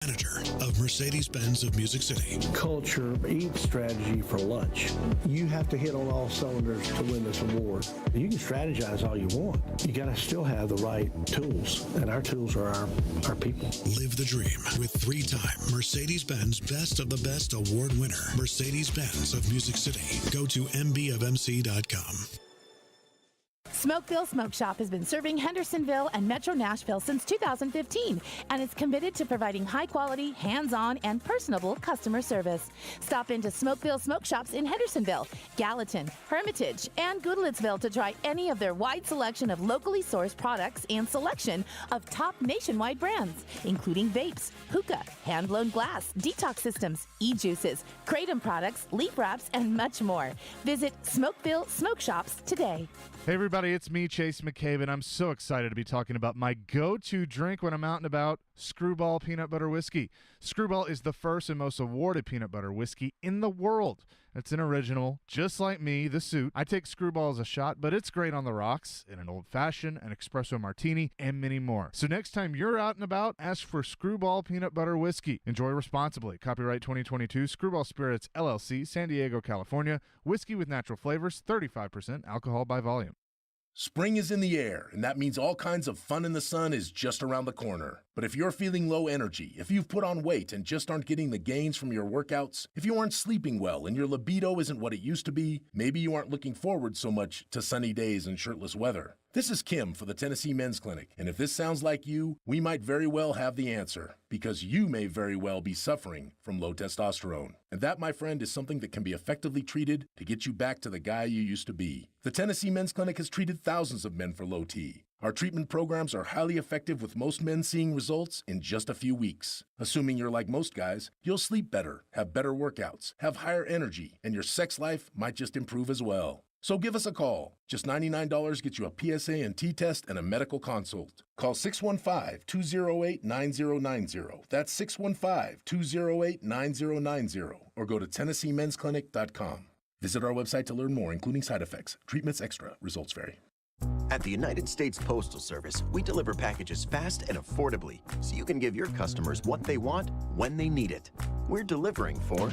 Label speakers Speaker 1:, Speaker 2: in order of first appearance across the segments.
Speaker 1: Manager of Mercedes-Benz of Music City.
Speaker 2: Culture, eat strategy for lunch. You have to hit on all cylinders to win this award. You can strategize all you want. You got to still have the right tools, and our tools are our people.
Speaker 1: Live the dream with 3-time Mercedes-Benz Best of the Best award winner, Mercedes-Benz of Music City. Go to mbofmc.com.
Speaker 3: Smokeville Smoke Shop has been serving Hendersonville and Metro Nashville since 2015 and is committed to providing high-quality, hands-on, and personable customer service. Stop into Smokeville Smoke Shops in Hendersonville, Gallatin, Hermitage, and Goodlettsville to try any of their wide selection of locally sourced products and selection of top nationwide brands, including vapes, hookah, hand-blown glass, detox systems, e-juices, kratom products, leaf wraps, and much more. Visit Smokeville Smoke Shops today.
Speaker 4: Hey everybody, it's me, Chase McCabe, and I'm so excited to be talking about my go-to drink when I'm out and about, Screwball Peanut Butter Whiskey. Screwball is the first and most awarded peanut butter whiskey in the world. It's an original, just like me, the suit. I take Screwball as a shot, but it's great on the rocks, in an old-fashioned, an espresso martini, and many more. So next time you're out and about, ask for Screwball Peanut Butter Whiskey. Enjoy responsibly. Copyright 2022, Screwball Spirits, LLC, San Diego, California. Whiskey with natural flavors, 35% alcohol by volume.
Speaker 5: Spring is in the air, and that means all kinds of fun in the sun is just around the corner. But if you're feeling low energy, if you've put on weight and just aren't getting the gains from your workouts, if you aren't sleeping well and your libido isn't what it used to be, maybe you aren't looking forward so much to sunny days and shirtless weather. This is Kim for the Tennessee Men's Clinic, and if this sounds like you, we might very well have the answer, because you may very well be suffering from low testosterone. And that, my friend, is something that can be effectively treated to get you back to the guy you used to be. The Tennessee Men's Clinic has treated thousands of men for low T. Our treatment programs are highly effective, with most men seeing results in just a few weeks. Assuming you're like most guys, you'll sleep better, have better workouts, have higher energy, and your sex life might just improve as well. So give us a call. Just $99 gets you a PSA and T test and a medical consult. Call 615-208-9090. That's 615-208-9090. Or go to TennesseeMen'sClinic.com. Visit our website to learn more, including side effects. Treatments extra. Results vary.
Speaker 6: At the United States Postal Service, we deliver packages fast and affordably so you can give your customers what they want when they need it. We're delivering for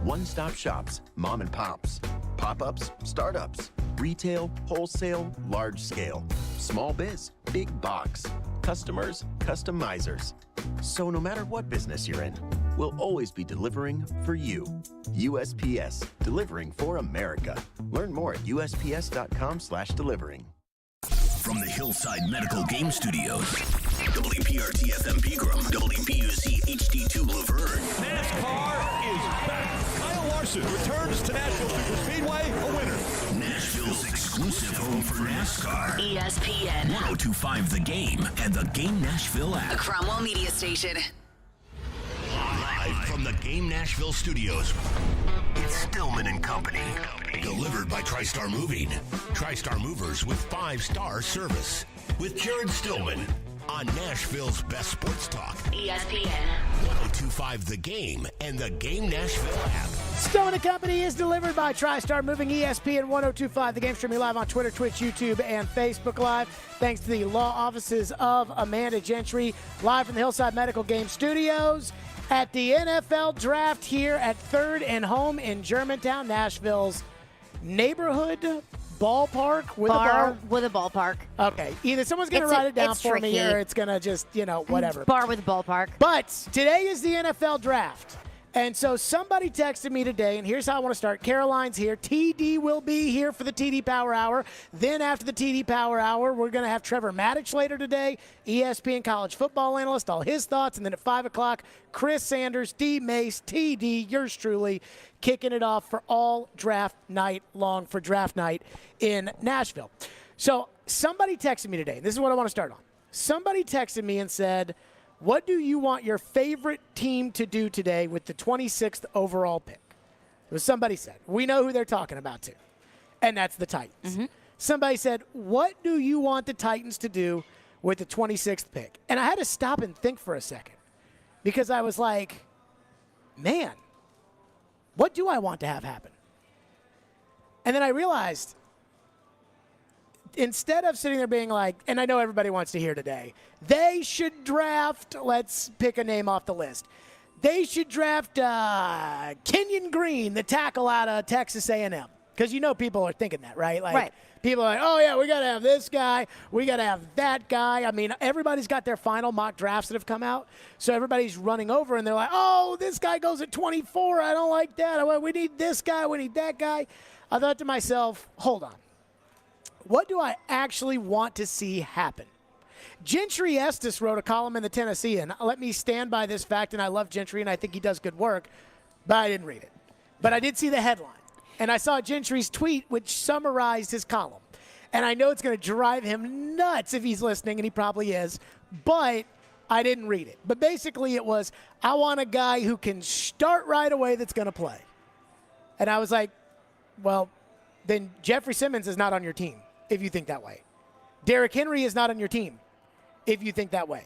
Speaker 6: one-stop shops, mom and pops, pop-ups, startups, retail, wholesale, large scale, small biz, big box, customers, customizers. So no matter what business you're in, we'll always be delivering for you. USPS, delivering for America. Learn more at USPS.com/delivering.
Speaker 7: From the Hillside Medical Game Studios, WPRT-FM Pegram, WPUC HD2 Laverne.
Speaker 8: NASCAR is back. Kyle Larson returns to Nashville Superspeedway a winner.
Speaker 7: Nashville's exclusive home for NASCAR.
Speaker 9: ESPN.
Speaker 7: 102.5 The Game and the Game Nashville app.
Speaker 9: A Cromwell Media Station.
Speaker 7: Live from the Game Nashville studios, it's Stillman and Company. Delivered by TriStar Moving. TriStar Movers with 5-star service. With Jared Stillman on Nashville's best sports talk.
Speaker 9: ESPN.
Speaker 7: 102.5 The Game and the Game Nashville app.
Speaker 10: Stillman and Company is delivered by TriStar Moving. ESPN 102.5 The Game, streaming live on Twitter, Twitch, YouTube, and Facebook Live. Thanks to the law offices of Amanda Gentry. Live from the Hillside Medical Game Studios at the NFL Draft here at 3rd and Home in Germantown, Nashville's neighborhood ballpark with a bar?
Speaker 11: With a ballpark.
Speaker 10: Okay. Either someone's going to write it down for me or it's going to just, whatever.
Speaker 11: Bar with a ballpark.
Speaker 10: But today is the NFL Draft. And so somebody texted me today, and here's how I want to start. Caroline's here. TD will be here for the TD Power Hour. Then after the TD Power Hour, we're going to have Trevor Maddich later today, ESPN college football analyst, all his thoughts. And then at 5 o'clock, Chris Sanders, D. Mace, TD, yours truly, kicking it off for all draft night long for draft night in Nashville. So somebody texted me today. This is what I want to start on. Somebody texted me and said, what do you want your favorite team to do today with the 26th overall pick? It was somebody said. We know who they're talking about, too. And that's the Titans. Mm-hmm. Somebody said, what do you want the Titans to do with the 26th pick? And I had to stop and think for a second because I was like, man, what do I want to have happen? And then I realized instead of sitting there being like, and I know everybody wants to hear today, they should draft, let's pick a name off the list. They should draft Kenyon Green, the tackle out of Texas A&M. Because people are thinking that, right? Like,
Speaker 11: right.
Speaker 10: People are like, oh, yeah, we got to have this guy. We got to have that guy. I mean, everybody's got their final mock drafts that have come out. So everybody's running over, and they're like, oh, this guy goes at 24. I don't like that. We need this guy. We need that guy. I thought to myself, hold on. What do I actually want to see happen? Gentry Estes wrote a column in the Tennessean. Let me stand by this fact, and I love Gentry, and I think he does good work, but I didn't read it. But I did see the headline. And I saw Gentry's tweet, which summarized his column. And I know it's going to drive him nuts if he's listening, and he probably is. But I didn't read it. But basically it was, I want a guy who can start right away that's going to play. And I was like, well, then Jeffrey Simmons is not on your team if you think that way. Derrick Henry is not on your team if you think that way.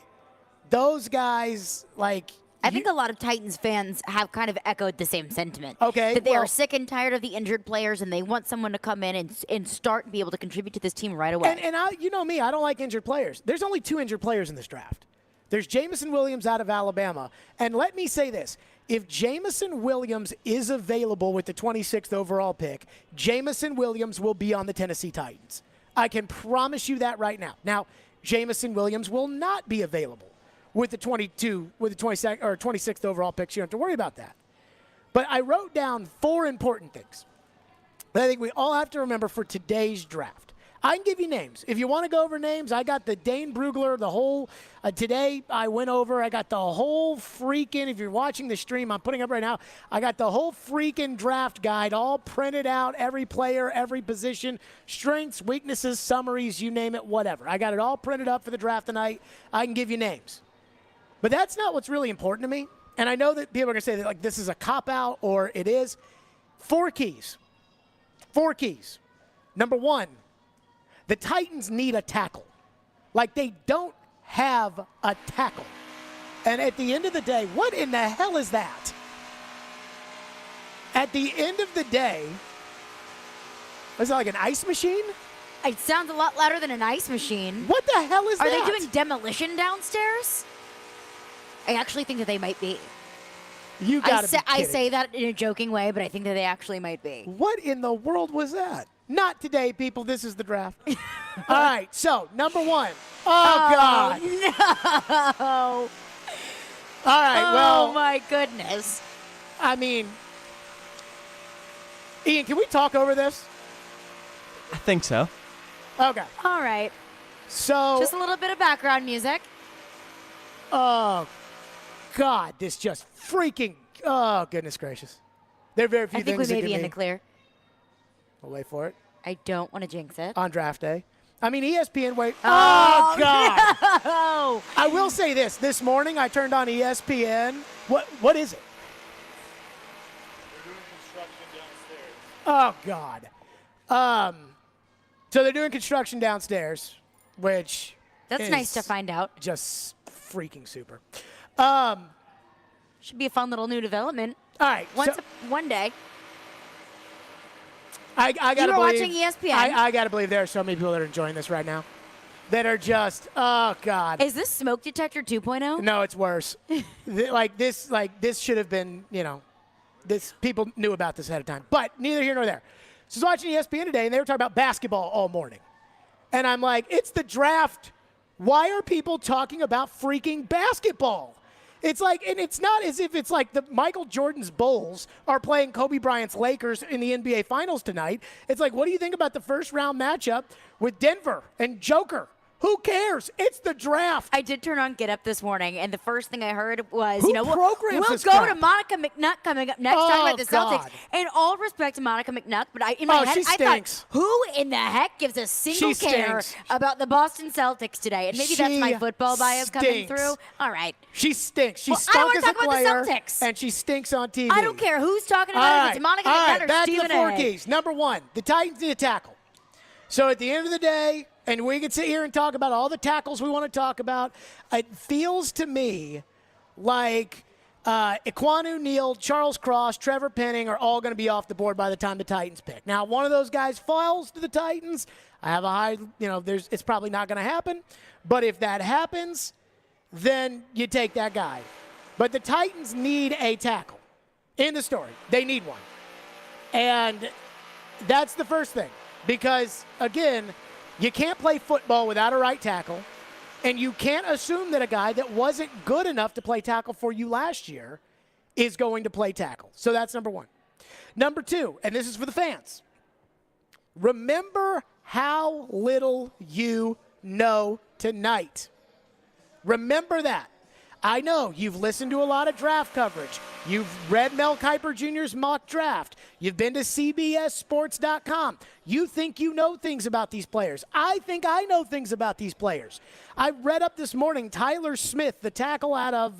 Speaker 10: Those guys, like...
Speaker 11: I think a lot of Titans fans have kind of echoed the same sentiment.
Speaker 10: Okay.
Speaker 11: That they are sick and tired of the injured players, and they want someone to come in and start and be able to contribute to this team right away.
Speaker 10: And you know me, I don't like injured players. There's only 2 injured players in this draft. There's Jamison Williams out of Alabama. And let me say this. If Jamison Williams is available with the 26th overall pick, Jamison Williams will be on the Tennessee Titans. I can promise you that right now. Now, Jamison Williams will not be available with the 26th overall pick. So you don't have to worry about that. But I wrote down 4 important things that I think we all have to remember for today's draft. I can give you names. If you want to go over names, I got the Dane Brugler, the whole, today I went over, I got the whole freaking, if you're watching the stream, I'm putting up right now, I got the whole freaking draft guide all printed out, every player, every position, strengths, weaknesses, summaries, you name it, whatever. I got it all printed up for the draft tonight. I can give you names. But that's not what's really important to me. And I know that people are going to say that like this is a cop-out, or it is. 4 keys. 4 keys. Number 1, the Titans need a tackle. Like, they don't have a tackle. And at the end of the day, what in the hell is that? At the end of the day, is it like an ice machine?
Speaker 11: It sounds a lot louder than an ice machine.
Speaker 10: What the hell is that?
Speaker 11: Are they doing demolition downstairs? I actually think that they might be.
Speaker 10: You gotta be kidding.
Speaker 11: I say that in a joking way, but I think that they actually might be.
Speaker 10: What in the world was that? Not today, people. This is the draft. All right, so number 1. Oh, God.
Speaker 11: No.
Speaker 10: All right, well.
Speaker 11: Oh, my goodness.
Speaker 10: I mean, Ian, can we talk over this?
Speaker 12: I think so.
Speaker 10: Okay.
Speaker 11: All right.
Speaker 10: So.
Speaker 11: Just a little bit of background music.
Speaker 10: Oh, God, this just freaking, oh, goodness gracious. There are very few
Speaker 11: I think
Speaker 10: things
Speaker 11: we
Speaker 10: that
Speaker 11: may
Speaker 10: can
Speaker 11: be in the clear.
Speaker 10: We'll wait for it.
Speaker 11: I don't want to jinx it.
Speaker 10: On draft day. I mean, ESPN, wait.
Speaker 11: Oh,
Speaker 10: God.
Speaker 11: No.
Speaker 10: I will say this. This morning I turned on ESPN. What is it? They're doing construction downstairs. Oh, God. So they're doing construction downstairs, which
Speaker 11: That's nice to find out.
Speaker 10: Just freaking super.
Speaker 11: Should be a fun little new development.
Speaker 10: All right.
Speaker 11: One day.
Speaker 10: I gotta
Speaker 11: you were
Speaker 10: believe,
Speaker 11: watching ESPN.
Speaker 10: I gotta believe there are so many people that are enjoying this right now. That are just, oh, God.
Speaker 11: Is this Smoke Detector 2.0?
Speaker 10: No, it's worse. This should have been, this people knew about this ahead of time. But neither here nor there. So I was watching ESPN today, and they were talking about basketball all morning. And I'm like, it's the draft. Why are people talking about freaking basketball? It's like, and it's not as if it's like the Michael Jordan's Bulls are playing Kobe Bryant's Lakers in the NBA Finals tonight. It's like, what do you think about the first round matchup with Denver and Joker? Who cares? It's the draft.
Speaker 11: I did turn on Get Up this morning, and the first thing I heard was,
Speaker 10: Who
Speaker 11: we'll
Speaker 10: programs
Speaker 11: go
Speaker 10: this
Speaker 11: to
Speaker 10: crap?
Speaker 11: Monica McNutt coming up next, talking about the Celtics.
Speaker 10: God.
Speaker 11: And all respect to Monica McNutt, but in my head,
Speaker 10: she
Speaker 11: I
Speaker 10: stinks.
Speaker 11: thought, who in the heck gives a single
Speaker 10: She
Speaker 11: care
Speaker 10: stinks.
Speaker 11: about the Boston Celtics today? And maybe that's my
Speaker 10: She
Speaker 11: football bias coming
Speaker 10: stinks.
Speaker 11: through. All right.
Speaker 10: She stinks. She
Speaker 11: Well, I don't
Speaker 10: stunk
Speaker 11: wanna
Speaker 10: as a
Speaker 11: talk about the
Speaker 10: player,
Speaker 11: Celtics.
Speaker 10: and she stinks on TV.
Speaker 11: I don't care who's talking
Speaker 10: All
Speaker 11: about it.
Speaker 10: right.
Speaker 11: If it's Monica
Speaker 10: All
Speaker 11: McNutt
Speaker 10: right.
Speaker 11: or
Speaker 10: Back
Speaker 11: Stephen
Speaker 10: to the 4
Speaker 11: A.
Speaker 10: keys. Number 1, the Titans need a tackle. So at the end of the day, and we can sit here and talk about all the tackles we want to talk about, it feels to me like Ekwonu Neal, Charles Cross, Trevor Penning are all going to be off the board by the time the Titans pick. Now, one of those guys falls to the Titans. I have a high, it's probably not going to happen. But if that happens, then you take that guy. But the Titans need a tackle. In the story, they need one. And that's the first thing. Because, again, you can't play football without a right tackle. And you can't assume that a guy that wasn't good enough to play tackle for you last year is going to play tackle. So that's number one. Number two, and this is for the fans. Remember how little you know tonight. Remember that. I know you've listened to a lot of draft coverage. You've read Mel Kiper Jr.'s mock draft. You've been to CBSSports.com. You think you know things about these players. I think I know things about these players. I read up this morning, Tyler Smith, the tackle out of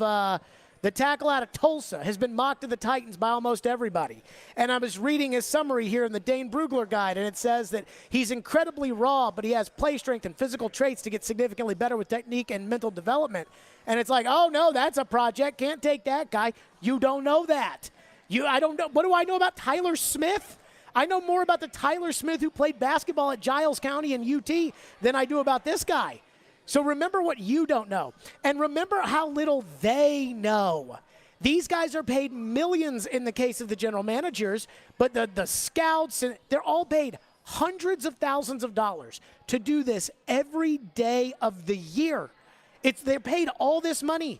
Speaker 10: Tulsa, has been mocked to the Titans by almost everybody. And I was reading his summary here in the Dane Brugler guide, and it says that he's incredibly raw, but he has play strength and physical traits to get significantly better with technique and mental development. And it's like, oh, no, that's a project. Can't take that guy. You don't know that. I don't know. What do I know about Tyler Smith? I know more about the Tyler Smith who played basketball at Giles County and UT than I do about this guy. So remember what you don't know. And remember how little they know. These guys are paid millions in the case of the general managers, but the scouts, they're all paid hundreds of thousands of dollars to do this every day of the year. They're paid all this money,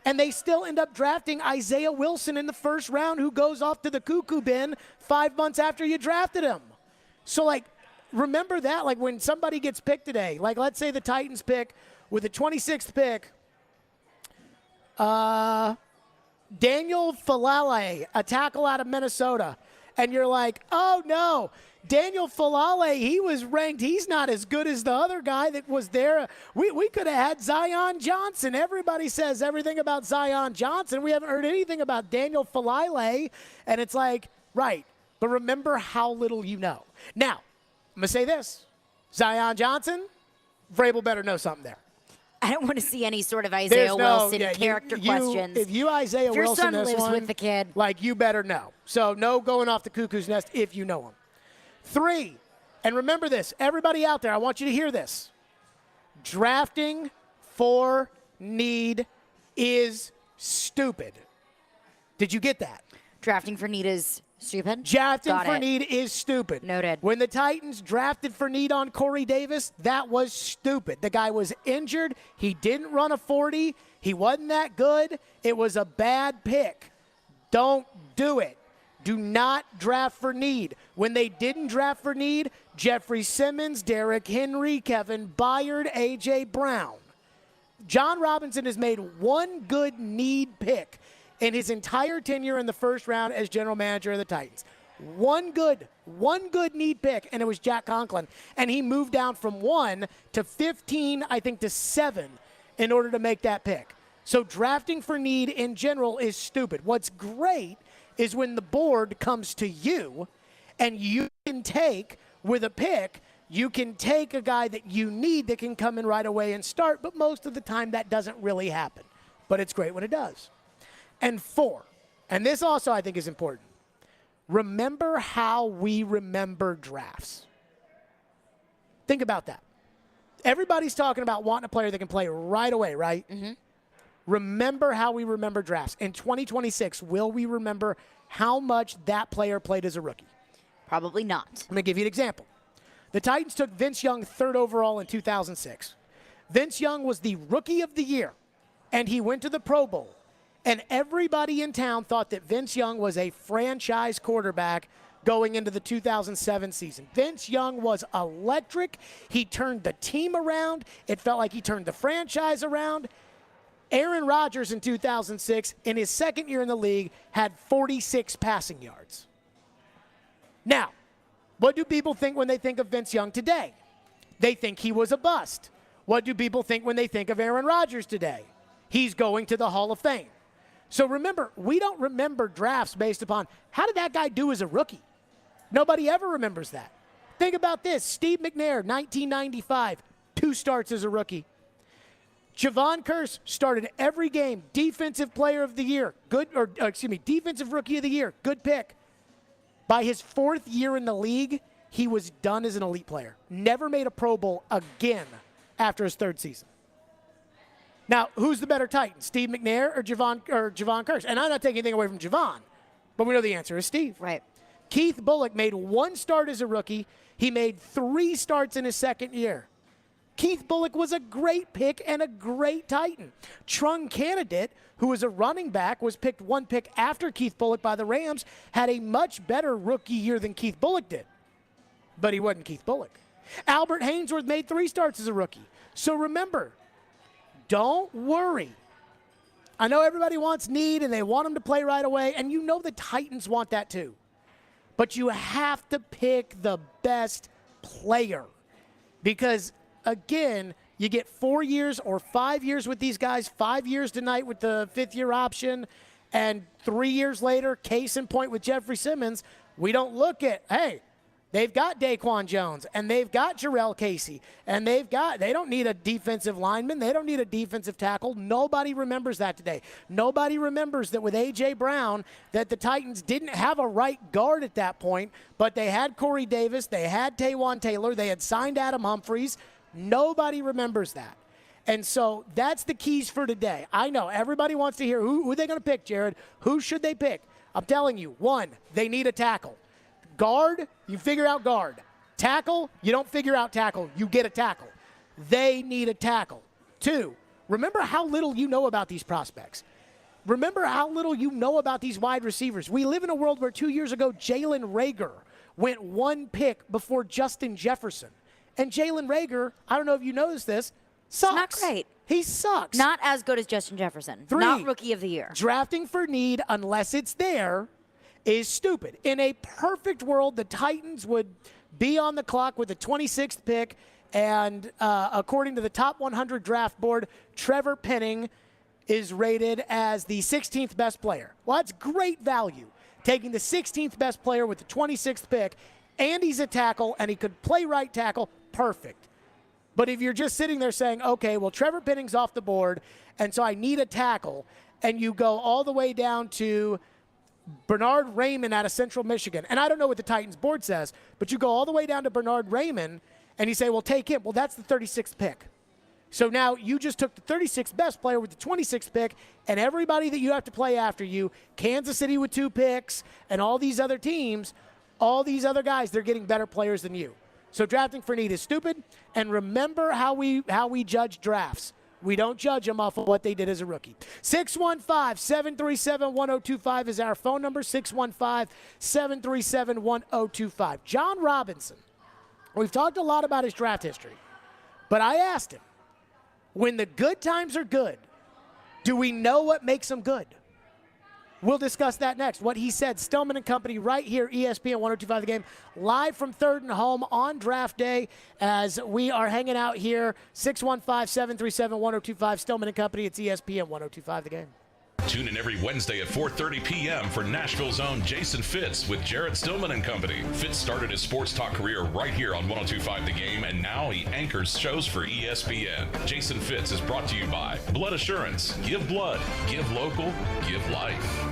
Speaker 10: and they still end up drafting Isaiah Wilson in the first round, who goes off to the cuckoo bin 5 months after you drafted him. So, remember that, when somebody gets picked today, let's say the Titans pick with the 26th pick, Daniel Falale, a tackle out of Minnesota, and you're like, oh no, Daniel Falale, he was ranked, he's not as good as the other guy that was there. We could have had Zion Johnson. Everybody says everything about Zion Johnson. We haven't heard anything about Daniel Falale, and it's like, right, but remember how little you know. Now, I'm going to say this. Zion Johnson, Vrabel better know something there.
Speaker 11: I don't want to see any sort of Isaiah Wilson character questions.
Speaker 10: If you Isaiah
Speaker 11: your
Speaker 10: Wilson
Speaker 11: son
Speaker 10: this
Speaker 11: lives
Speaker 10: one,
Speaker 11: with the kid,
Speaker 10: you better know. So no going off the cuckoo's nest if you know him. 3, and remember this, everybody out there, I want you to hear this. Drafting for need is stupid. Did you get that?
Speaker 11: Drafting for need is stupid?
Speaker 10: Drafting for need is stupid.
Speaker 11: Noted.
Speaker 10: When the Titans drafted for need on Corey Davis, that was stupid. The guy was injured. He didn't run a 40. He wasn't that good. It was a bad pick. Don't do it. Do not draft for need. When they didn't draft for need, Jeffrey Simmons, Derrick Henry, Kevin Byard, A.J. Brown. John Robinson has made one good need pick in his entire tenure in the first round as general manager of the Titans. One good need pick, and it was Jack Conklin. And he moved down from 1 to 15, I think, to 7 in order to make that pick. So drafting for need in general is stupid. What's great is when the board comes to you and you can take, with a pick, you can take a guy that you need that can come in right away and start, but most of the time that doesn't really happen. But it's great when it does. And 4, and this also I think is important, remember how we remember drafts. Think about that. Everybody's talking about wanting a player that can play right away, right? Mm-hmm. Remember how we remember drafts. In 2026, will we remember how much that player played as a rookie?
Speaker 11: Probably not.
Speaker 10: Let me give you an example. The Titans took Vince Young 3rd overall in 2006. Vince Young was the rookie of the year, and he went to the Pro Bowl. And everybody in town thought that Vince Young was a franchise quarterback going into the 2007 season. Vince Young was electric. He turned the team around. It felt like he turned the franchise around. Aaron Rodgers in 2006, in his second year in the league, had 46 passing yards. Now, what do people think when they think of Vince Young today? They think he was a bust. What do people think when they think of Aaron Rodgers today? He's going to the Hall of Fame. So remember, we don't remember drafts based upon how did that guy do as a rookie? Nobody ever remembers that. Think about this. Steve McNair, 1995, 2 starts as a rookie. Javon Curse started every game. Defensive player of the year. Defensive rookie of the year. Good pick. By his 4th year in the league, he was done as an elite player. Never made a Pro Bowl again after his 3rd season. Now, who's the better Titan, Steve McNair or Javon Curse? And I'm not taking anything away from Javon, but we know the answer is Steve.
Speaker 11: Right.
Speaker 10: Keith Bulluck made 1 start as a rookie. He made 3 starts in his 2nd year. Keith Bulluck was a great pick and a great Titan. Trung Candidate, who was a running back, was picked 1 pick after Keith Bulluck by the Rams, had a much better rookie year than Keith Bulluck did. But he wasn't Keith Bulluck. Albert Haynesworth made 3 starts as a rookie. So remember, don't worry. I know everybody wants need and they want him to play right away, and you know the Titans want that too. But you have to pick the best player because, again, you get 4 years or 5 years with these guys, 5 years tonight with the 5th-year option, and 3 years later, case in point with Jeffrey Simmons, we don't look at, hey, they've got Daquan Jones, and they've got Jarrell Casey, and they don't need a defensive lineman. They don't need a defensive tackle. Nobody remembers that today. Nobody remembers that with A.J. Brown that the Titans didn't have a right guard at that point, but they had Corey Davis, they had Taywan Taylor, they had signed Adam Humphries. Nobody remembers that. And so that's the keys for today. I know everybody wants to hear who are they going to pick, Jared? Who should they pick? I'm telling you, 1, they need a tackle. Guard, you figure out guard. Tackle, you don't figure out tackle. You get a tackle. They need a tackle. 2, remember how little you know about these prospects. Remember how little you know about these wide receivers. We live in a world where 2 years ago, Jalen Reagor went 1 pick before Justin Jefferson. And Jalen Reagor, I don't know if you noticed this, sucks.
Speaker 11: Not great.
Speaker 10: He sucks.
Speaker 11: Not as good as Justin Jefferson.
Speaker 10: 3,
Speaker 11: not rookie of the year.
Speaker 10: Drafting for need unless it's there is stupid. In a perfect world, the Titans would be on the clock with the 26th pick, and according to the top 100 draft board, Trevor Penning is rated as the 16th best player. Well, that's great value, taking the 16th best player with the 26th pick, and he's a tackle, and he could play right tackle, perfect. But if you're just sitting there saying, okay, well, Trevor Penning's off the board, and so I need a tackle, and you go all the way down to Bernard Raymond out of Central Michigan. And I don't know what the Titans board says, but you go all the way down to Bernard Raymond, and you say, well, take him. Well, that's the 36th pick. So now you just took the 36th best player with the 26th pick, and everybody that you have to play after you, Kansas City with 2 picks, and all these other teams, all these other guys, they're getting better players than you. So drafting for need is stupid. And remember how we judge drafts. We don't judge them off of what they did as a rookie. 615-737-1025 is our phone number, 615-737-1025. John Robinson, we've talked a lot about his draft history, but I asked him, when the good times are good, do we know what makes them good? We'll discuss that next. What he said, Stillman and Company, right here, ESPN 102.5 The Game, live from 3rd and Home on draft day as we are hanging out here. 615-737-1025, Stillman and Company. It's ESPN 102.5 The Game.
Speaker 13: Tune in every Wednesday at 4:30 p.m. for Nashville's own Jason Fitz with Jared Stillman and Company. Fitz started his sports talk career right here on 102.5 The Game, and now he anchors shows for ESPN. Jason Fitz is brought to you by Blood Assurance. Give blood. Give local. Give life.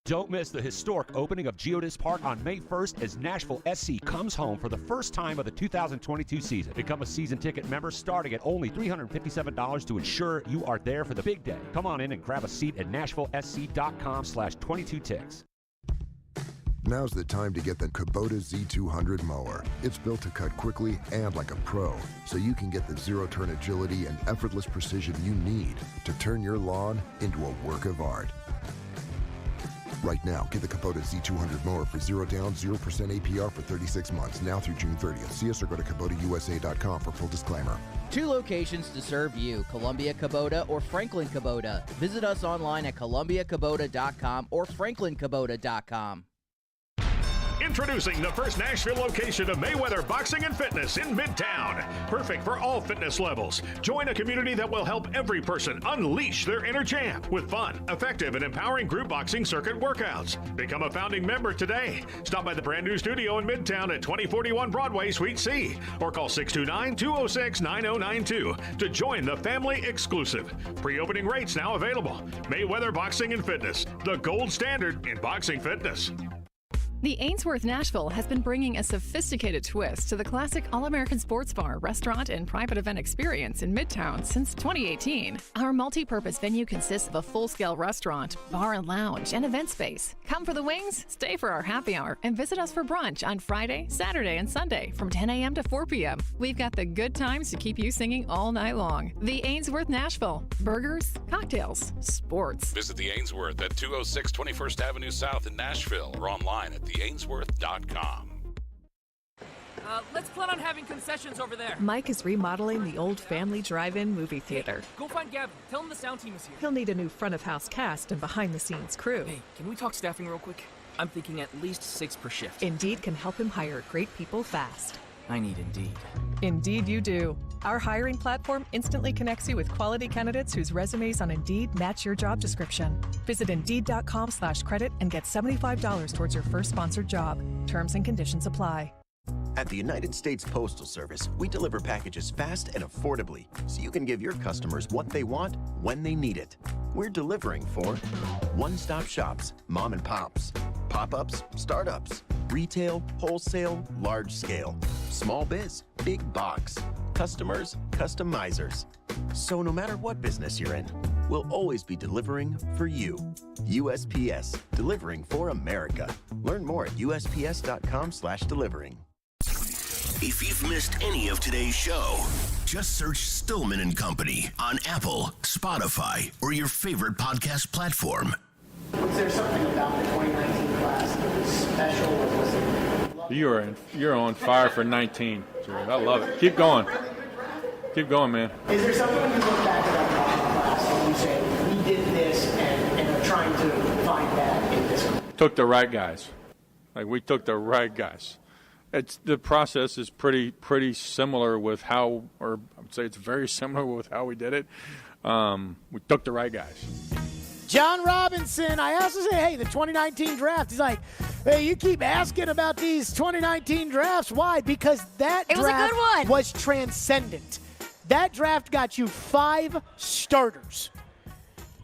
Speaker 14: Don't miss the historic opening of Geodis Park on May 1st as Nashville SC comes home for the first time of the 2022 season. Become a season ticket member starting at only $357 to ensure you are there for the big day. Come on in and grab a seat at NashvilleSC.com/22ticks.
Speaker 15: Now's the time to get the Kubota Z200 mower. It's built to cut quickly and like a pro, so you can get the zero-turn agility and effortless precision you need to turn your lawn into a work of art. Right now, get the Kubota Z200 mower for 0 down, 0% APR for 36 months, now through June 30th. See us or go to KubotaUSA.com for full disclaimer.
Speaker 16: 2 locations to serve you, Columbia Kubota or Franklin Kubota. Visit us online at ColumbiaKubota.com or FranklinKubota.com.
Speaker 17: Introducing the first Nashville location of Mayweather Boxing and Fitness in Midtown. Perfect for all fitness levels. Join a community that will help every person unleash their inner champ with fun, effective, and empowering group boxing circuit workouts. Become a founding member today. Stop by the brand new studio in Midtown at 2041 Broadway, Suite C, or call 629-206-9092 to join the family exclusive. Pre-opening rates now available. Mayweather Boxing and Fitness, the gold standard in boxing fitness.
Speaker 18: The Ainsworth Nashville has been bringing a sophisticated twist to the classic All-American Sports Bar, restaurant, and private event experience in Midtown since 2018. Our multi-purpose venue consists of a full-scale restaurant, bar and lounge, and event space. Come for the wings, stay for our happy hour, and visit us for brunch on Friday, Saturday, and Sunday from 10 a.m. to 4 p.m. We've got the good times to keep you singing all night long. The Ainsworth Nashville. Burgers, cocktails, sports.
Speaker 13: Visit the Ainsworth at 206 21st Avenue South in Nashville or online at theainsworth.com.
Speaker 19: Let's plan on having concessions over there.
Speaker 20: Mike is remodeling the old family drive-in movie theater.
Speaker 19: Hey, go find Gavin. Tell him the sound team is here.
Speaker 20: He'll need a new front-of-house cast and behind-the-scenes crew.
Speaker 19: Hey, can we talk staffing real quick? I'm thinking at least 6 per shift.
Speaker 20: Indeed can help him hire great people fast.
Speaker 19: I need Indeed.
Speaker 20: Indeed you do. Our hiring platform instantly connects you with quality candidates whose resumes on Indeed match your job description. Visit Indeed.com/credit and get $75 towards your first sponsored job. Terms and conditions apply.
Speaker 6: At the United States Postal Service, we deliver packages fast and affordably so you can give your customers what they want when they need it. We're delivering for one-stop shops, mom and pops, pop-ups, startups, retail, wholesale, large scale, small biz, big box, customers, customizers. So no matter what business you're in, we'll always be delivering for you. USPS, delivering for America. Learn more at USPS.com/delivering.
Speaker 7: If you've missed any of today's show, just search Stillman and Company on Apple, Spotify, or your favorite podcast platform.
Speaker 10: Was there something about the 2019 class that was special? Or was it...
Speaker 21: You're on fire for 19, Jared. I love it. Keep going. Keep going, man.
Speaker 10: Is there something when you look back at that class and you say, we did this and are trying to find that in this class?
Speaker 21: Took the right guys. We took the right guys. The process is pretty similar with how, or I would say it's very similar with how we did it. We took the right guys.
Speaker 10: John Robinson, I also say, hey, the 2019 draft. He's like, hey, you keep asking about these 2019 drafts. Why? Because that draft was transcendent. That draft got you 5 starters.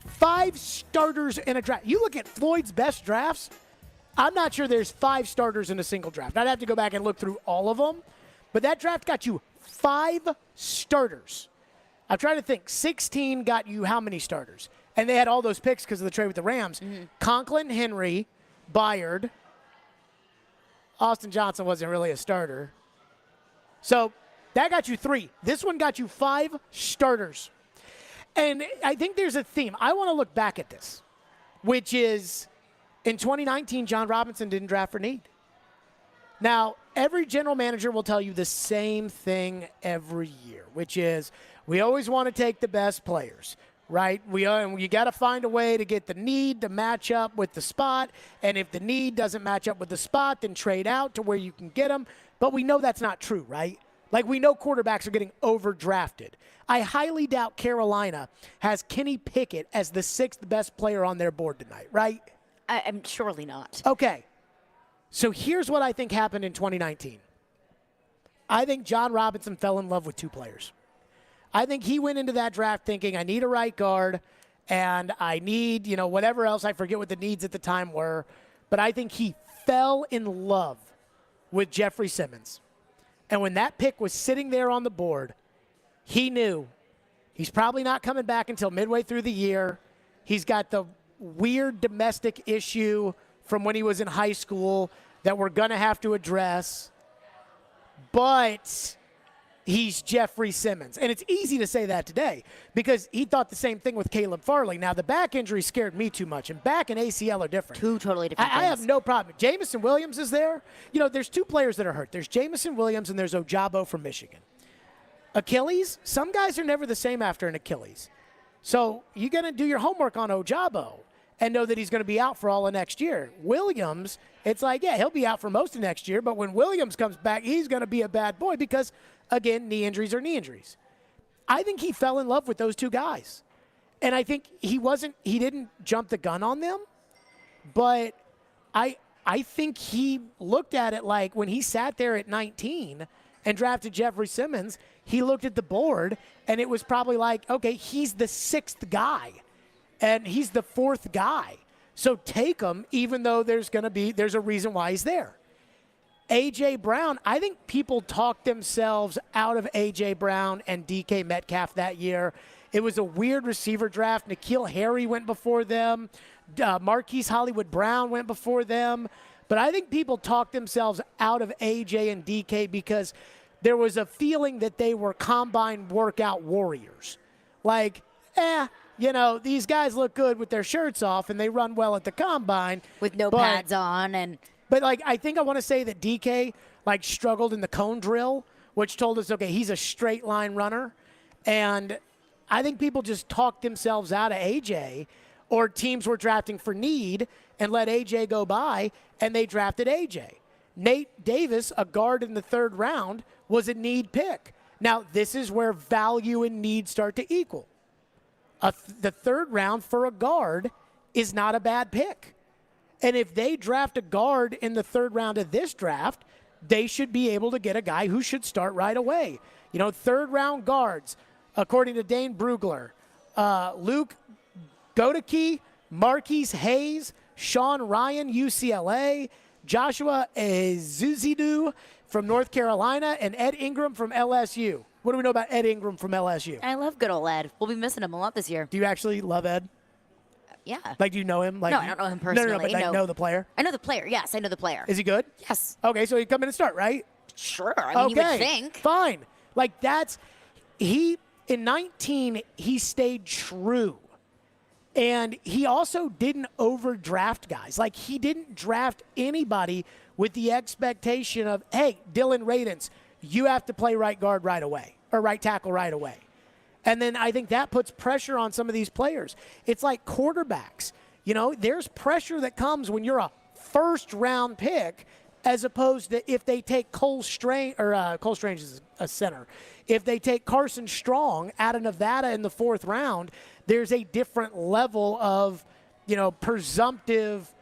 Speaker 10: 5 starters in a draft. You look at Floyd's best drafts, I'm not sure there's 5 starters in a single draft. I'd have to go back and look through all of them. But that draft got you 5 starters. I'm trying to think. 16 got you how many starters? And they had all those picks because of the trade with the Rams. Mm-hmm. Conklin, Henry, Byard. Austin Johnson wasn't really a starter. So that got you 3. This one got you 5 starters. And I think there's a theme. I want to look back at this, which is in 2019, John Robinson didn't draft for need. Now, every general manager will tell you the same thing every year, which is we always want to take the best players. Right? You got to find a way to get the need to match up with the spot. And if the need doesn't match up with the spot, then trade out to where you can get them. But we know that's not true, right? We know quarterbacks are getting overdrafted. I highly doubt Carolina has Kenny Pickett as the 6th best player on their board tonight, right?
Speaker 11: I'm surely not.
Speaker 10: Okay. So here's what I think happened in 2019. I think John Robinson fell in love with 2 players. I think he went into that draft thinking, I need a right guard, and I need, whatever else. I forget what the needs at the time were. But I think he fell in love with Jeffrey Simmons. And when that pick was sitting there on the board, he knew he's probably not coming back until midway through the year. He's got the weird domestic issue from when he was in high school that we're going to have to address. But he's Jeffrey Simmons. And it's easy to say that today because he thought the same thing with Caleb Farley. Now, the back injury scared me too much, and back and ACL are different.
Speaker 11: 2 totally different things.
Speaker 10: I have no problem. Jamison Williams is there. There's 2 players that are hurt. There's Jamison Williams and there's Ojabo from Michigan. Achilles, some guys are never the same after an Achilles. So you got to do your homework on Ojabo. and know that he's going to be out for all of next year. Williams, it's like, yeah, he'll be out for most of next year, but when Williams comes back, he's going to be a bad boy because, again, knee injuries are knee injuries. I think he fell in love with those two guys. And I think he didn't jump the gun on them, but I think he looked at it like when he sat there at 19 and drafted Jeffrey Simmons, he looked at the board and it was probably like, okay, he's the 6th guy and he's the 4th guy. So take him, even though there's a reason why he's there. A.J. Brown, I think people talked themselves out of A.J. Brown and DK Metcalf that year. It was a weird receiver draft. N'Keal Harry went before them. Marquise Hollywood Brown went before them. But I think people talked themselves out of A.J. and DK because there was a feeling that they were combine workout warriors. Like, these guys look good with their shirts off and they run well at the combine.
Speaker 11: With no pads on.
Speaker 10: But, I think I want to say that DK, struggled in the cone drill, which told us, okay, he's a straight line runner. And I think people just talked themselves out of A.J., or teams were drafting for need and let A.J. go by, and they drafted A.J. Nate Davis, a guard in the 3rd round, was a need pick. Now, this is where value and need start to equal. The 3rd round for a guard is not a bad pick. And if they draft a guard in the 3rd round of this draft, they should be able to get a guy who should start right away. 3rd round guards, according to Dane Brugler, Luke Godeke, Marquise Hayes, Sean Ryan, UCLA, Joshua Ezuzidu from North Carolina, and Ed Ingram from LSU. What do we know about Ed Ingram from LSU?
Speaker 11: I love good old Ed. We'll be missing him a lot this year.
Speaker 10: Do you actually love Ed?
Speaker 11: Yeah.
Speaker 10: Do you know him?
Speaker 11: No, I don't know him personally.
Speaker 10: No, but know the player?
Speaker 11: I know the player. Yes, I know the player.
Speaker 10: Is he good?
Speaker 11: Yes.
Speaker 10: Okay, so he'd come in and start, right?
Speaker 11: Sure. I mean, you would think.
Speaker 10: Fine. In 19, he stayed true. And he also didn't overdraft guys. He didn't draft anybody with the expectation of, hey, Dylan Radins, you have to play right guard right away, or right tackle right away. And then I think that puts pressure on some of these players. It's like quarterbacks. There's pressure that comes when you're a 1st-round pick as opposed to if they take Cole Strange is a center. If they take Carson Strong out of Nevada in the 4th round, there's a different level of, presumptive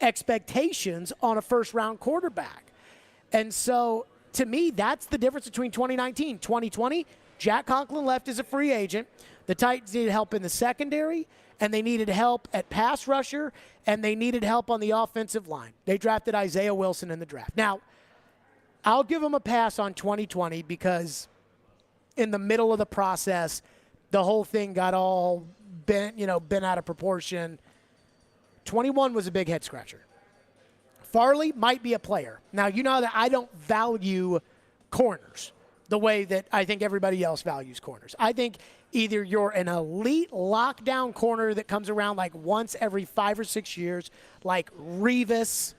Speaker 10: expectations on a 1st-round quarterback. And so, to me, that's the difference between 2019. 2020, Jack Conklin left as a free agent. The Titans needed help in the secondary, and they needed help at pass rusher, and they needed help on the offensive line. They drafted Isaiah Wilson in the draft. Now, I'll give them a pass on 2020 because in the middle of the process, the whole thing got all bent out of proportion. 21 was a big head scratcher. Farley might be a player. Now, you know that I don't value corners the way that I think everybody else values corners. I think either you're an elite lockdown corner that comes around once every 5 or 6 years, like Revis,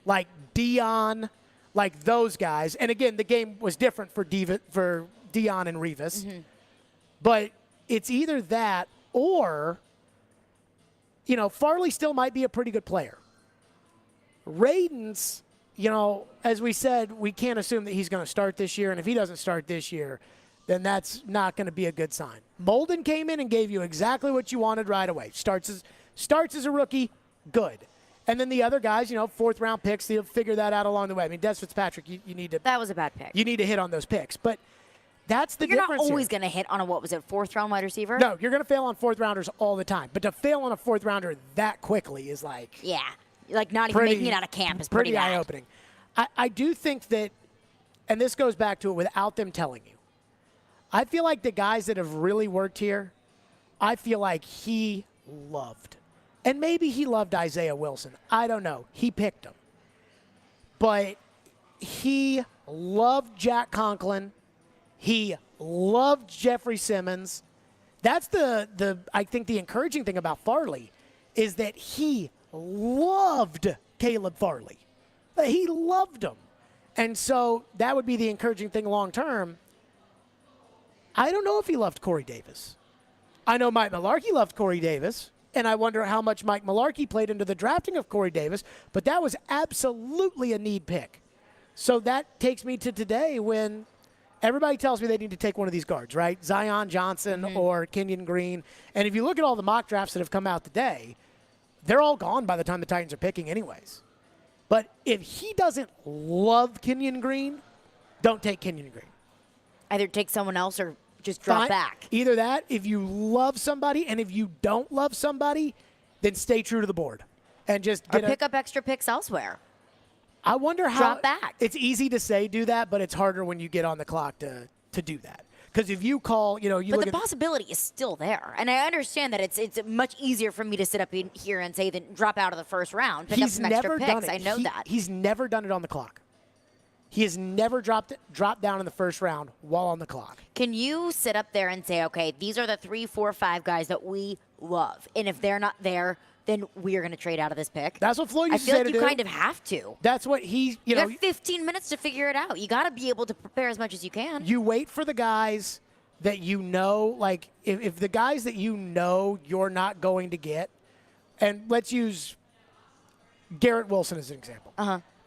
Speaker 10: like Dion, like those guys. And again, the game was different for Dion and Revis. Mm-hmm. But it's either that or, Farley still might be a pretty good player. Radins, as we said, we can't assume that he's going to start this year. And if he doesn't start this year, then that's not going to be a good sign. Molden came in and gave you exactly what you wanted right away. Starts as a rookie, good. And then the other guys, 4th-round picks, they'll figure that out along the way. I mean, Des Fitzpatrick, you need to –
Speaker 11: that was a bad pick.
Speaker 10: You need to hit on those picks. But that's the difference.
Speaker 11: You're not always going to hit on a, 4th-round wide receiver?
Speaker 10: No, you're going to fail on 4th-rounders all the time. But to fail on a 4th-rounder that quickly is like –
Speaker 11: yeah. Not even making it out of camp is pretty bad.
Speaker 10: Eye-opening. I do think that – and this goes back to it without them telling you. I feel like the guys that have really worked here, I feel like he loved. And maybe he loved Isaiah Wilson. I don't know. He picked him. But he loved Jack Conklin. He loved Jeffrey Simmons. That's I think the encouraging thing about Farley is that he loved Caleb Farley. He loved him. And so that would be the encouraging thing long term. I don't know if he loved Corey Davis. I know Mike Mularkey loved Corey Davis. and I wonder how much Mike Mularkey played into the drafting of Corey Davis, but that was absolutely a need pick. So that takes me to today when everybody tells me they need to take one of these guards, right? Zion Johnson or Kenyon Green. And if you look at all the mock drafts that have come out today, they're all gone by the time the Titans are picking anyways. But if he doesn't love Kenyon Green, don't take Kenyon Green.
Speaker 11: Either take someone else or just drop back.
Speaker 10: Either that, if you love somebody, and if you don't love somebody, then stay true to the board. And just
Speaker 11: pick up extra picks elsewhere.
Speaker 10: I wonder how.
Speaker 11: Drop back.
Speaker 10: It's easy to say do that, but it's harder when you get on the clock to do that. Because if you call, you
Speaker 11: but
Speaker 10: look
Speaker 11: the possibility is still there, and I understand that it's much easier for me to sit up in here and say than drop out of the first round, pick up some extra picks. I know that
Speaker 10: he's never done it on the clock. He has never dropped down in the first round while on the clock.
Speaker 11: Can you sit up there and say, okay, these are the 3, 4, 5 guys that we love, and if they're not there, then we are going to trade out of this pick?
Speaker 10: That's what Floyd used to
Speaker 11: say.
Speaker 10: I
Speaker 11: feel
Speaker 10: like
Speaker 11: you
Speaker 10: do.
Speaker 11: Kind of have to.
Speaker 10: That's what you
Speaker 11: have 15 minutes to figure it out. You got to be able to prepare as much as you can.
Speaker 10: You wait for the guys that you know, like if the guys that you know you're not going to get, and let's use Garrett Wilson as an example.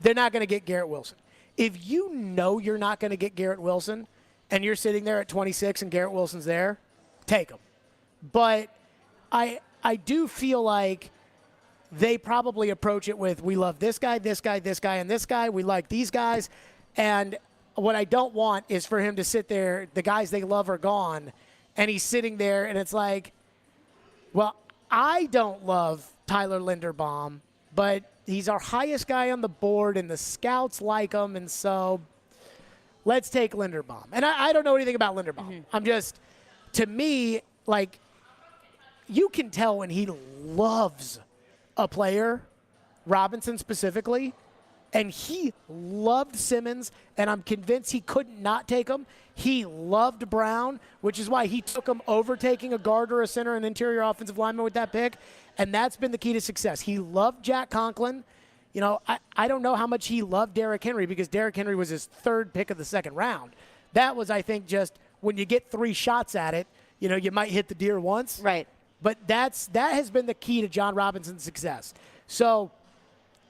Speaker 10: They're not going to get Garrett Wilson. If you know you're not going to get Garrett Wilson and you're sitting there at 26 and Garrett Wilson's there, take him. But I do feel like they probably approach it with, we love this guy, this guy, this guy, and this guy. We like these guys. And what I don't want is for him to sit there, the guys they love are gone, and he's sitting there, and it's like, well, I don't love Tyler Linderbaum, but he's our highest guy on the board, and the scouts like him, and so let's take Linderbaum. And I don't know anything about Linderbaum. I'm just, to me, like, you can tell when he loves a player, Robinson specifically, and he loved Simmons, and I'm convinced he couldn't not take him. He loved Brown, which is why he took him over taking a guard or a center and interior offensive lineman with that pick, and that's been the key to success. He loved Jack Conklin. You know, I don't know how much he loved Derrick Henry because Derrick Henry was his third pick of the second round. That was, I think, just when you get 3 shots at it, you know, you might hit the deer once.
Speaker 11: Right.
Speaker 10: But that has been the key to John Robinson's success. So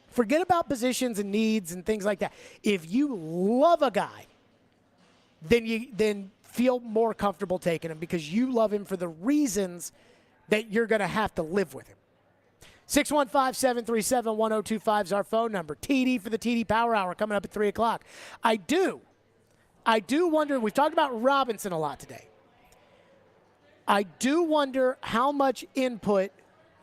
Speaker 10: forget about positions and needs and things like that. If you love a guy, then feel more comfortable taking him because you love him for the reasons that you're going to have to live with him. 615-737-1025 is our phone number. TD for the TD Power Hour coming up at 3 o'clock. I do wonder, we've talked about Robinson a lot today. I do wonder how much input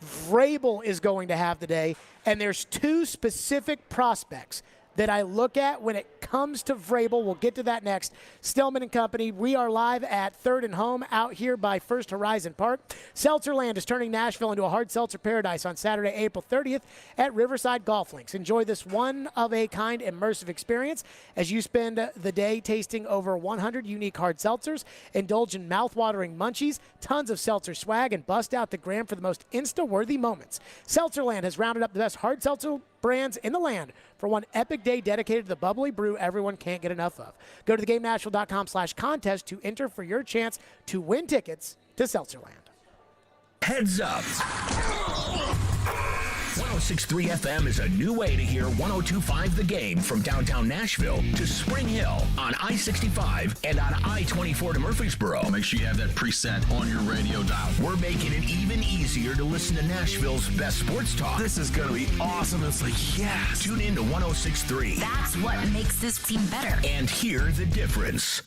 Speaker 10: Vrabel is going to have today, and there's 2 specific prospects that I look at when it comes to Vrabel. We'll get to that next. Stillman and Company, we are live at 3rd and Home out here by First Horizon Park. Seltzerland is turning Nashville into a hard seltzer paradise on Saturday, April 30th at Riverside Golf Links. Enjoy this one-of-a-kind immersive experience as you spend the day tasting over 100 unique hard seltzers, indulge in mouth-watering munchies, tons of seltzer swag, and bust out the gram for the most Insta-worthy moments. Seltzerland has rounded up the best hard seltzer brands in the land for one epic day dedicated to the bubbly brew everyone can't get enough of. Go to theGameNashville.com/contest to enter for your chance to win tickets to Seltzerland.
Speaker 7: Heads up. 106.3 FM is a new way to hear 102.5 The Game from downtown Nashville to Spring Hill on I-65 and on I-24 to Murfreesboro.
Speaker 2: Make sure you have that preset on your radio dial.
Speaker 7: We're making it even easier to listen to Nashville's best sports talk.
Speaker 2: This is going to be awesome. It's like, yes.
Speaker 7: Tune in to 106.3.
Speaker 9: That's what makes this team better.
Speaker 7: And hear the difference.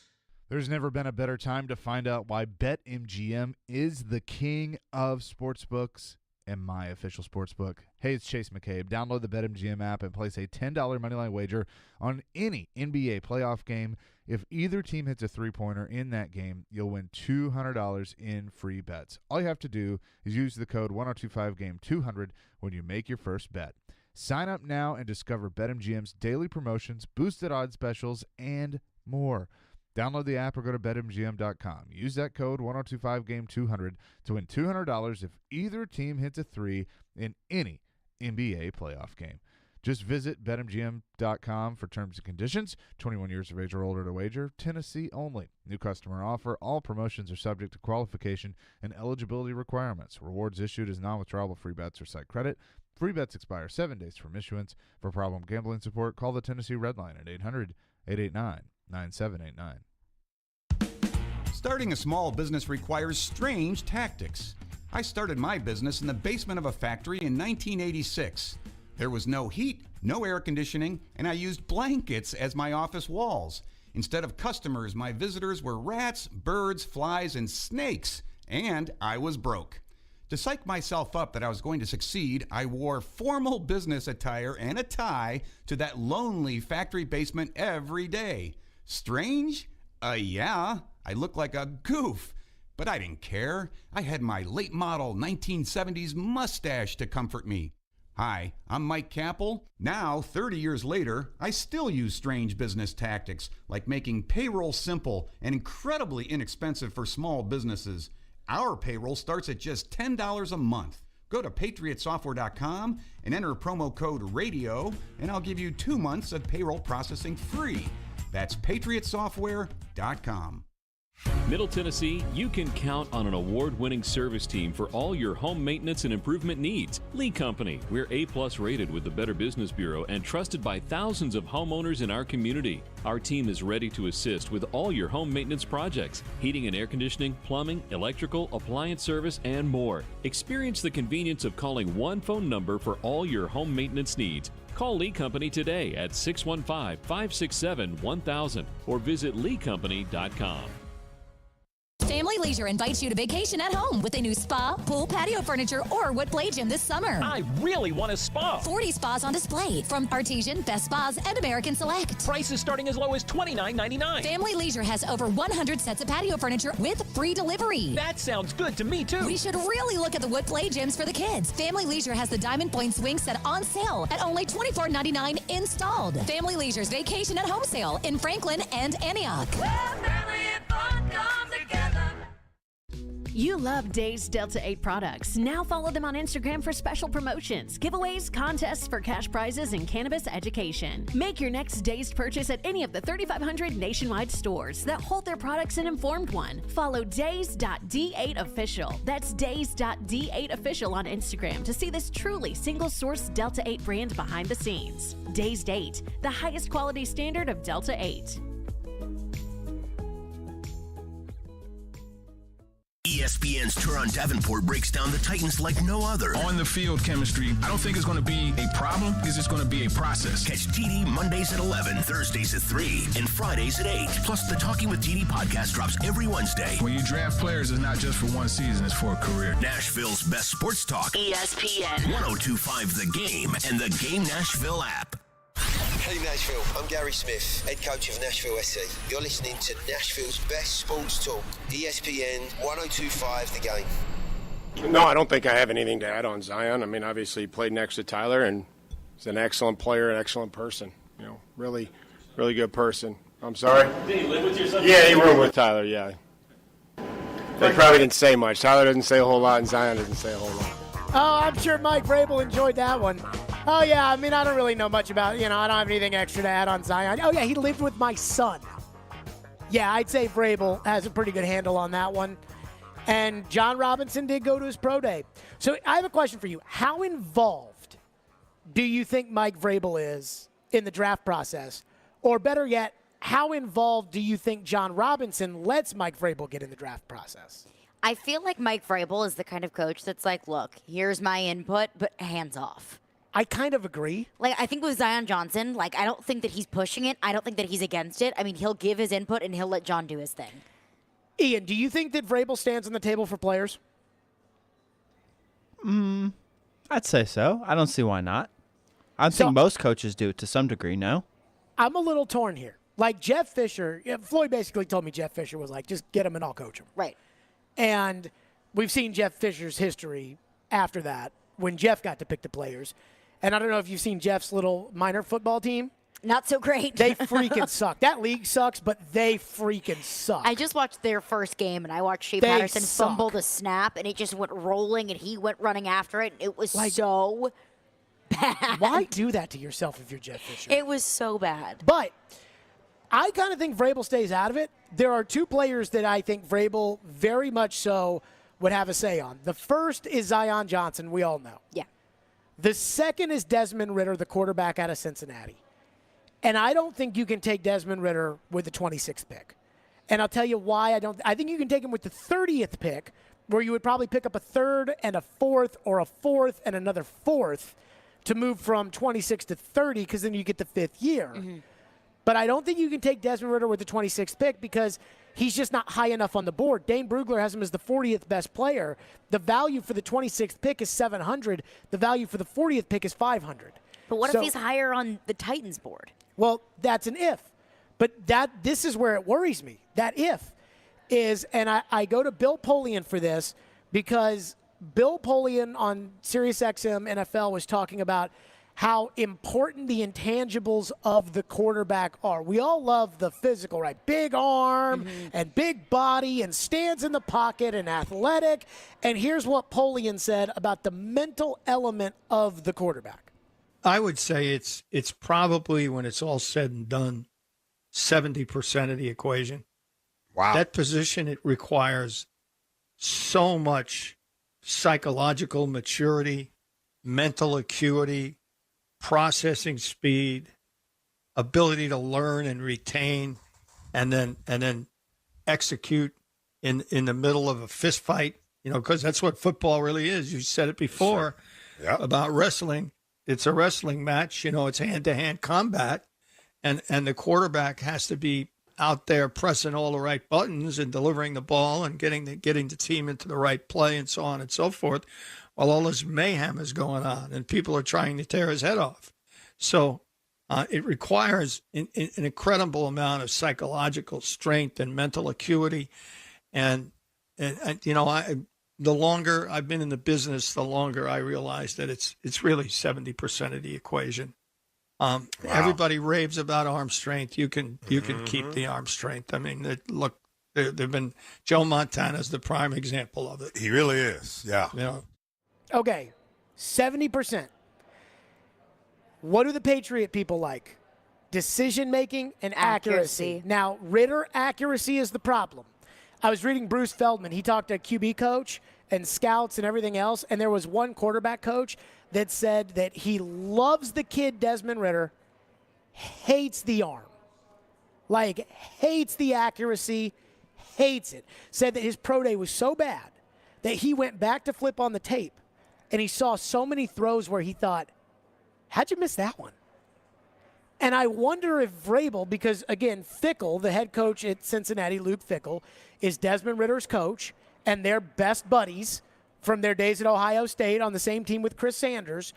Speaker 4: There's never been a better time to find out why BetMGM is the king of sportsbooks and my official sportsbook. Hey, it's Chase McCabe. Download the BetMGM app and place a $10 moneyline wager on any NBA playoff game. If either team hits a three-pointer in that game, you'll win $200 in free bets. All you have to do is use the code 1025GAME200 when you make your first bet. Sign up now and discover BetMGM's daily promotions, boosted odds specials, and more. Download the app or go to BetMGM.com. Use that code 1025GAME200 to win $200 if either team hits a three in any NBA playoff game. Just visit betmgm.com for terms and conditions. 21 years of age or older to wager. Tennessee only. New customer offer. All promotions are subject to qualification and eligibility requirements. Rewards issued as non-withdrawable free bets or site credit. Free bets expire 7 days from issuance. For problem gambling support, call the Tennessee Red Line at 800-889-9789.
Speaker 1: Starting a small business requires strange tactics. I started my business in the basement of a factory in 1986. There was no heat, no air conditioning, and I used blankets as my office walls. Instead of customers, my visitors were rats, birds, flies, and snakes, and I was broke. To psych myself up that I was going to succeed, I wore formal business attire and a tie to that lonely factory basement every day. Strange? Yeah, I looked like a goof. But I didn't care. I had my late model 1970s mustache to comfort me. Hi, I'm Mike Capel. Now, 30 years later, I still use strange business tactics, like making payroll simple and incredibly inexpensive for small businesses. Our payroll starts at just $10 a month. Go to patriotsoftware.com and enter promo code RADIO, and I'll give you 2 months of payroll processing free. That's patriotsoftware.com.
Speaker 22: Middle Tennessee, you can count on an award-winning service team for all your home maintenance and improvement needs. Lee Company, we're A+ rated with the Better Business Bureau and trusted by thousands of homeowners in our community. Our team is ready to assist with all your home maintenance projects, heating and air conditioning, plumbing, electrical, appliance service, and more. Experience the convenience of calling one phone number for all your home maintenance needs. Call Lee Company today at 615-567-1000 or visit leecompany.com.
Speaker 9: Family Leisure invites you to vacation at home with a new spa, pool, patio furniture, or wood play gym this summer.
Speaker 8: I really want a spa.
Speaker 9: 40 spas on display from Artesian, Best Spas, and American Select.
Speaker 8: Prices starting as low as $29.99.
Speaker 9: Family Leisure has over 100 sets of patio furniture with free delivery.
Speaker 8: That sounds good to me, too.
Speaker 9: We should really look at the wood play gyms for the kids. Family Leisure has the Diamond Point swing set on sale at only $24.99 installed. Family Leisure's vacation at home sale in Franklin and Antioch.
Speaker 23: You love Days Delta 8 products. Now follow them on Instagram for special promotions, giveaways, contests for cash prizes, and cannabis education. Make your next Dazed purchase at any of the 3,500 nationwide stores that hold their products in Informed One. Follow Days.D8Official. That's Days.D8Official on Instagram to see this truly single-source Delta 8 brand behind the scenes. Dazed 8, the highest quality standard of Delta 8.
Speaker 7: ESPN's Turon Davenport breaks down the Titans like no other.
Speaker 2: On the field chemistry, I don't think it's going to be a problem. It's just going to be a process.
Speaker 7: Catch TD Mondays at 11, Thursdays at 3, and Fridays at 8. Plus, the Talking with TD podcast drops every Wednesday.
Speaker 2: When you draft players, it's not just for one season, it's for a career.
Speaker 7: Nashville's best sports talk.
Speaker 9: ESPN.
Speaker 7: 102.5 The Game and the Game Nashville app.
Speaker 24: Hey Nashville, I'm Gary Smith, head coach of Nashville SC. You're listening to Nashville's best sports talk, ESPN 102.5 The Game.
Speaker 25: No, I don't think I have anything to add on Zion. I mean, obviously he played next to Tyler, and he's an excellent player, an excellent person. You know, really, really good person. I'm sorry?
Speaker 26: Did he live with your son?
Speaker 25: Yeah, he roomed with Tyler, yeah. They probably didn't say much. Tyler doesn't say a whole lot, and Zion doesn't say a whole lot.
Speaker 10: Oh, I'm sure Mike Vrabel enjoyed that one. Oh, yeah, I mean, I don't really know much about, I don't have anything extra to add on Zion. Oh, yeah, he lived with my son. Yeah, I'd say Vrabel has a pretty good handle on that one. And John Robinson did go to his pro day. So I have a question for you. How involved do you think Mike Vrabel is in the draft process? Or better yet, how involved do you think John Robinson lets Mike Vrabel get in the draft process?
Speaker 11: I feel like Mike Vrabel is the kind of coach that's like, look, here's my input, but hands off.
Speaker 10: I kind of agree.
Speaker 11: Like, I think with Zion Johnson, like, I don't think that he's pushing it. I don't think that he's against it. I mean, he'll give his input and he'll let John do his thing.
Speaker 10: Ian, do you think that Vrabel stands on the table for players?
Speaker 12: I'd say so. I don't see why not. I think most coaches do to some degree, no?
Speaker 10: I'm a little torn here. Like Jeff Fisher, Floyd basically told me Jeff Fisher was like, just get him and I'll coach him.
Speaker 11: Right.
Speaker 10: And we've seen Jeff Fisher's history after that when Jeff got to pick the players. And I don't know if you've seen Jeff's little minor football team.
Speaker 11: Not so great.
Speaker 10: They freaking suck. That league sucks, but they freaking suck.
Speaker 11: I just watched their first game, and I watched Shea Patterson fumble the snap, and it just went rolling, and he went running after it. It was so bad.
Speaker 10: Why do that to yourself if you're Jeff Fisher?
Speaker 11: It was so bad.
Speaker 10: But I kind of think Vrabel stays out of it. There are two players that I think Vrabel very much so would have a say on. The first is Zion Johnson, we all know.
Speaker 11: Yeah.
Speaker 10: The second is Desmond Ridder, the quarterback out of Cincinnati. And I don't think you can take Desmond Ridder with the 26th pick. And I'll tell you why I don't. I think you can take him with the 30th pick, where you would probably pick up a third and a fourth or a fourth and another fourth to move from 26 to 30, because then you get the fifth year.
Speaker 11: Mm-hmm.
Speaker 10: But I don't think you can take Desmond Ridder with the 26th pick because he's just not high enough on the board. Dane Brugler has him as the 40th best player. The value for the 26th pick is $700. The value for the 40th pick is $500.
Speaker 11: But what if he's higher on the Titans board?
Speaker 10: Well, that's an if. But this is where it worries me. That if is, and I go to Bill Polian for this because Bill Polian on SiriusXM NFL was talking about how important the intangibles of the quarterback are. We all love the physical, right? Big arm and big body and stands in the pocket and athletic. And here's what Polian said about the mental element of the quarterback.
Speaker 3: I would say it's probably, when it's all said and done, 70% of the equation.
Speaker 5: Wow.
Speaker 3: That position, it requires so much psychological maturity, mental acuity, processing speed, ability to learn and retain, and then execute in the middle of a fist fight, because that's what football really is. You said it before about wrestling. It's a wrestling match, it's hand-to-hand combat, and the quarterback has to be out there pressing all the right buttons and delivering the ball and getting the team into the right play and so on and so forth, while all this mayhem is going on and people are trying to tear his head off. So it requires an incredible amount of psychological strength and mental acuity. And the longer I've been in the business, the longer I realize that it's really 70% of the equation. Everybody raves about arm strength. You can keep the arm strength. I mean, look, they've been, Joe Montana's the prime example of it.
Speaker 5: He really is. Yeah.
Speaker 10: Okay, 70%. What do the Patriot people like? Decision-making and accuracy. Now, Ridder accuracy is the problem. I was reading Bruce Feldman. He talked to a QB coach and scouts and everything else, and there was one quarterback coach that said that he loves the kid Desmond Ridder, hates the arm. Like, hates the accuracy, hates it. Said that his pro day was so bad that he went back to flip on the tape, and he saw so many throws where he thought, how'd you miss that one? And I wonder if Vrabel, because, again, Fickell, the head coach at Cincinnati, Luke Fickell, is Desmond Ridder's coach, and they're best buddies from their days at Ohio State on the same team with Chris Sanders.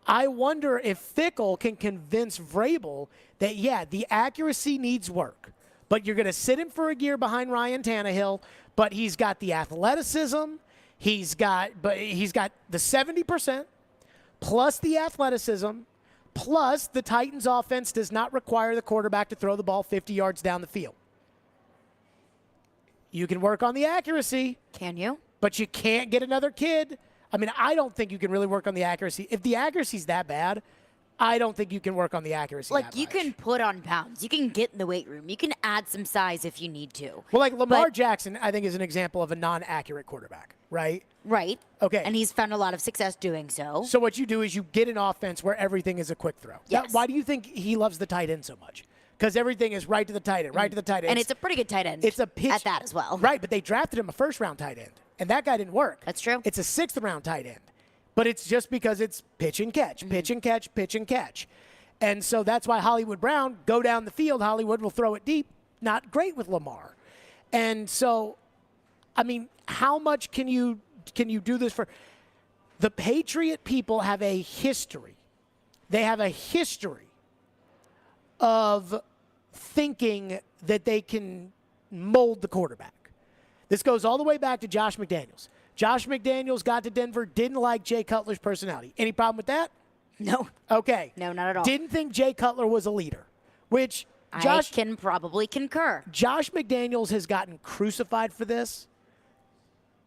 Speaker 10: I wonder if Fickell can convince Vrabel that, yeah, the accuracy needs work, but you're going to sit him for a year behind Ryan Tannehill, but he's got the athleticism, he's got the 70% plus the athleticism, plus the Titans offense does not require the quarterback to throw the ball 50 yards down the field. You can work on the accuracy.
Speaker 11: Can you?
Speaker 10: But you can't get another kid. I mean, I don't think you can really work on the accuracy. If the accuracy's that bad, I don't think you can work on the accuracy.
Speaker 11: Like, you can put on pounds. You can get in the weight room. You can add some size if you need to.
Speaker 10: Well, like Lamar Jackson, I think, is an example of a non-accurate quarterback, right?
Speaker 11: Right.
Speaker 10: Okay.
Speaker 11: And he's found a lot of success doing so.
Speaker 10: So what you do is you get an offense where everything is a quick throw.
Speaker 11: Yes.
Speaker 10: Why do you think he loves the tight end so much? Because everything is right to the tight end, right to the tight end.
Speaker 11: And it's a pretty good tight end.
Speaker 10: It's a pitch
Speaker 11: at that as well.
Speaker 10: Right, but they drafted him a first-round tight end, and that guy didn't work.
Speaker 11: That's true.
Speaker 10: It's a sixth-round tight end, but it's just because it's pitch and catch, pitch and catch, pitch and catch. And so that's why Hollywood Brown, go down the field, Hollywood will throw it deep. Not great with Lamar. And so, I mean, how much can you do this for? The Patriot people have a history. They have a history of thinking that they can mold the quarterback. This goes all the way back to Josh McDaniels. Josh McDaniels got to Denver, didn't like Jay Cutler's personality. Any problem with that?
Speaker 11: No.
Speaker 10: Okay.
Speaker 11: No, not at all.
Speaker 10: Didn't think Jay Cutler was a leader, which
Speaker 11: I can probably concur.
Speaker 10: Josh McDaniels has gotten crucified for this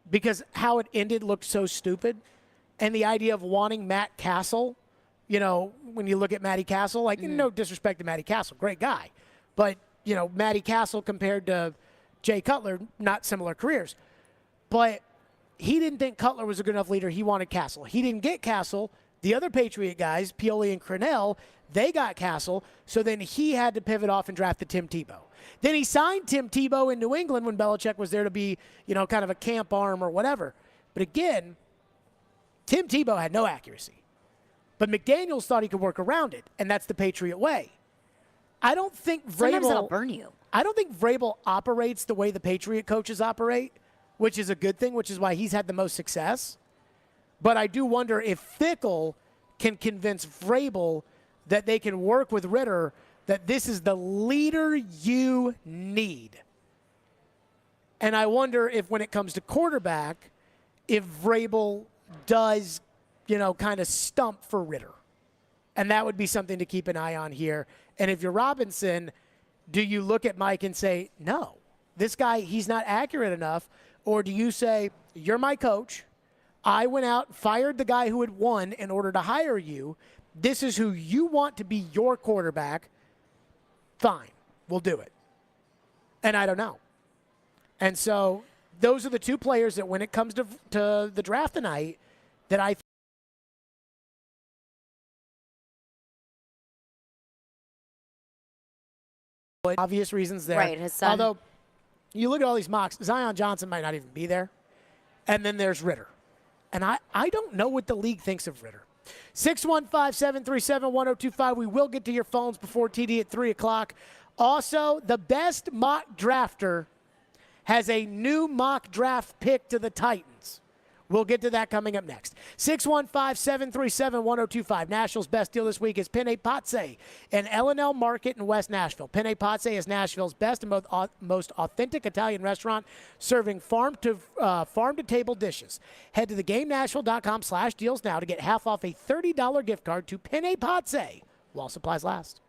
Speaker 10: because how it ended looked so stupid. And the idea of wanting Matt Castle when you look at Matty Castle, no disrespect to Matty Castle, great guy. But, Matty Castle compared to Jay Cutler, not similar careers. But he didn't think Cutler was a good enough leader. He wanted Castle. He didn't get Castle. The other Patriot guys, Pioli and Crennel, they got Castle. So then he had to pivot off and draft the Tim Tebow. Then he signed Tim Tebow in New England when Belichick was there to be, kind of a camp arm or whatever. But again, Tim Tebow had no accuracy. But McDaniels thought he could work around it, and that's the Patriot way. I don't think
Speaker 11: Sometimes that'll
Speaker 10: Vrabel
Speaker 11: burn you.
Speaker 10: I don't think Vrabel operates the way the Patriot coaches operate, which is a good thing, which is why he's had the most success. But I do wonder if Fickell can convince Vrabel that they can work with Ritter, that this is the leader you need. And I wonder if when it comes to quarterback, if Vrabel does, kind of stump for Ritter. And that would be something to keep an eye on here. And if you're Robinson, do you look at Mike and say, no, this guy, he's not accurate enough? Or do you say, you're my coach. I went out, fired the guy who had won in order to hire you. This is who you want to be your quarterback. Fine, we'll do it. And I don't know. And so those are the two players that when it comes to the draft tonight, that I obvious reasons there.
Speaker 11: Right, his son.
Speaker 10: Although, you look at all these mocks, Zion Johnson might not even be there. And then there's Ritter. And I don't know what the league thinks of Ritter. 615-737-1025. We will get to your phones before TD at 3 o'clock. Also, the best mock drafter has a new mock draft pick to the Titans. We'll get to that coming up next. 615-737-1025. Nashville's best deal this week is Penne Pazze, an L&L Market in West Nashville. Penne Pazze is Nashville's best and most authentic Italian restaurant, serving farm-to-table dishes. Head to theGameNashville.com/deals now to get half off a $30 gift card to Penne Pazze while supplies last.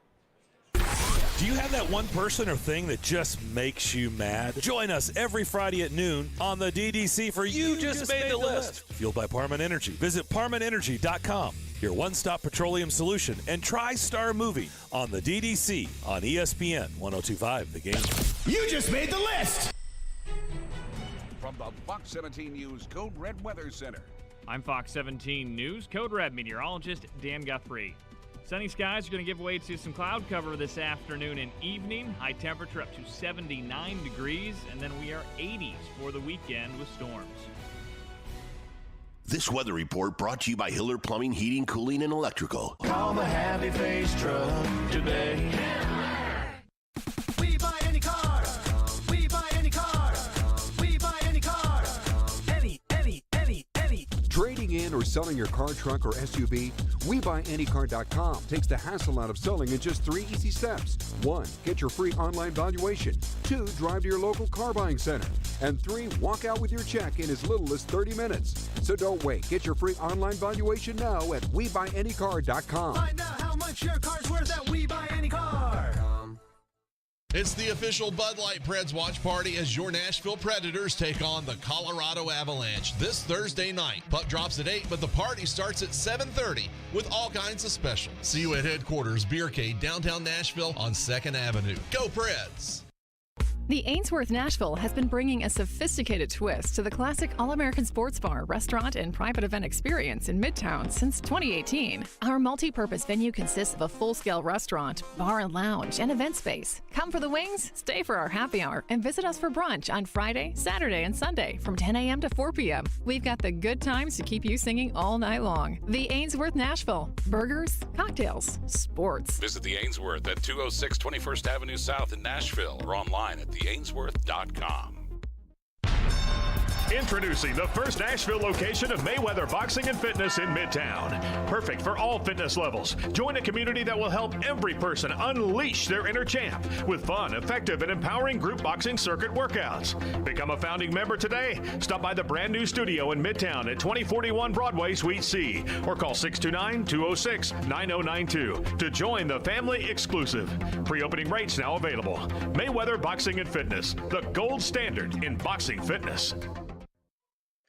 Speaker 8: Do you have that one person or thing that just makes you mad? Join us every Friday at noon on the DDC for You Just Made the List. Fueled by Parman Energy. Visit ParmanEnergy.com, your one-stop petroleum solution, and TriStar Movie on the DDC on ESPN 102.5 The Game.
Speaker 7: You just made the list.
Speaker 14: From the Fox 17 News Code Red Weather Center.
Speaker 15: I'm Fox 17 News Code Red meteorologist Dan Guthrie. Sunny skies are going to give way to some cloud cover this afternoon and evening. High temperature up to 79 degrees, and then we are 80s for the weekend with storms.
Speaker 7: This weather report brought to you by Hiller Plumbing, Heating, Cooling, and Electrical.
Speaker 16: Call the Happy Face Truck today.
Speaker 17: We buy any car. We buy any car. We buy any car. Any.
Speaker 18: Trading in or selling your car, truck, or SUV? WeBuyAnyCar.com takes the hassle out of selling in just 3 easy steps. 1. Get your free online valuation. 2. Drive to your local car buying center. And 3. Walk out with your check in as little as 30 minutes. So don't wait. Get your free online valuation now at WeBuyAnyCar.com.
Speaker 17: Find out how much your car's worth at WeBuyAnyCar.
Speaker 26: It's the official Bud Light Preds watch party as your Nashville Predators take on the Colorado Avalanche this Thursday night. Puck drops at 8, but the party starts at 7:30 with all kinds of specials. See you at headquarters, Beercade, downtown Nashville on 2nd Avenue. Go Preds!
Speaker 20: The Ainsworth Nashville has been bringing a sophisticated twist to the classic all-American sports bar, restaurant, and private event experience in Midtown since 2018. Our multi-purpose venue consists of a full-scale restaurant, bar and lounge, and event space. Come for the wings, stay for our happy hour, and visit us for brunch on Friday, Saturday, and Sunday from 10 a.m. to 4 p.m. We've got the good times to keep you singing all night long. The Ainsworth Nashville. Burgers, cocktails, sports.
Speaker 13: Visit the Ainsworth at 206 21st Avenue South in Nashville or online at theainsworth.com.
Speaker 27: Introducing the first Nashville location of Mayweather Boxing and Fitness in Midtown. Perfect for all fitness levels. Join a community that will help every person unleash their inner champ with fun, effective, and empowering group boxing circuit workouts. Become a founding member today. Stop by the brand new studio in Midtown at 2041 Broadway, Suite C, or call 629-206-9092 to join the family exclusive. Pre-opening rates now available. Mayweather Boxing and Fitness, the gold standard in boxing fitness.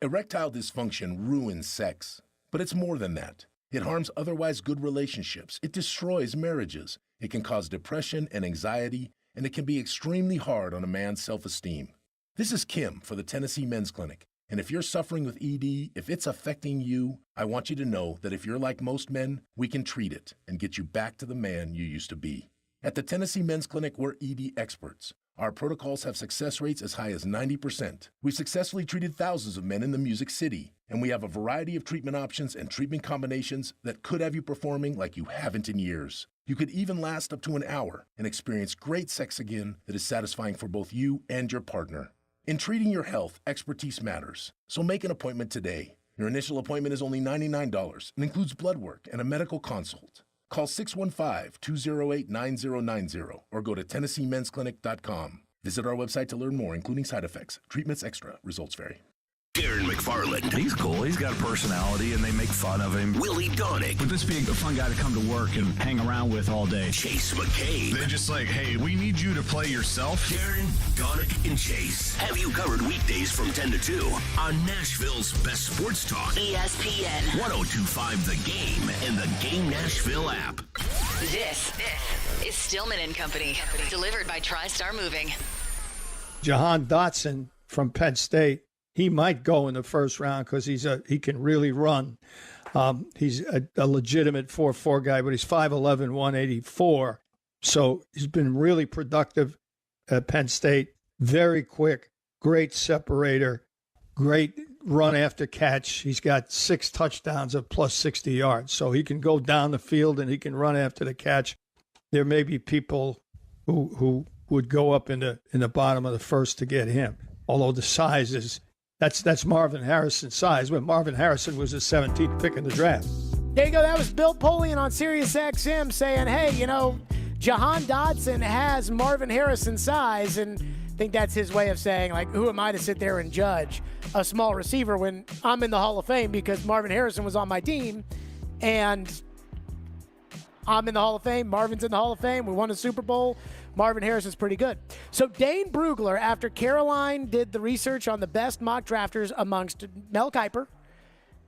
Speaker 28: Erectile dysfunction ruins sex, but it's more than that.
Speaker 1: It harms otherwise good relationships. It destroys marriages. It can cause depression and anxiety, and it can be extremely hard on a man's self-esteem. This is Kim for the Tennessee Men's Clinic. And if you're suffering with ED, if it's affecting you, I want you to know that if you're like most men, we can treat it and get you back to the man you used to be. At the Tennessee Men's Clinic, we're ED experts. Our protocols have success rates as high as 90%. We've successfully treated thousands of men in the Music City, and we have a variety of treatment options and treatment combinations that could have you performing like you haven't in years. You could even last up to an hour and experience great sex again that is satisfying for both you and your partner. In treating your health, expertise matters. So make an appointment today. Your initial appointment is only $99 and includes blood work and a medical consult. Call 615-208-9090 or go to TennesseeMen'sClinic.com. Visit our website to learn more, including side effects. Treatments extra. Results vary.
Speaker 7: Darren McFarland.
Speaker 2: He's cool. He's got a personality, and they make fun of him.
Speaker 7: Willie Donick.
Speaker 2: Would this be a fun guy to come to work and hang around with all day?
Speaker 7: Chase McCabe.
Speaker 2: They're just like, hey, we need you to play yourself.
Speaker 7: Darren, Donick, and Chase have you covered weekdays from 10 to 2 on Nashville's best sports talk.
Speaker 4: ESPN.
Speaker 7: 102.5 The Game and the Game Nashville app.
Speaker 4: This is Stillman and Company. Delivered by TriStar Moving.
Speaker 3: Jahan Dotson from Penn State. He might go in the first round because he can really run. He's a legitimate 4.4 guy, but he's 5'11", 184. So he's been really productive at Penn State. Very quick, great separator, great run after catch. He's got 6 touchdowns of plus 60 yards. So he can go down the field and he can run after the catch. There may be people who would go up in the bottom of the first to get him, although the size is. That's Marvin Harrison's size, when Marvin Harrison was the 17th pick in the draft.
Speaker 10: There you go. That was Bill Polian on Sirius XM saying, hey, Jahan Dotson has Marvin Harrison's size, and I think that's his way of saying, like, who am I to sit there and judge a small receiver when I'm in the Hall of Fame because Marvin Harrison was on my team, and I'm in the Hall of Fame. Marvin's in the Hall of Fame. We won a Super Bowl. Marvin Harrison's pretty good. So Dane Brugler, after Caroline did the research on the best mock drafters amongst Mel Kiper,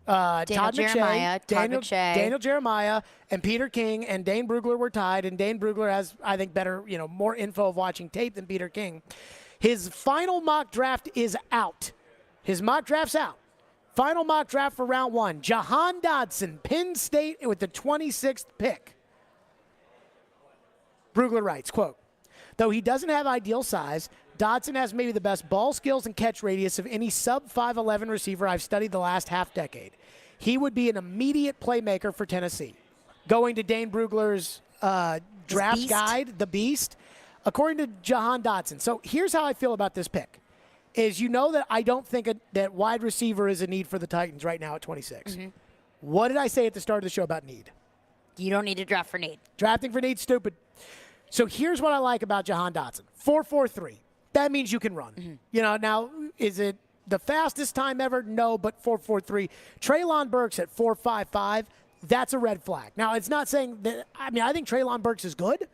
Speaker 10: Todd McShay, Daniel Jeremiah, and Peter King, and Dane Brugler were tied, and Dane Brugler has, I think, better, more info of watching tape than Peter King. His final mock draft is out. His mock draft's out. Final mock draft for round 1. Jahan Dotson, Penn State with the 26th pick. Brugler writes, quote, though he doesn't have ideal size, Dotson has maybe the best ball skills and catch radius of any sub-5'11 receiver I've studied the last half-decade. He would be an immediate playmaker for Tennessee. Going to Dane Brugler's draft guide, The Beast, according to Jahan Dotson. So here's how I feel about this pick. Is that I don't think that wide receiver is a need for the Titans right now at 26. Mm-hmm. What did I say at the start of the show about need?
Speaker 11: You don't need to draft for need.
Speaker 10: Drafting for need, stupid. So here's what I like about Jahan Dotson. 4.43. That means you can run. Mm-hmm. Now, is it the fastest time ever? No, but 4.43. Treylon Burks at 4.55. That's a red flag. Now, it's not saying that. I think Treylon Burks is good,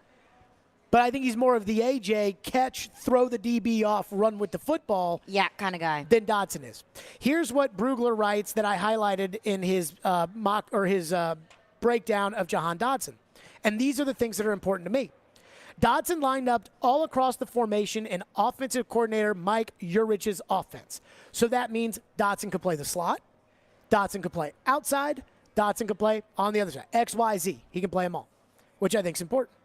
Speaker 10: but I think he's more of the AJ catch, throw the DB off, run with the football.
Speaker 11: Yeah, kind of guy.
Speaker 10: Than Dotson is. Here's what Brugler writes that I highlighted in his breakdown of Jahan Dotson. And these are the things that are important to me. Dotson lined up all across the formation in offensive coordinator Mike Urich's offense. So that means Dotson could play the slot. Dotson could play outside. Dotson could play on the other side. X, Y, Z. He can play them all, which I think is important.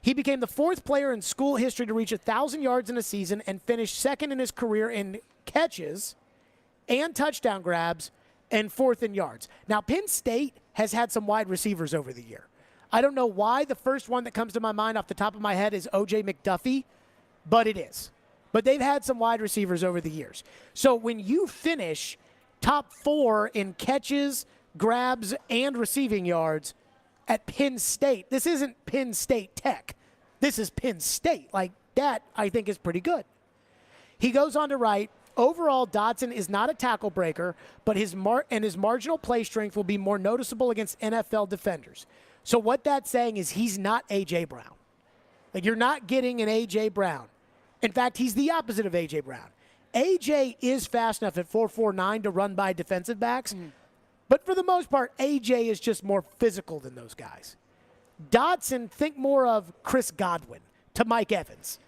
Speaker 10: He became the 4th player in school history to reach 1,000 yards in a season and finished 2nd in his career in catches and touchdown grabs and 4th in yards. Now, Penn State has had some wide receivers over the year. I don't know why the first one that comes to my mind off the top of my head is O.J. McDuffie, but it is. But they've had some wide receivers over the years. So when you finish top 4 in catches, grabs, and receiving yards at Penn State, this isn't Penn State Tech. This is Penn State. Like, that, I think, is pretty good. He goes on to write, overall, Dotson is not a tackle breaker, but his marginal play strength will be more noticeable against NFL defenders. So what that's saying is he's not A.J. Brown. Like, you're not getting an A.J. Brown. In fact, he's the opposite of A.J. Brown. A.J. is fast enough at 4.49 to run by defensive backs, But for the most part, A.J. is just more physical than those guys. Dotson, think more of Chris Godwin to Mike Evans.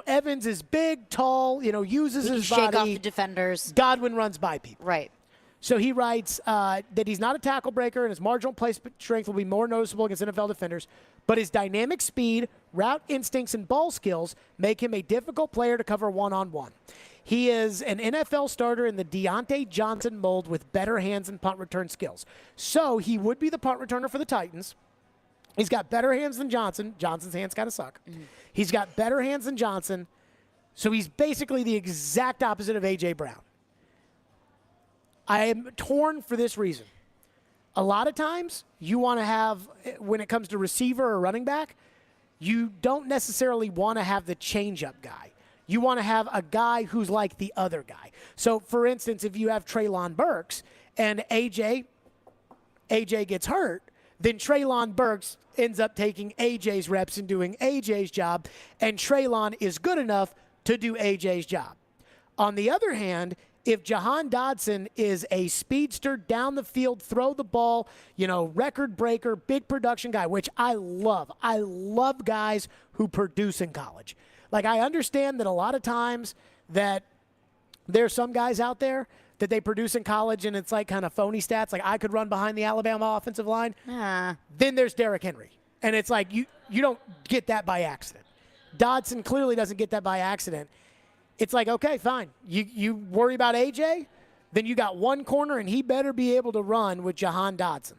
Speaker 10: Evans is big, tall, uses his body.
Speaker 11: Shake off the defenders.
Speaker 10: Godwin runs by people.
Speaker 11: Right.
Speaker 10: So he writes that he's not a tackle breaker and his marginal play strength will be more noticeable against NFL defenders, but his dynamic speed, route instincts, and ball skills make him a difficult player to cover one-on-one. He is an NFL starter in the Deontay Johnson mold with better hands and punt return skills. So he would be the punt returner for the Titans. He's got better hands than Johnson. Johnson's hands kind of suck. Mm-hmm. He's got better hands than Johnson. So he's basically the exact opposite of A.J. Brown. I am torn for this reason. A lot of times you want to have, when it comes to receiver or running back, you don't necessarily want to have the change-up guy. You want to have a guy who's like the other guy. So, for instance, if you have Treylon Burks and AJ gets hurt, then Treylon Burks ends up taking AJ's reps and doing AJ's job, and Treylon is good enough to do AJ's job. On the other hand, if Jahan Dotson is a speedster, down the field, throw the ball, record breaker, big production guy, which I love. I love guys who produce in college. Like, I understand that a lot of times that there's some guys out there that they produce in college and it's like kind of phony stats. Like, I could run behind the Alabama offensive line. Then there's Derrick Henry. And it's like you don't get that by accident. Dotson clearly doesn't get that by accident. It's like, okay, fine. You worry about AJ, then you got one corner, and he better be able to run with Jahan Dotson.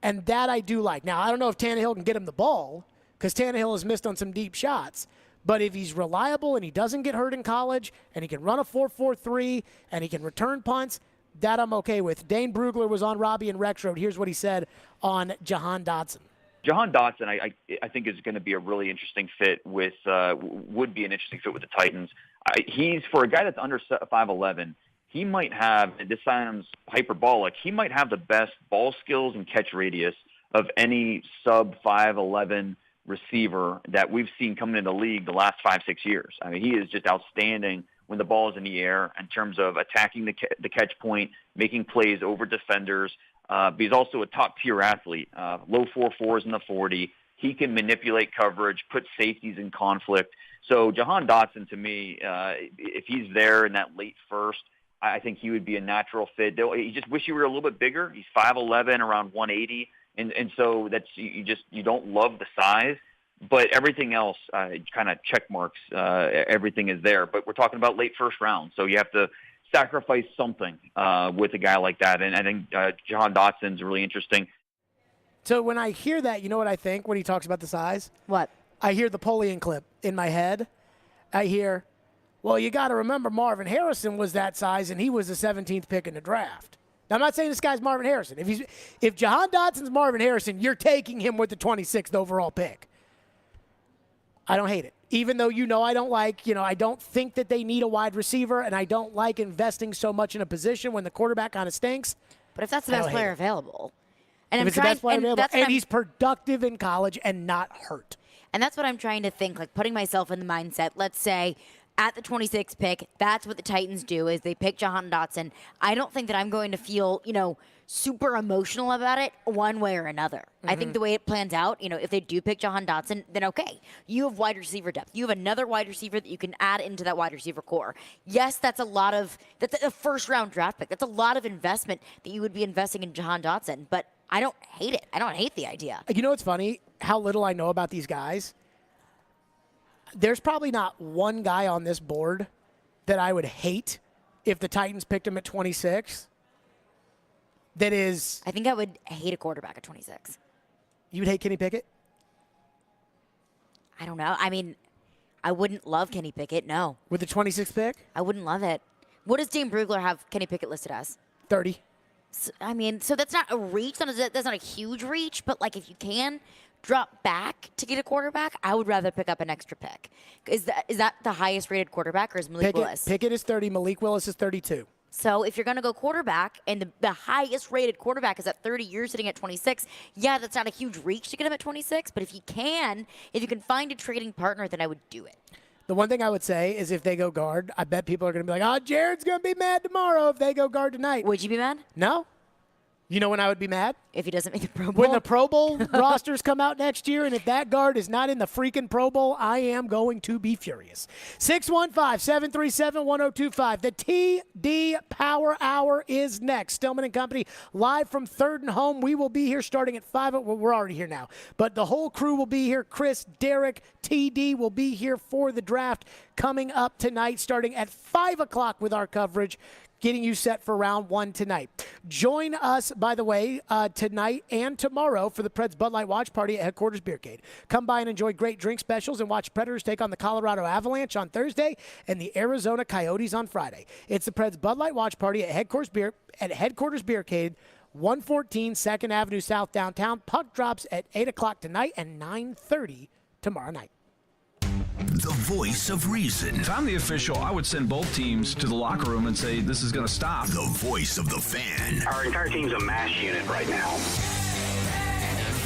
Speaker 10: And that I do like. Now, I don't know if Tannehill can get him the ball because Tannehill has missed on some deep shots. But if he's reliable and he doesn't get hurt in college and he can run a 4.43 and he can return punts, that I'm okay with. Dane Brugler was on Robby and Rexrode. Here's what he said on Jahan Dotson.
Speaker 6: Jahan Dotson, I think, is going to be a really interesting fit with would be an interesting fit with the Titans. He's, for a guy that's under 5'11", he might have, this sounds hyperbolic, he might have the best ball skills and catch radius of any sub 5'11" receiver that we've seen coming into the league the last 5-6 years. I mean, he is just outstanding when the ball is in the air in terms of attacking the catch point, making plays over defenders. But he's also a top-tier athlete, low 4.4s in the 40. He can manipulate coverage, put safeties in conflict. So Jahan Dotson, to me, if he's there in that late first, I think he would be a natural fit. You just wish he were a little bit bigger. He's 5'11", around 180, and so that's you don't love the size, but everything else kind of check marks. Everything is there, but we're talking about late first round, so you have to sacrifice something with a guy like that, and I think Jahan Dotson's really interesting.
Speaker 10: So when I hear that, you know what I think when he talks about the size?
Speaker 11: What?
Speaker 10: I hear the Polian clip in my head. I hear, well, you got to remember Marvin Harrison was that size, and he was the 17th pick in the draft. Now, I'm not saying this guy's Marvin Harrison. If Jahan Dotson's Marvin Harrison, you're taking him with the 26th overall pick. I don't hate it. Even though I don't I don't think that they need a wide receiver, and I don't like investing so much in a position when the quarterback kind of stinks.
Speaker 11: But if that's the best player available. And
Speaker 10: if it's the best player available, and he's productive in college and not hurt.
Speaker 11: And that's what I'm trying to think, like putting myself in the mindset. Let's say at the 26th pick, that's what the Titans do is they pick Jahan Dotson. I don't think that I'm going to feel, super emotional about it one way or another. Mm-hmm. I think the way it plans out, if they do pick Jahan Dotson, then okay. You have wide receiver depth. You have another wide receiver that you can add into that wide receiver core. Yes, that's a first-round draft pick. That's a lot of investment that you would be investing in Jahan Dotson, but I don't hate it. I don't hate the idea.
Speaker 10: You know what's funny? How little I know about these guys. There's probably not one guy on this board that I would hate if the Titans picked him at 26. That is...
Speaker 11: I think I would hate a quarterback at 26.
Speaker 10: You would hate Kenny Pickett?
Speaker 11: I don't know. I mean, I wouldn't love Kenny Pickett, no.
Speaker 10: With the 26th pick?
Speaker 11: I wouldn't love it. What does Dane Brugler have Kenny Pickett listed as?
Speaker 10: 30.
Speaker 11: So that's not a reach. That's not a huge reach, but if you can drop back to get a quarterback, I would rather pick up an extra pick. Is that the highest rated quarterback, or is Malik Willis?
Speaker 10: Pickett is 30. Malik Willis is 32.
Speaker 11: So if you're going to go quarterback, and the highest rated quarterback is at 30, you're sitting at 26. Yeah, that's not a huge reach to get him at 26, but if you can find a trading partner, then I would do it.
Speaker 10: The one thing I would say is if they go guard, I bet people are going to be like, Jared's going to be mad tomorrow if they go guard tonight.
Speaker 11: Would you be mad?
Speaker 10: No. You know when I would be mad?
Speaker 11: If he doesn't make the Pro Bowl?
Speaker 10: When the Pro Bowl rosters come out next year, and if that guard is not in the freaking Pro Bowl, I am going to be furious. 615-737-1025. The TD Power Hour is next. Stillman and Company, live from 3rd and Home. We will be here starting at 5. Well, we're already here now. But the whole crew will be here. Chris, Derek, TD will be here for the draft coming up tonight, starting at 5 o'clock with our coverage, getting you set for round 1 tonight. Join us, by the way, tonight and tomorrow for the Preds Bud Light Watch Party at Headquarters Beercade. Come by and enjoy great drink specials and watch Predators take on the Colorado Avalanche on Thursday and the Arizona Coyotes on Friday. It's the Preds Bud Light Watch Party at Headquarters Beercade, 114 2nd Avenue South downtown. Puck drops at 8 o'clock tonight and 9:30 tomorrow night.
Speaker 7: The voice of reason.
Speaker 2: If I'm the official, I would send both teams to the locker room and say, this is going to stop.
Speaker 7: The voice of the fan.
Speaker 9: Our entire team's a MASH unit right now.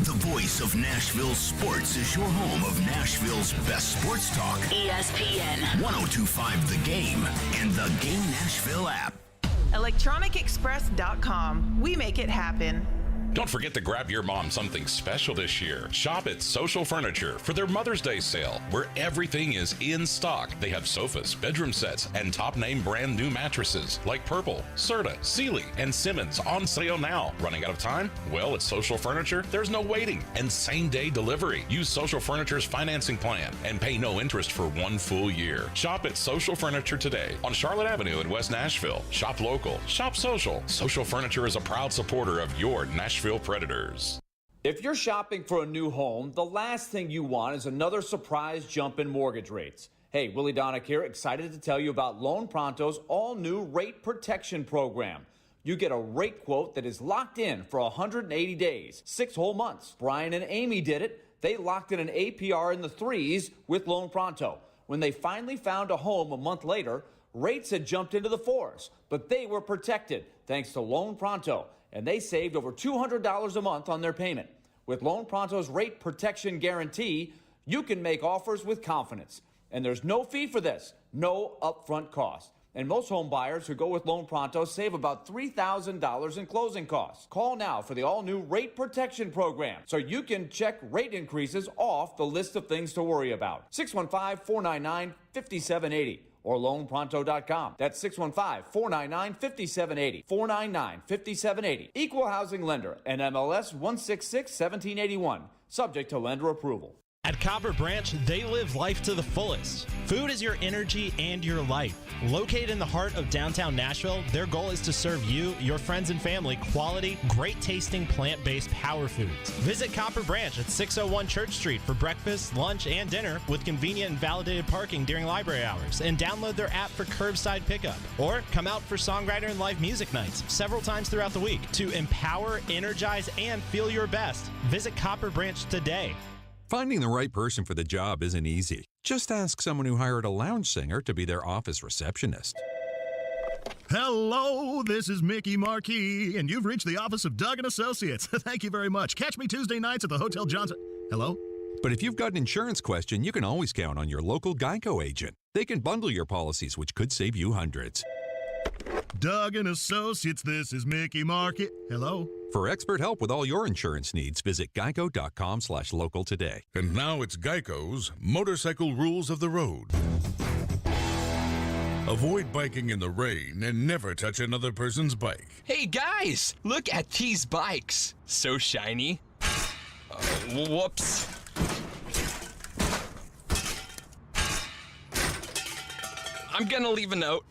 Speaker 7: The voice of Nashville sports is your home of Nashville's best sports talk.
Speaker 4: ESPN
Speaker 7: 1025 The Game and the Game Nashville app.
Speaker 19: ElectronicExpress.com. We make it happen.
Speaker 13: Don't forget to grab your mom something special this year. Shop at Social Furniture for their Mother's Day sale, where everything is in stock. They have sofas, bedroom sets, and top-name brand new mattresses like Purple, Serta, Sealy, and Simmons on sale now. Running out of time? Well, at Social Furniture, there's no waiting and same-day delivery. Use Social Furniture's financing plan and pay no interest for 1 full year. Shop at Social Furniture today on Charlotte Avenue in West Nashville. Shop local. Shop social. Social Furniture is a proud supporter of your Nashville Predators.
Speaker 21: If you're shopping for a new home, the last thing you want is another surprise jump in mortgage rates. Hey, Willie Donick here, excited to tell you about Loan Pronto's all-new rate protection program. You get a rate quote that is locked in for 180 days, 6 whole months. Brian and Amy did it. They locked in an APR in the 3s with Loan Pronto. When they finally found a home a month later, rates had jumped into the 4s, but they were protected thanks to Loan Pronto, and they saved over $200 a month on their payment. With Loan Pronto's rate protection guarantee, you can make offers with confidence. And there's no fee for this, no upfront cost. And most home buyers who go with Loan Pronto save about $3,000 in closing costs. Call now for the all-new rate protection program so you can check rate increases off the list of things to worry about. 615-499-5780. or loanpronto.com. That's 615-499-5780. 499-5780. Equal housing lender. NMLS 166-1781. Subject to lender approval.
Speaker 22: At Copper Branch, they live life to the fullest. Food is your energy and your life. Located in the heart of downtown Nashville, their goal is to serve you, your friends, and family quality, great-tasting, plant-based power foods. Visit Copper Branch at 601 Church Street for breakfast, lunch, and dinner with convenient and validated parking during library hours, and download their app for curbside pickup. Or come out for songwriter and live music nights several times throughout the week to empower, energize, and feel your best. Visit Copper Branch today.
Speaker 23: Finding the right person for the job isn't easy. Just ask someone who hired a lounge singer to be their office receptionist.
Speaker 24: Hello, this is Mickey Marquis, and you've reached the office of Doug & Associates. Thank you very much. Catch me Tuesday nights at the Hotel Johnson. Hello?
Speaker 23: But if you've got an insurance question, you can always count on your local Geico agent. They can bundle your policies, which could save you hundreds.
Speaker 24: Doug & Associates, this is Mickey Marquis. Hello?
Speaker 23: For expert help with all your insurance needs, visit geico.com/local today.
Speaker 25: And now it's Geico's Motorcycle Rules of the Road. Avoid biking in the rain and never touch another person's bike.
Speaker 28: Hey guys, look at these bikes. So shiny. Whoops. I'm gonna leave a note.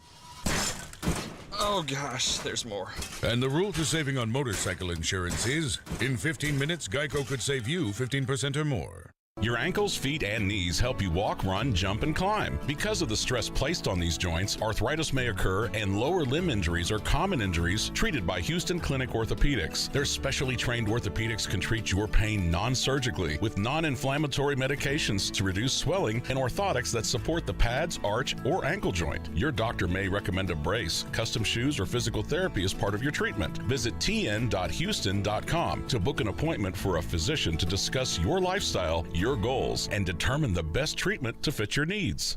Speaker 28: Oh gosh, there's more.
Speaker 25: And the rule to saving on motorcycle insurance is, in 15 minutes, Geico could save you 15% or more.
Speaker 13: Your ankles, feet, and knees help you walk, run, jump, and climb. Because of the stress placed on these joints, arthritis may occur, and lower limb injuries are common injuries treated by Houston Clinic Orthopedics. Their specially trained orthopedics can treat your pain non-surgically with non-inflammatory medications to reduce swelling and orthotics that support the pads, arch, or ankle joint. Your doctor may recommend a brace, custom shoes, or physical therapy as part of your treatment. Visit tn.houston.com to book an appointment for a physician to discuss your lifestyle, your goals, and determine the best treatment to fit your needs.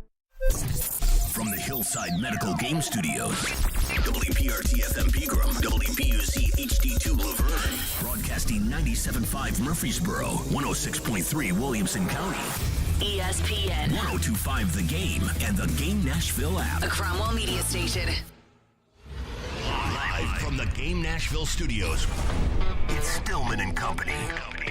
Speaker 7: From the Hillside Medical Game Studios, WPRT-FM Pegram, WPUC HD2 Laverne, broadcasting 97.5 Murfreesboro, 106.3 Williamson County.
Speaker 4: ESPN
Speaker 7: 102.5 The Game and the Game Nashville app.
Speaker 4: A Cromwell Media Station.
Speaker 7: Live from the Game Nashville studios, it's Stillman and Company.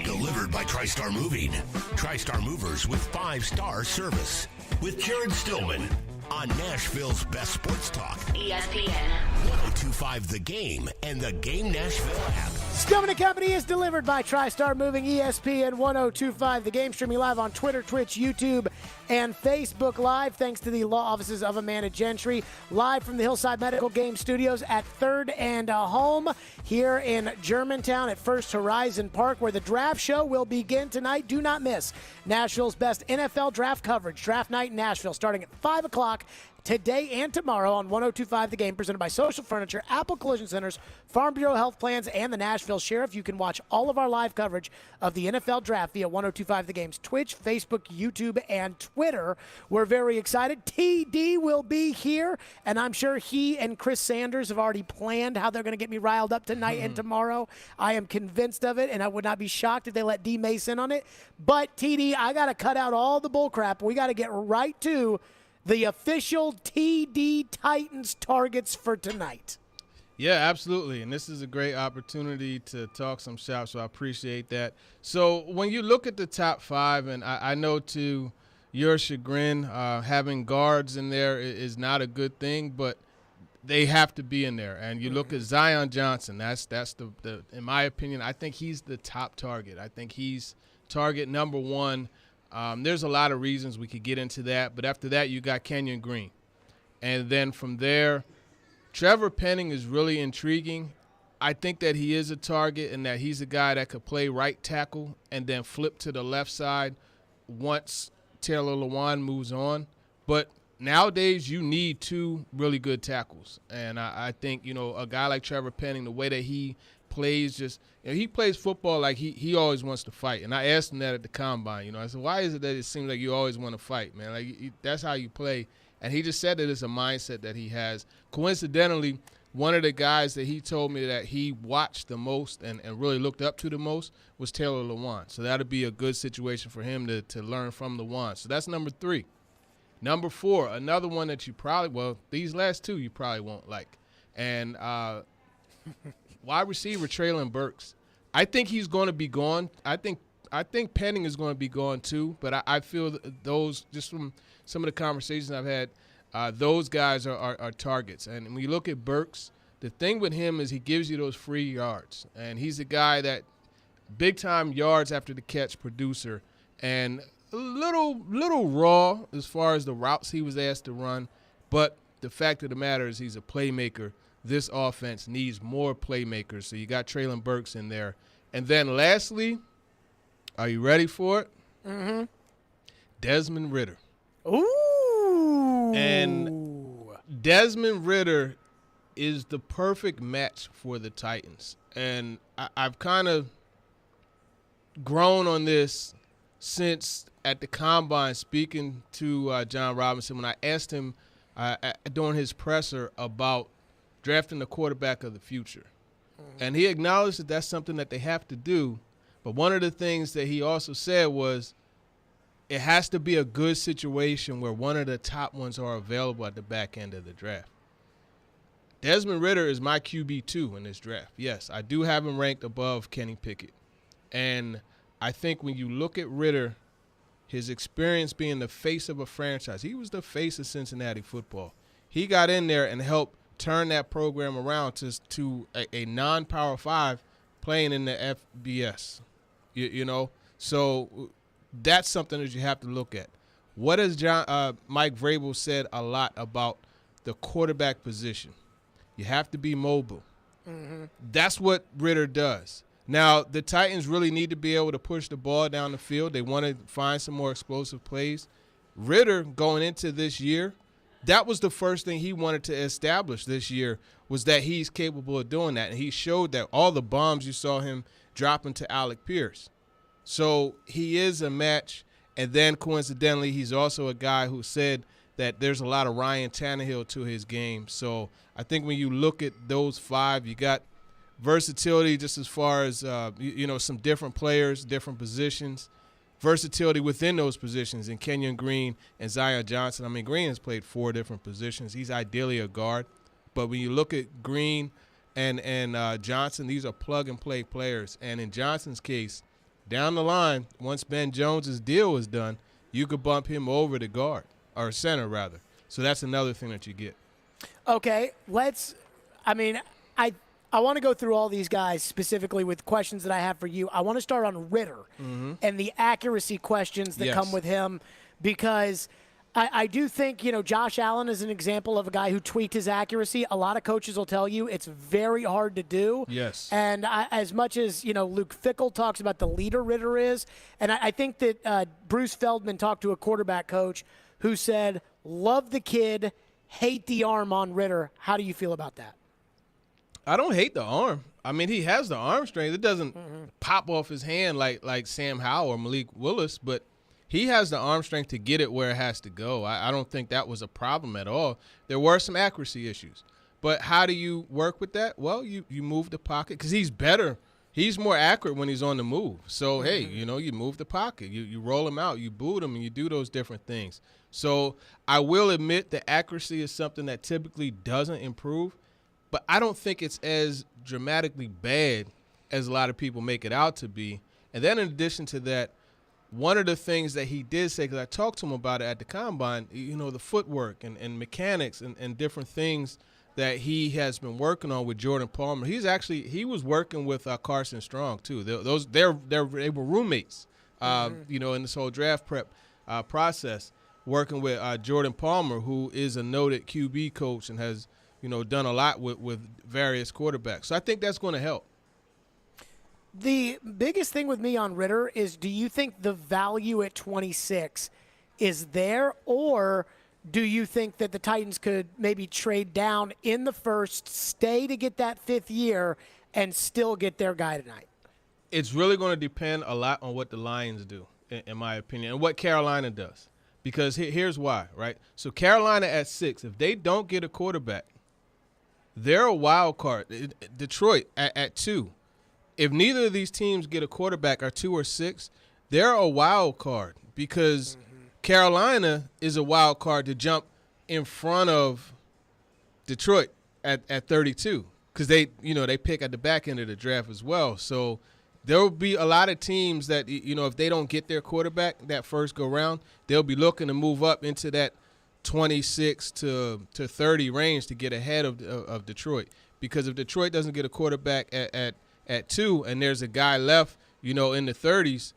Speaker 7: Delivered by TriStar Moving. TriStar Movers with 5-star service. With Jared Stillman on Nashville's best sports talk.
Speaker 4: ESPN
Speaker 7: 102.5 The Game and the Game Nashville app.
Speaker 10: Stillman and Company is delivered by TriStar Moving, ESPN 102.5 The Game, streaming live on Twitter, Twitch, YouTube, and Facebook Live, thanks to the law offices of Amanda Gentry. Live from the Hillside Medical Game Studios at 3rd and Home here in Germantown at First Horizon Park, where the draft show will begin tonight. Do not miss Nashville's best NFL draft coverage. Draft night in Nashville starting at 5 o'clock today and tomorrow on 102.5 The Game, presented by Social Furniture, Apple Collision Centers, Farm Bureau Health Plans, and the Nashville Sheriff. You can watch all of our live coverage of the NFL Draft via 102.5 The Game's Twitch, Facebook, YouTube, and Twitter. We're very excited. TD will be here, and I'm sure he and Chris Sanders have already planned how they're going to get me riled up tonight and tomorrow. I am convinced of it, and I would not be shocked if they let D. Mason on it. But, TD, I got to cut out all the bull crap. We got to get right to the official TD Titans targets for tonight.
Speaker 5: Yeah, absolutely. And this is a great opportunity to talk some shop, so I appreciate that. So when you look at the top 5, and I know to your chagrin, having guards in there is not a good thing, but they have to be in there. And you look at Zion Johnson, that's the in my opinion, I think he's the top target. I think he's target number 1. There's a lot of reasons we could get into that, but after that, you got Kenyon Green. And then from there, Trevor Penning is really intriguing. I think that he is a target and that he's a guy that could play right tackle and then flip to the left side once Taylor Lewan moves on. But nowadays, you need 2 really good tackles. And I think, a guy like Trevor Penning, the way that he plays, he plays football like he always wants to fight. And I asked him that at the combine. I said, why is it that it seems like you always want to fight, man? Like, that's how you play. And he just said that it's a mindset that he has. Coincidentally, one of the guys that he told me that he watched the most and really looked up to the most was Taylor Lewan. So that would be a good situation for him to learn from Lewan. So that's number 3. Number 4, another one that you probably, these last 2 you probably won't like. And wide receiver Treylon Burks. I think he's going to be gone. I think Penning is going to be gone too, but I feel those, just from some of the conversations I've had, those guys are targets. And when you look at Burks, the thing with him is he gives you those free yards. And he's a guy that big-time yards after the catch producer, and a little raw as far as the routes he was asked to run. But the fact of the matter is he's a playmaker. This offense needs more playmakers. So you got Treylon Burks in there. And then lastly, are you ready for it?
Speaker 10: Mm-hmm.
Speaker 5: Desmond Ridder.
Speaker 10: Ooh.
Speaker 5: And Desmond Ridder is the perfect match for the Titans. And I've kind of grown on this since at the Combine, speaking to John Robinson, when I asked him during his presser about drafting the quarterback of the future. And he acknowledged that that's something that they have to do. But one of the things that he also said was it has to be a good situation where one of the top ones are available at the back end of the draft. Desmond Ridder is my QB2 in this draft. Yes, I do have him ranked above Kenny Pickett. And I think when you look at Ridder, his experience being the face of a franchise, he was the face of Cincinnati football. He got in there and helped turn that program around to a non-Power 5 playing in the FBS, So that's something that you have to look at. What has Mike Vrabel said a lot about the quarterback position? You have to be mobile.
Speaker 10: Mm-hmm.
Speaker 5: That's what Ridder does. Now, the Titans really need to be able to push the ball down the field. They want to find some more explosive plays. Ridder, going into this year, that was the first thing he wanted to establish this year, was that he's capable of doing that. And he showed that all the bombs you saw him dropping to Alec Pierce. So he is a match. And then coincidentally, he's also a guy who said that there's a lot of Ryan Tannehill to his game. So I think when you look at those 5, you got versatility just as far as, some different players, different positions, versatility within those positions in Kenyon Green and Zion Johnson. I mean, Green has played 4 different positions. He's ideally a guard. But when you look at Green and Johnson, these are plug-and-play players. And in Johnson's case, down the line, once Ben Jones's deal is done, you could bump him over to guard, or center, rather. So that's another thing that you get.
Speaker 10: Okay, I want to go through all these guys specifically with questions that I have for you. I want to start on Ritter and the accuracy questions that come with him, because I do think, Josh Allen is an example of a guy who tweaked his accuracy. A lot of coaches will tell you it's very hard to do.
Speaker 5: Yes.
Speaker 10: And as much as, Luke Fickell talks about the leader Ritter is, and I think that Bruce Feldman talked to a quarterback coach who said, love the kid, hate the arm on Ritter. How do you feel about that?
Speaker 5: I don't hate the arm. I mean, he has the arm strength. It doesn't pop off his hand like Sam Howell or Malik Willis, but he has the arm strength to get it where it has to go. I don't think that was a problem at all. There were some accuracy issues. But how do you work with that? Well, you move the pocket because he's better. He's more accurate when he's on the move. So, hey, you move the pocket. You roll him out. You boot him, and you do those different things. So I will admit the accuracy is something that typically doesn't improve. But I don't think it's as dramatically bad as a lot of people make it out to be. And then in addition to that, one of the things that he did say, because I talked to him about it at the Combine, the footwork and mechanics and different things that he has been working on with Jordan Palmer. He was working with Carson Strong, too. They were roommates, in this whole draft prep process, working with Jordan Palmer, who is a noted QB coach and has done a lot with various quarterbacks. So I think that's going to help.
Speaker 10: The biggest thing with me on Ritter is, do you think the value at 26 is there, or do you think that the Titans could maybe trade down in the first, stay to get that 5th year, and still get their guy tonight?
Speaker 5: It's really going to depend a lot on what the Lions do, in my opinion, and what Carolina does. Because here's why, right? So Carolina at 6, if they don't get a quarterback, they're a wild card. Detroit at 2. If neither of these teams get a quarterback, or 2 or 6, they're a wild card because Carolina is a wild card to jump in front of Detroit at 32 because they pick at the back end of the draft as well. So there will be a lot of teams that, if they don't get their quarterback that first go round, they'll be looking to move up into that 26 to 30 range to get ahead of Detroit. Because if Detroit doesn't get a quarterback at 2 and there's a guy left, in the 30s,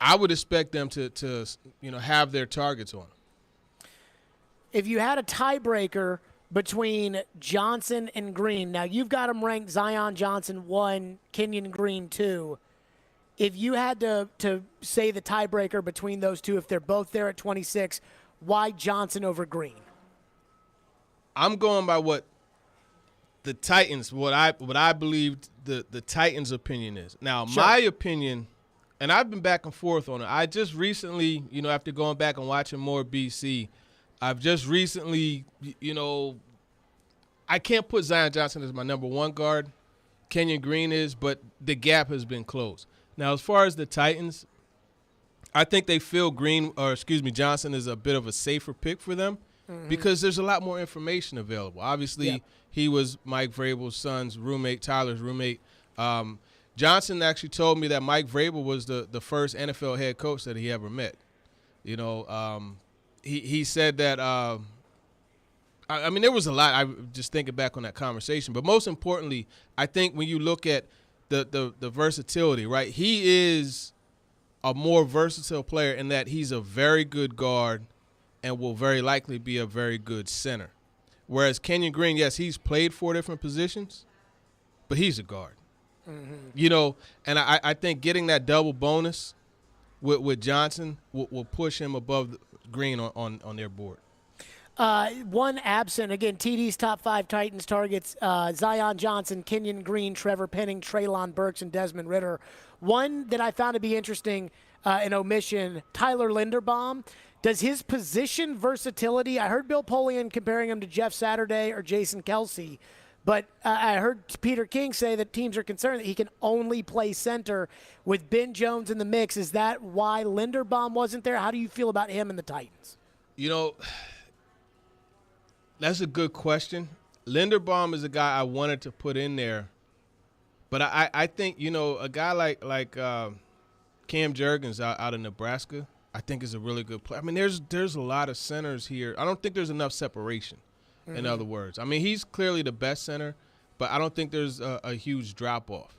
Speaker 5: I would expect them to have their targets on.
Speaker 10: If you had a tiebreaker between Johnson and Green, now you've got them ranked Zion Johnson 1, Kenyon Green 2. If you had to say the tiebreaker between those two, if they're both there at 26, why Johnson over Green?
Speaker 5: I'm going by what the Titans, what I believe the Titans' opinion is. Now, my opinion, and I've been back and forth on it. I just recently, after going back and watching more BC, I've just recently, I can't put Zion Johnson as my number 1 guard. Kenyon Green is, but the gap has been closed. Now, as far as the Titans, I think they feel Johnson is a bit of a safer pick for them because there's a lot more information available. Obviously, he was Mike Vrabel's son's roommate, Tyler's roommate. Johnson actually told me that Mike Vrabel was the first NFL head coach that he ever met. He said that there was a lot. I just thinking back on that conversation. But most importantly, I think when you look at the versatility, right, he is a more versatile player in that he's a very good guard and will very likely be a very good center. Whereas Kenyon Green, yes, he's played 4 different positions, but he's a guard. And I think getting that double bonus with Johnson will push him above Green on their board.
Speaker 10: One absent, again, TD's top 5 Titans targets, Zion Johnson, Kenyon Green, Trevor Penning, Treylon Burks, and Desmond Ritter. One that I found to be interesting, an omission, Tyler Linderbaum. Does his position versatility, I heard Bill Polian comparing him to Jeff Saturday or Jason Kelsey, but I heard Peter King say that teams are concerned that he can only play center with Ben Jones in the mix. Is that why Linderbaum wasn't there? How do you feel about him and the Titans?
Speaker 5: You know, that's a good question. Linderbaum is a guy I wanted to put in there, but I think, you know, a guy like Cam Jurgens out of Nebraska, I think is a really good player. I mean, there's a lot of centers here. I don't think there's enough separation, in other words. I mean, he's clearly the best center, but I don't think there's a huge drop-off.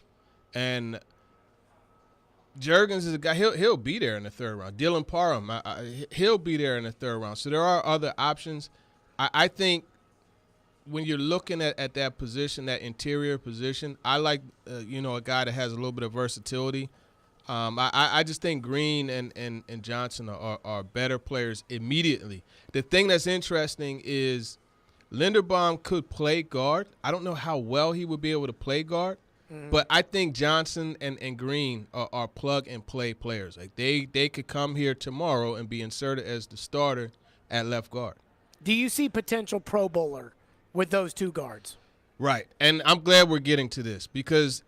Speaker 5: And Jurgens is a guy, he'll be there in the third round. Dylan Parham, he'll be there in the third round. So there are other options. I think when you're looking at that position, that interior position, I like, you know, a guy that has a little bit of versatility. I just think Green and Johnson are better players immediately. The thing that's interesting is Linderbaum could play guard. I don't know how well he would be able to play guard, but I think Johnson and Green are plug-and-play players. Like they could come here tomorrow and be inserted as the starter at left guard.
Speaker 10: Do you see potential Pro Bowler with those two guards?
Speaker 5: Right, and I'm glad we're getting to this because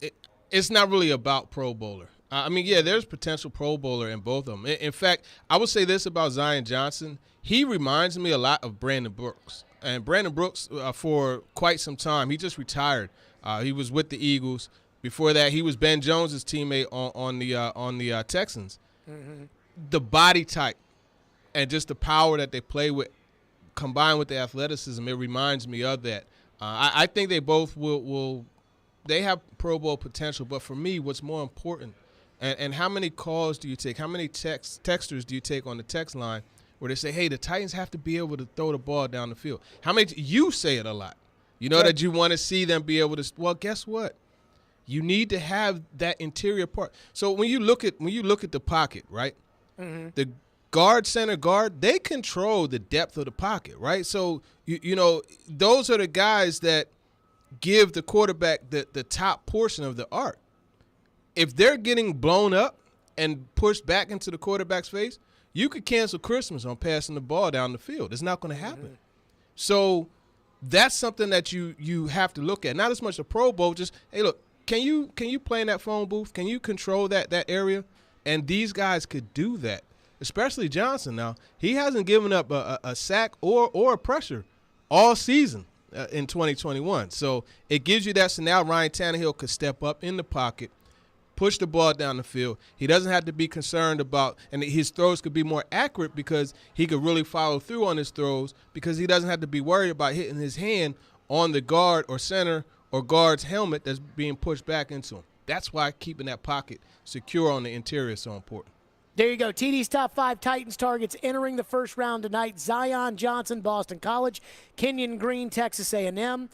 Speaker 5: it's not really about Pro Bowler. I mean, yeah, there's potential Pro Bowler in both of them. In fact, I would say this about Zion Johnson. He reminds me a lot of Brandon Brooks. And Brandon Brooks, for quite some time, he just retired. He was with the Eagles. Before that, he was Ben Jones' teammate on the Texans. The body type and just the power that they play with, combined with the athleticism, it reminds me of that. I think they both will they have Pro Bowl potential. But for me, what's more important, and how many calls do you take? How many texters do you take on the text line where they say, hey, the Titans have to be able to throw the ball down the field? How many you say it a lot. You know that you want to see them be able to. Well, guess what? You need to have that interior part. So when you look at the pocket, right? The guard, center guard, they control the depth of the pocket, right? So you know those are the guys that give the quarterback the top portion of the arc. If they're getting blown up and pushed back into the quarterback's face, you could cancel Christmas on passing the ball down the field. It's not going to happen. So that's something that you have to look at. Not as much a Pro Bowl, just, hey, look, can you play in that phone booth? Can you control that area? And these guys could do that, especially Johnson now. He hasn't given up a sack or a pressure all season in 2021. So it gives you that. So now Ryan Tannehill could step up in the pocket, push the ball down the field. He doesn't have to be concerned about, and his throws could be more accurate because he could really follow through on his throws because he doesn't have to be worried about hitting his hand on the guard or center or guard's helmet that's being pushed back into him. That's why keeping that pocket secure on the interior is so important.
Speaker 10: There you go. TD's top 5 Titans targets entering the first round tonight. Zion Johnson, Boston College. Kenyon Green, Texas A&M.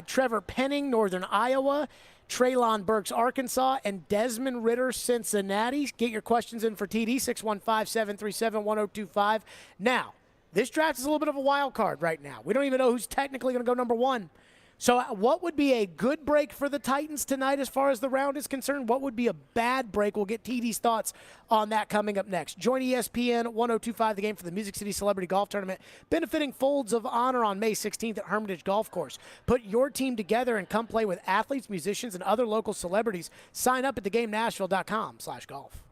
Speaker 10: Trevor Penning, Northern Iowa. Treylon Burks, Arkansas, and Desmond Ridder, Cincinnati. Get your questions in for TD, 615-737-1025. Now, this draft is a little bit of a wild card right now. We don't even know who's technically going to go number 1. So what would be a good break for the Titans tonight as far as the round is concerned? What would be a bad break? We'll get TD's thoughts on that coming up next. Join ESPN 1025 The Game for the Music City Celebrity Golf Tournament, benefiting Folds of Honor on May 16th at Hermitage Golf Course. Put your team together and come play with athletes, musicians, and other local celebrities. Sign up at thegamenashville.com/golf.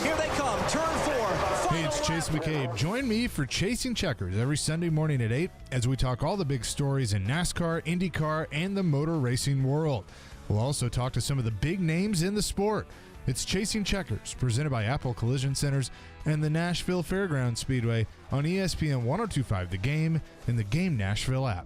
Speaker 8: Here they come, turn 4.
Speaker 12: Hey, it's Chase McCabe. Join me for Chasing Checkers every Sunday morning at 8 as we talk all the big stories in NASCAR, IndyCar, and the motor racing world. We'll also talk to some of the big names in the sport. It's Chasing Checkers, presented by Apple Collision Centers and the Nashville Fairgrounds Speedway on ESPN 1025 The Game and the Game Nashville app.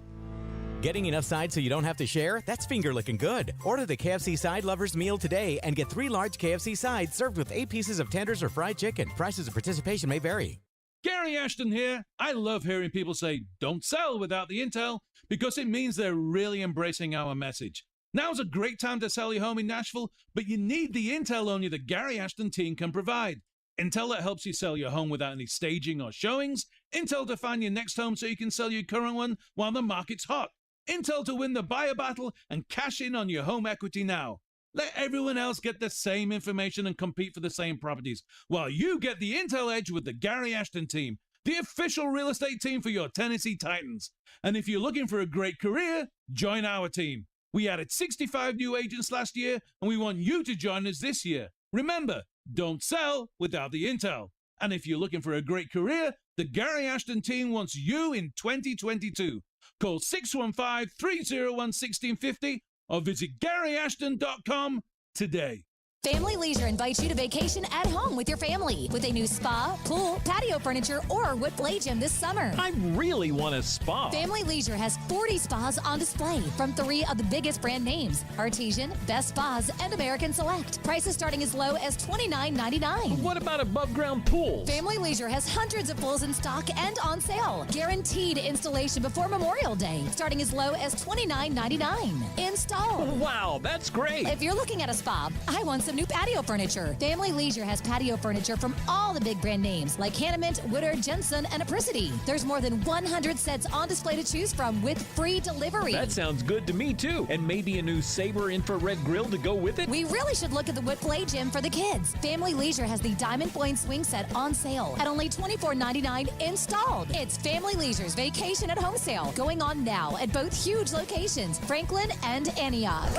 Speaker 8: Getting enough sides so you don't have to share? That's finger licking good. Order the KFC Side Lovers meal today and get 3 large KFC sides served with 8 pieces of tenders or fried chicken. Prices of participation may vary.
Speaker 14: Gary Ashton here. I love hearing people say, don't sell without the intel, because it means they're really embracing our message. Now's a great time to sell your home in Nashville, but you need the intel only the Gary Ashton team can provide. Intel that helps you sell your home without any staging or showings. Intel to find your next home so you can sell your current one while the market's hot. Intel to win the buyer battle and cash in on your home equity now. Let everyone else get the same information and compete for the same properties, while you get the intel edge with the Gary Ashton team, the official real estate team for your Tennessee Titans. And if you're looking for a great career, join our team. We added 65 new agents last year, and we want you to join us this year. Remember, don't sell without the intel. And if you're looking for a great career, the Gary Ashton team wants you in 2022. Call 615-301-1650 or visit GaryAshton.com today.
Speaker 1: Family Leisure invites you to vacation at home with your family with a new spa, pool, patio furniture, or wood play gym this summer.
Speaker 15: I really want a spa.
Speaker 1: Family Leisure has 40 spas on display from 3 of the biggest brand names: Artesian, Best Spas, and American Select. Prices starting as low as $29.99.
Speaker 15: What about above ground pools?
Speaker 1: Family Leisure has hundreds of pools in stock and on sale. Guaranteed installation before Memorial Day, starting as low as $29.99. Install.
Speaker 15: Wow, that's great.
Speaker 1: If you're looking at a spa, I want some new patio furniture. Family Leisure has patio furniture from all the big brand names like Hanneman, Woodard, Jensen, and Apricity. There's more than 100 sets on display to choose from with free delivery.
Speaker 15: That sounds good to me too. And maybe a new Sabre infrared grill to go with it.
Speaker 1: We really should look at the wood play gym for the kids. Family Leisure has the Diamond Point swing set on sale at only $24.99 installed. It's Family Leisure's Vacation at Home sale going on now at both huge locations, Franklin and Antioch.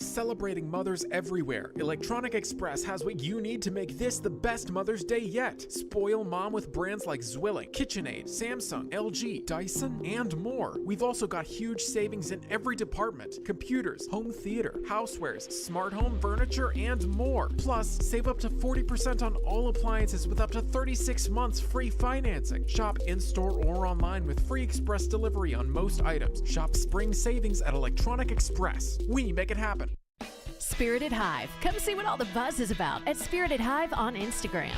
Speaker 16: Celebrating mothers everywhere, Electronic Express has what you need to make this the best Mother's Day yet. Spoil mom with brands like Zwilling, KitchenAid, Samsung, LG, Dyson, and more. We've also got huge savings in every department: computers, home theater, housewares, smart home furniture, and more. Plus, save up to 40% on all appliances with up to 36 months free financing. Shop in-store or online with free express delivery on most items. Shop spring savings at Electronic Express. We make it happen.
Speaker 17: Spirited Hive. Come see what all the buzz is about at Spirited Hive on Instagram.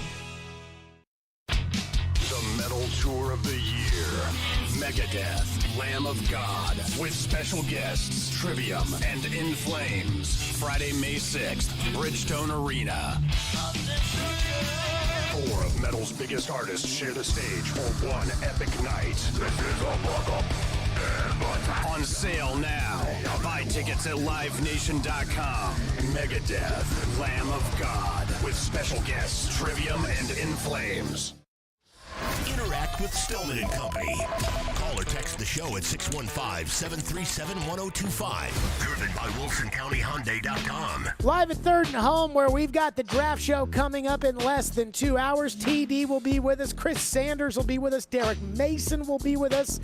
Speaker 7: The metal tour of the year. Megadeth, Lamb of God, with special guests Trivium and In Flames. Friday, May 6th, Bridgestone Arena. 4 of metal's biggest artists share the stage for one epic night. This is a buck-up. On sale now. Buy tickets at livenation.com. Megadeth, Lamb of God, with special guests Trivium and In Flames. Interact with Stillman and Company. Call or text the show at 615-737-1025. Driven by WilsonCountyHyundai.com.
Speaker 10: Live at Third and Home, where we've got the draft show coming up in less than 2 hours. TD will be with us. Chris Sanders will be with us. Derek Mason will be with us.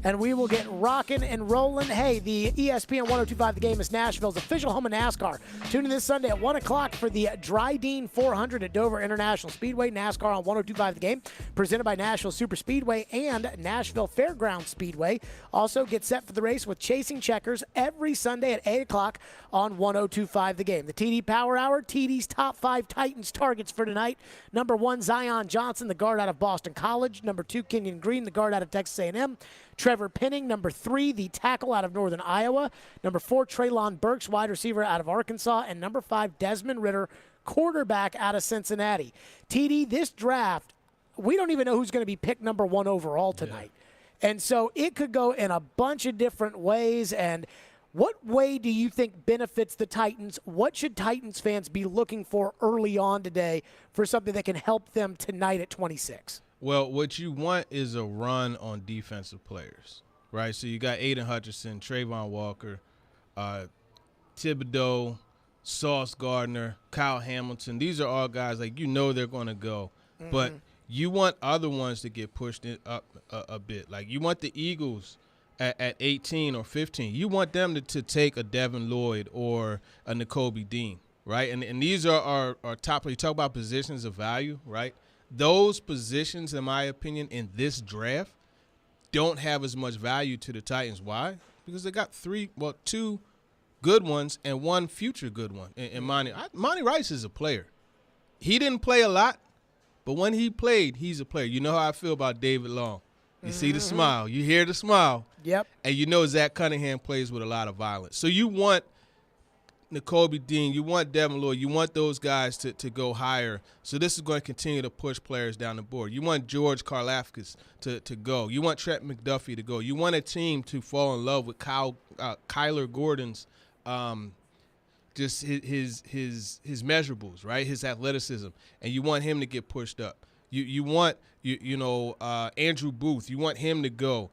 Speaker 10: And we will get rocking and rolling. Hey, the ESPN 1025 The Game is Nashville's official home of NASCAR. Tune in this Sunday at 1 o'clock for the Dryden 400 at Dover International Speedway. NASCAR on 1025 The Game, presented by Nashville Super Speedway and Nashville Fairgrounds Speedway. Also, get set for the race with Chasing Checkers every Sunday at 8 o'clock on 1025 The Game. The TD Power Hour, TD's top 5 Titans targets for tonight. Number 1, Zion Johnson, the guard out of Boston College. Number 2, Kenyon Green, the guard out of Texas A&M. Trevor Penning. Number 3, the tackle out of Northern Iowa. Number 4, Treylon Burks, wide receiver out of Arkansas. And number 5, Desmond Ridder, quarterback out of Cincinnati. TD, this draft, we don't even know who's going to be picked number 1 overall tonight. Yeah. And so it could go in a bunch of different ways. And what way do you think benefits the Titans? What should Titans fans be looking for early on today for something that can help them tonight at 26?
Speaker 5: Well, what you want is a run on defensive players, right? So you got Aiden Hutchinson, Trayvon Walker, Thibodeau, Sauce Gardner, Kyle Hamilton. These are all guys, like, you know they're going to go. Mm-hmm. But you want other ones to get pushed up a bit. Like, you want the Eagles at 18 or 15. You want them to take a Devin Lloyd or a Nakobe Dean, right? And these are our top. You talk about positions of value, right? Those positions, in my opinion, in this draft don't have as much value to the Titans. Why? Because they got 2 good ones and 1 future good one. And Monty Rice is a player. He didn't play a lot, but when he played, he's a player. You know how I feel about David Long. You see the smile. You hear the smile.
Speaker 10: Yep.
Speaker 5: And you know Zach Cunningham plays with a lot of violence. So you want N'Kobe Dean, you want Devin Lloyd, you want those guys to go higher. So this is going to continue to push players down the board. You want George Karlaftis to go. You want Trent McDuffie to go. You want a team to fall in love with Kyler Gordon's just his measurables, right? His athleticism, and you want him to get pushed up. You want Andrew Booth. You want him to go.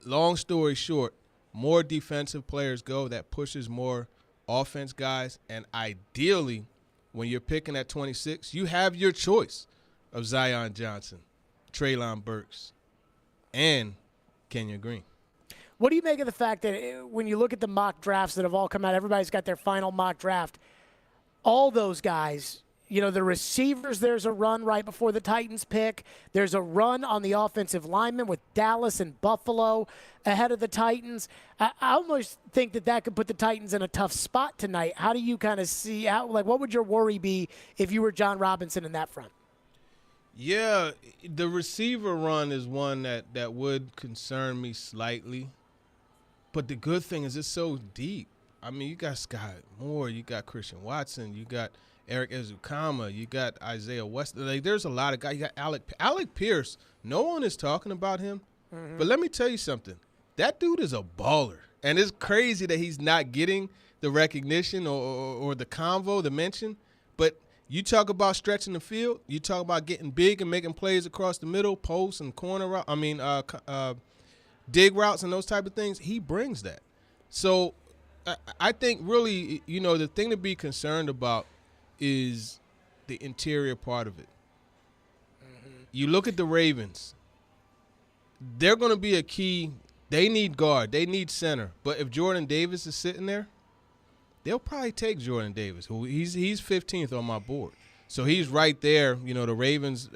Speaker 5: Long story short, more defensive players go. That pushes more offense guys, and ideally, when you're picking at 26, you have your choice of Zion Johnson, Treylon Burks, and Kenyon Green.
Speaker 10: What do you make of the fact that when you look at the mock drafts that have all come out, everybody's got their final mock draft, all those guys, the receivers, there's a run right before the Titans pick. There's a run on the offensive linemen with Dallas and Buffalo ahead of the Titans. I almost think that could put the Titans in a tough spot tonight. How do you kind of see what would your worry be if you were John Robinson in that front?
Speaker 5: Yeah, the receiver run is one that would concern me slightly. But the good thing is it's so deep. I mean, you got Scott Moore, you got Christian Watson, you got Eric Ezukama, you got Isaiah West. There's a lot of guys. You got Alec Pierce. No one is talking about him. Mm-hmm. But let me tell you something. That dude is a baller. And it's crazy that he's not getting the recognition or the convo, the mention. But you talk about stretching the field. You talk about getting big and making plays across the middle, post and corner. Dig routes and those type of things. He brings that. So I think really, the thing to be concerned about is the interior part of it. Mm-hmm. You look at the Ravens. They're going to be a key. They need guard. They need center. But if Jordan Davis is sitting there, they'll probably take Jordan Davis. Who he's 15th on my board. So he's right there. The Ravens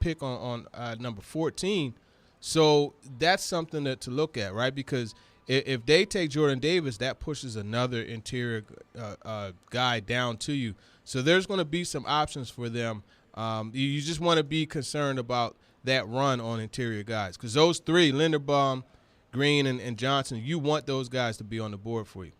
Speaker 5: pick on number 14. So that's something to look at, right? Because if they take Jordan Davis, that pushes another interior guy down to you. So there's going to be some options for them. You just want to be concerned about that run on interior guys. Because those three, Linderbaum, Green, and Johnson, you want those guys to be on the board for you.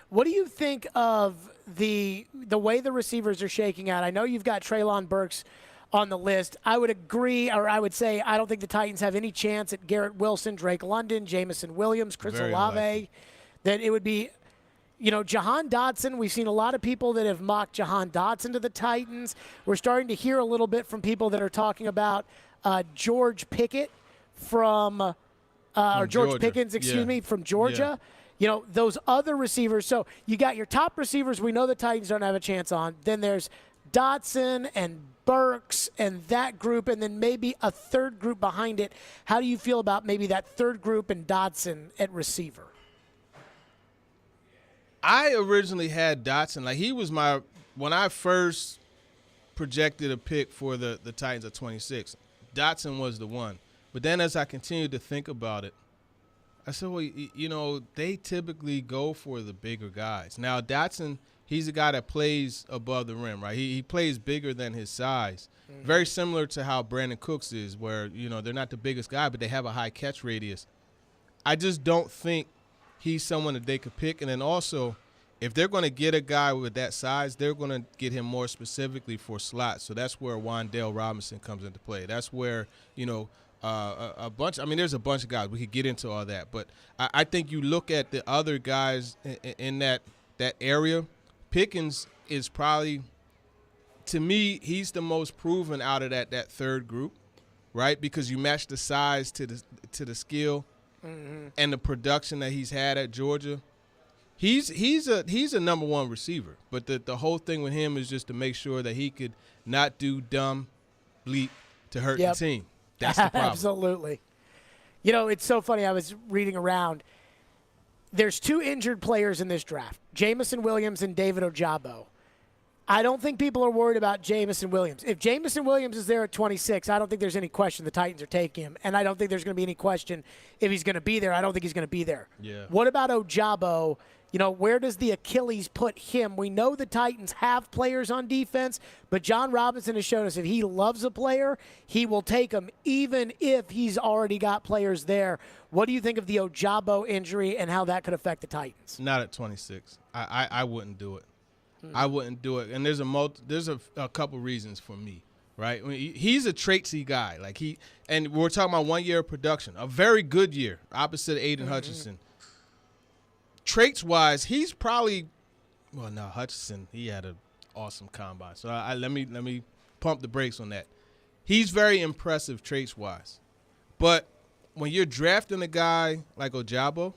Speaker 10: What do you think of the way the receivers are shaking out? I know you've got Treylon Burks on the list. I would agree, or I would say I don't think the Titans have any chance at Garrett Wilson, Drake London, Jamison Williams, Chris Olave. That it would be, Jahan Dotson. We've seen a lot of people that have mocked Jahan Dotson to the Titans. We're starting to hear a little bit from people that are talking about George Pickett from George Pickens, from Georgia. Yeah. Those other receivers. So you got your top receivers we know the Titans don't have a chance on. Then there's Dotson and Burks and that group, and then maybe a third group behind it. How do you feel about maybe that third group and Dotson at receiver?
Speaker 5: I originally had Dotson. He was when I first projected a pick for the Titans at 26, Dotson was the one. But then as I continued to think about it, I said, well, they typically go for the bigger guys. Now, Dotson, he's a guy that plays above the rim, right? He plays bigger than his size. Mm-hmm. Very similar to how Brandon Cooks is, where, they're not the biggest guy, but they have a high catch radius. I just don't think he's someone that they could pick. And then also, if they're going to get a guy with that size, they're going to get him more specifically for slots. So that's where Wan'Dale Robinson comes into play. That's where, a bunch. There's a bunch of guys. We could get into all that. But I think you look at the other guys in that area, Pickens is probably, to me, he's the most proven out of that third group, right? Because you match the size to the skill and the production that he's had at Georgia. He's a number one receiver, but the whole thing with him is just to make sure that he could not do dumb bleep to hurt the team. That's the problem.
Speaker 10: Absolutely. It's so funny. I was reading around. There's two injured players in this draft, Jamison Williams and David Ojabo. I don't think people are worried about Jamison Williams. If Jamison Williams is there at 26, I don't think there's any question the Titans are taking him, and I don't think there's going to be any question if he's going to be there. I don't think he's going to be there.
Speaker 5: Yeah.
Speaker 10: What about Ojabo? where does the Achilles put him? We know the Titans have players on defense, but John Robinson has shown us if he loves a player, he will take him even if he's already got players there. What do you think of the Ojabo injury and how that could affect the Titans?
Speaker 5: Not at 26. I wouldn't do it. I wouldn't do it. And there's a couple reasons for me, right? I mean, he's a traitsy guy. And we're talking about 1 year of production, a very good year, opposite of Aiden Hutchinson. Traits-wise, he's probably Hutchinson, he had an awesome combine. So let me pump the brakes on that. He's very impressive traits-wise. But when you're drafting a guy like Ojabo,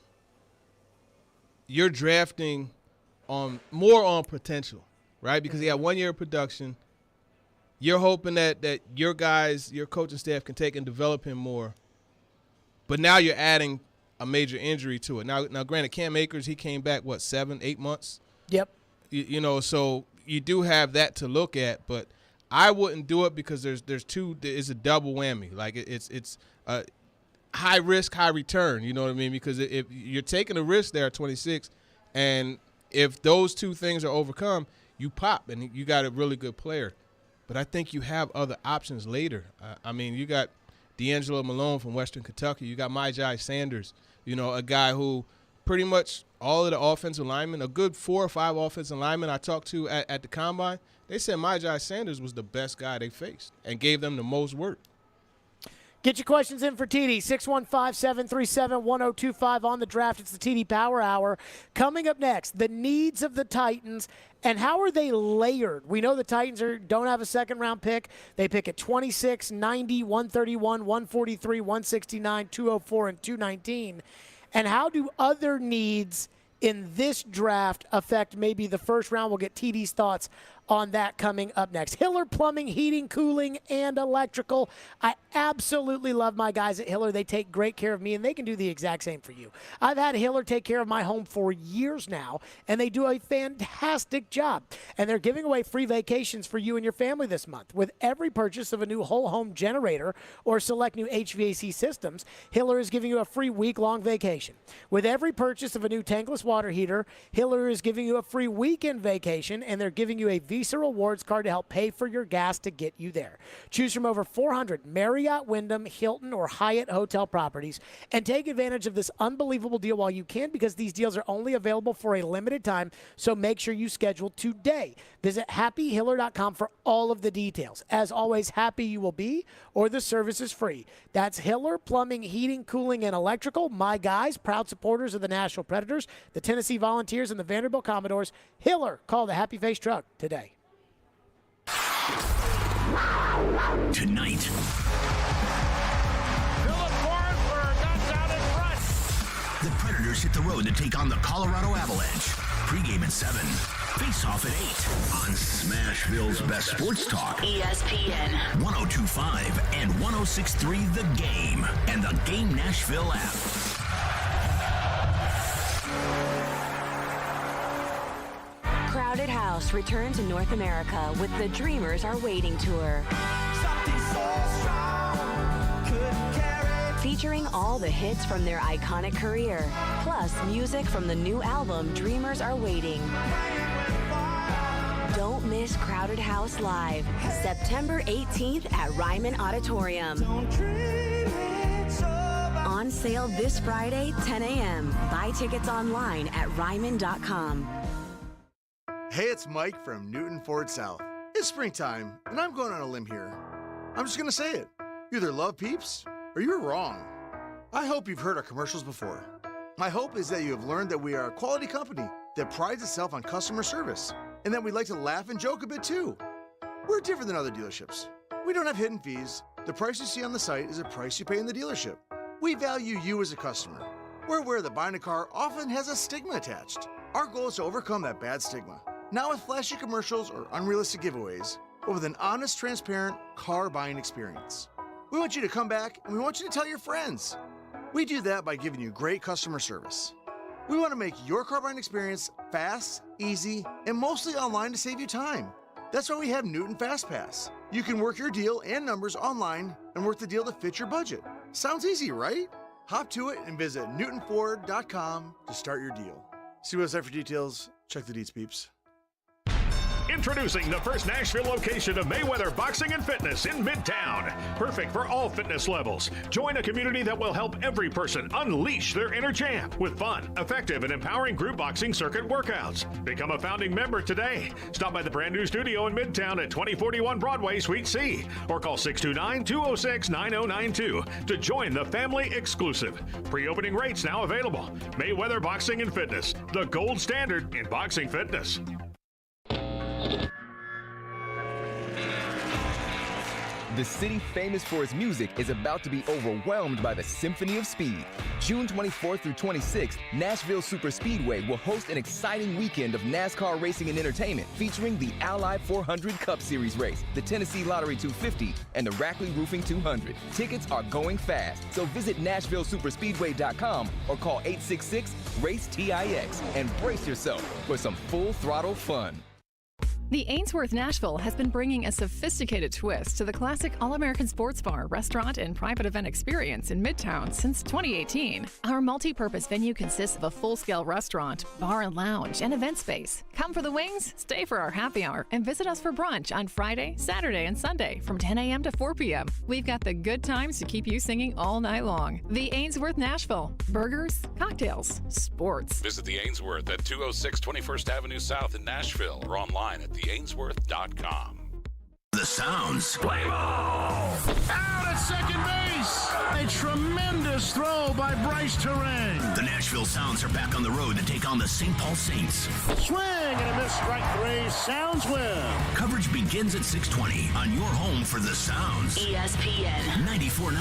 Speaker 5: you're drafting more on potential, right? Because he had 1 year of production. You're hoping that your guys, your coaching staff can take and develop him more. But now you're adding a major injury to it. Now, granted, Cam Akers, he came back, 7-8 months?
Speaker 10: Yep.
Speaker 5: So you do have that to look at, but I wouldn't do it because there's a double whammy. Like it's a high risk, high return, you know what I mean? Because if you're taking a risk there at 26, and if those two things are overcome, you pop and you got a really good player. But I think you have other options later. You got D'Angelo Malone from Western Kentucky. You got Myjai Sanders, a guy who pretty much all of the offensive linemen, a good 4 or 5 offensive linemen I talked to at the Combine, they said Myjai Sanders was the best guy they faced and gave them the most work.
Speaker 10: Get your questions in for TD, 615-737-1025 on the draft. It's the TD Power Hour. Coming up next, the needs of the Titans and how are they layered? We know the Titans don't have a second-round pick. They pick at 26, 90, 131, 143, 169, 204, and 219. And how do other needs in this draft affect maybe the first round? We'll get TD's thoughts on that coming up next. Hiller Plumbing, Heating, Cooling, and Electrical. I absolutely love my guys at Hiller. They take great care of me, and they can do the exact same for you. I've had Hiller take care of my home for years now, and they do a fantastic job. And they're giving away free vacations for you and your family this month. With every purchase of a new whole home generator or select new HVAC systems, Hiller is giving you a free week-long vacation. With every purchase of a new tankless water heater, Hiller is giving you a free weekend vacation, and they're giving you a Visa Rewards card to help pay for your gas to get you there. Choose from over 400 Marriott, Wyndham, Hilton, or Hyatt hotel properties and take advantage of this unbelievable deal while you can, because these deals are only available for a limited time, so make sure you schedule today. Visit happyhiller.com for all of the details. As always, happy you will be, or the service is free. That's Hiller Plumbing, Heating, Cooling, and Electrical. My guys, proud supporters of the Nashville Predators, the Tennessee Volunteers, and the Vanderbilt Commodores. Hiller, call the Happy Face Truck today.
Speaker 7: Tonight. The Predators hit the road to take on the Colorado Avalanche. Pre-game at 7. Face-off at 8. On Smashville's best sports talk.
Speaker 4: ESPN.
Speaker 7: 102.5 and 106.3 The Game. And the Game Nashville app.
Speaker 2: Crowded House returns to North America with the Dreamers Are Waiting tour. Featuring all the hits from their iconic career, plus music from the new album Dreamers Are Waiting. Don't miss Crowded House Live, September 18th at Ryman Auditorium. On sale this Friday, 10 a.m. Buy tickets online at ryman.com.
Speaker 3: Hey, it's Mike from Newton Ford South. It's springtime, and I'm going on a limb here. I'm just going to say it. You either love Peeps, or you're wrong. I hope you've heard our commercials before. My hope is that you have learned that we are a quality company that prides itself on customer service, and that we like to laugh and joke a bit too. We're different than other dealerships. We don't have hidden fees. The price you see on the site is a price you pay in the dealership. We value you as a customer. We're aware that buying a car often has a stigma attached. Our goal is to overcome that bad stigma. Not with flashy commercials or unrealistic giveaways, but with an honest, transparent car buying experience. We want you to come back, and we want you to tell your friends. We do that by giving you great customer service. We want to make your car buying experience fast, easy, and mostly online to save you time. That's why we have Newton Fast Pass. You can work your deal and numbers online and work the deal to fit your budget. Sounds easy, right? Hop to it and visit newtonford.com to start your deal. See website for details. Check the deets, peeps.
Speaker 24: Introducing the first Nashville location of Mayweather Boxing and Fitness in Midtown. Perfect for all fitness levels. Join a community that will help every person unleash their inner champ with fun, effective, and empowering group boxing circuit workouts. Become a founding member today. Stop by the brand new studio in Midtown at 2041 Broadway, Suite C, or call 629-206-9092 to join the family exclusive. Pre-opening rates now available. Mayweather Boxing and Fitness, the gold standard in boxing fitness.
Speaker 6: The city famous for its music is about to be overwhelmed by the Symphony of Speed. June 24th through 26th, Nashville Super Speedway will host an exciting weekend of NASCAR racing and entertainment featuring the Ally 400 Cup Series race, the Tennessee Lottery 250, and the Rackley Roofing 200. Tickets are going fast, so visit NashvilleSuperspeedway.com or call 866-RACE-TIX and brace yourself for some full-throttle fun.
Speaker 17: The Ainsworth Nashville has been bringing a sophisticated twist to the classic All-American Sports Bar, restaurant, and private event experience in Midtown since 2018. Our multi-purpose venue consists of a full-scale restaurant, bar and lounge, and event space. Come for the wings, stay for our happy hour, and visit us for brunch on Friday, Saturday, and Sunday from 10 a.m. to 4 p.m. We've got the good times to keep you singing all night long. The Ainsworth Nashville. Burgers, cocktails, sports.
Speaker 13: Visit the Ainsworth at 206 21st Avenue South in Nashville or online at theainsworth.com.
Speaker 7: The Sounds.
Speaker 24: Play ball! Out at second base! A tremendous throw by Bryce Terang.
Speaker 7: The Nashville Sounds are back on the road to take on the St. Paul Saints.
Speaker 24: Swing and a miss, strike three. Sounds win.
Speaker 7: Coverage begins at 6:20 on your home for the Sounds.
Speaker 4: ESPN
Speaker 7: 94.9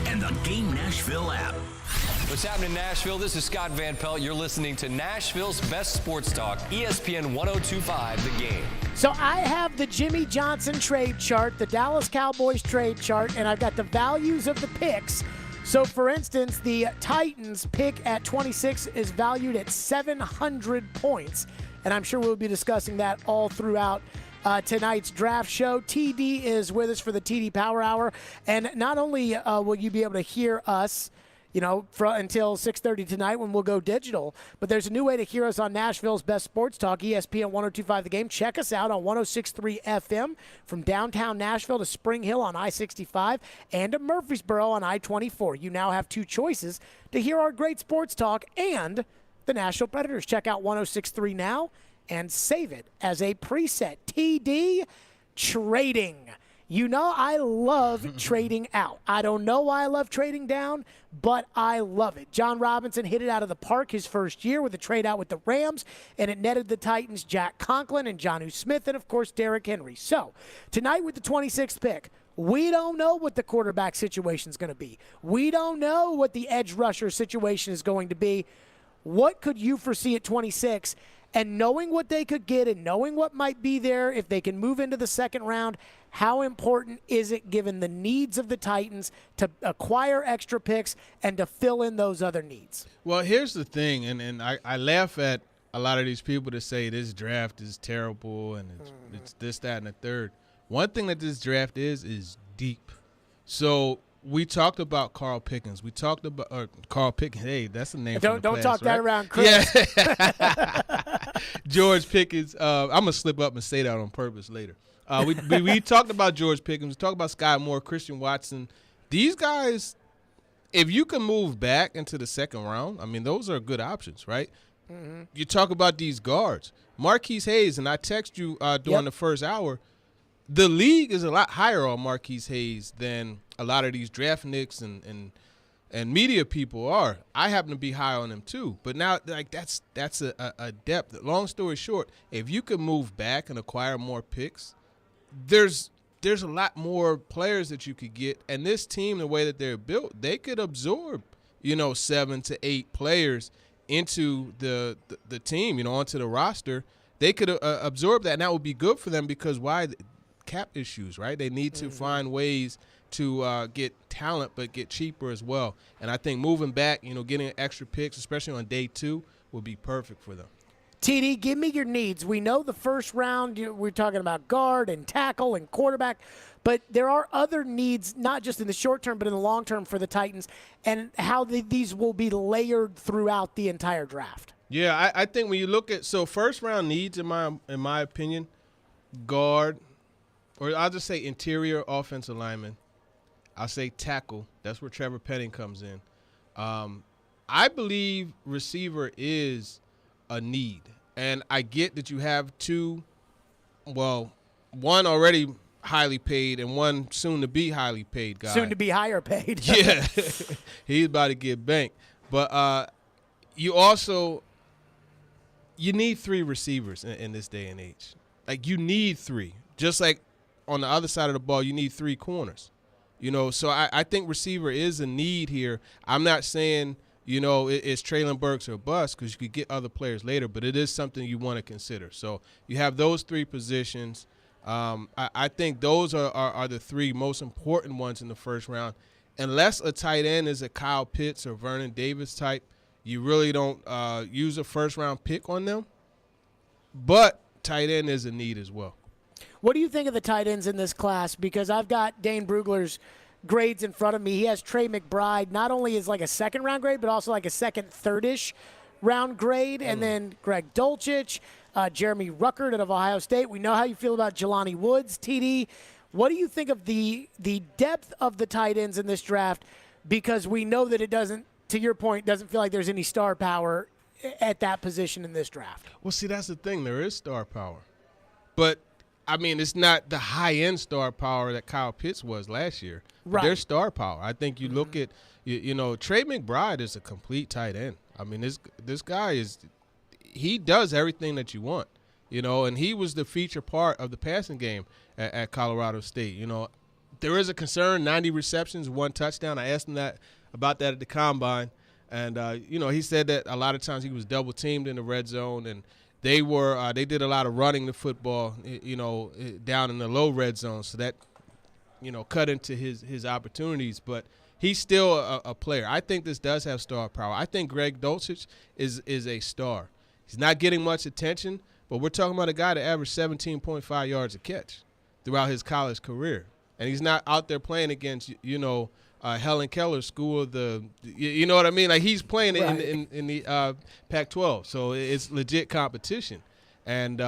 Speaker 7: and the Game Nashville app.
Speaker 9: What's happening in Nashville? This is Scott Van Pelt. You're listening to Nashville's best sports talk, ESPN 102.5 The Game.
Speaker 10: So I have the Jimmy Johnson trade chart, the Dallas Cowboys trade chart, and I've got the values of the picks. So, for instance, the Titans pick at 26 is valued at 700 points, and I'm sure we'll be discussing that all throughout tonight's draft show. TD is with us for the TD Power Hour, and not only will you be able to hear us until 6:30 tonight when we'll go digital. But there's a new way to hear us on Nashville's best sports talk, ESPN 102.5 The Game. Check us out on 106.3 FM from downtown Nashville to Spring Hill on I-65 and to Murfreesboro on I-24. You now have two choices to hear our great sports talk and the Nashville Predators. Check out 106.3 now and save it as a preset. TD, trading. You know I love trading out. I don't know why I love trading down, but I love it. John Robinson hit it out of the park his first year with a trade out with the Rams, and it netted the Titans Jack Conklin and Jonnu Smith and, of course, Derrick Henry. So, tonight with the 26th pick, we don't know what the quarterback situation is going to be. We don't know what the edge rusher situation is going to be. What could you foresee at 26? And knowing what they could get and knowing what might be there if they can move into the second round, how important is it given the needs of the Titans to acquire extra picks and to fill in those other needs?
Speaker 5: Well, here's the thing, and I laugh at a lot of these people that say this draft is terrible and it's this, that, and the third. One thing that this draft is deep. So we talked about Carl Pickens. We talked about Carl Pickens. Hey, that's the name.
Speaker 10: Don't
Speaker 5: class,
Speaker 10: talk
Speaker 5: right?
Speaker 10: that around Chris.
Speaker 5: Yeah. George Pickens. I'm gonna slip up and say that on purpose later. We talked about George Pickens. We talked about Sky Moore, Christian Watson. These guys, if you can move back into the second round, I mean, those are good options, right? Mm-hmm. You talk about these guards, Marquise Hayes, and I text you during the first hour. The league is a lot higher on Marquise Hayes than a lot of these draft nicks and media people are. I happen to be high on him too. But now, like that's a depth. Long story short, if you could move back and acquire more picks, there's a lot more players that you could get. And this team, the way that they're built, they could absorb 7 to 8 players into the team, onto the roster. They could absorb that, and that would be good for them because why? Cap issues, right? They need to find ways to get talent but get cheaper as well. And I think moving back, getting extra picks, especially on day 2, would be perfect for them.
Speaker 10: TD, give me your needs. We know the first round, we're talking about guard and tackle and quarterback, but there are other needs, not just in the short term, but in the long term for the Titans, and how these will be layered throughout the entire draft.
Speaker 5: Yeah, I think when you look at first round needs in my opinion, guard, or I'll just say interior offensive lineman. I'll say tackle. That's where Trevor Penning comes in. I believe receiver is a need, and I get that you have two. Well, one already highly paid and one soon to be highly paid guy.
Speaker 10: Soon to be higher paid.
Speaker 5: Yeah, he's about to get banked. But you need three receivers in this day and age. Like, you need three. Just like on the other side of the ball, you need three corners. So I think receiver is a need here. I'm not saying, it's Traylon Burks or bust, because you could get other players later, but it is something you want to consider. So you have those three positions. I think those are the three most important ones in the first round. Unless a tight end is a Kyle Pitts or Vernon Davis type, you really don't use a first-round pick on them. But tight end is a need as well.
Speaker 10: What do you think of the tight ends in this class? Because I've got Dane Brugler's grades in front of me. He has Trey McBride not only as like a second-round grade, but also like a second, third-ish round grade. And then Greg Dulcich, Jeremy Ruckert out of Ohio State. We know how you feel about Jelani Woods, TD. What do you think of the depth of the tight ends in this draft? Because we know that it doesn't, to your point, doesn't feel like there's any star power at that position in this draft.
Speaker 5: Well, see, that's the thing. There is star power. But, I mean, it's not the high-end star power that Kyle Pitts was last year. Right. There's star power. I think you look at, Trey McBride is a complete tight end. I mean, this guy he does everything that you want, and he was the feature part of the passing game at Colorado State. There is a concern, 90 receptions, 1 touchdown. I asked him about that at the Combine. And, he said that a lot of times he was double teamed in the red zone, and they did a lot of running the football, down in the low red zone. So that, cut into his opportunities. But he's still a player. I think this does have star power. I think Greg Dulcich is a star. He's not getting much attention, but we're talking about a guy that averaged 17.5 yards a catch throughout his college career. And he's not out there playing against, Helen Keller's school of the, you know what I mean? Like, he's playing in the Pac-12, so it's legit competition. And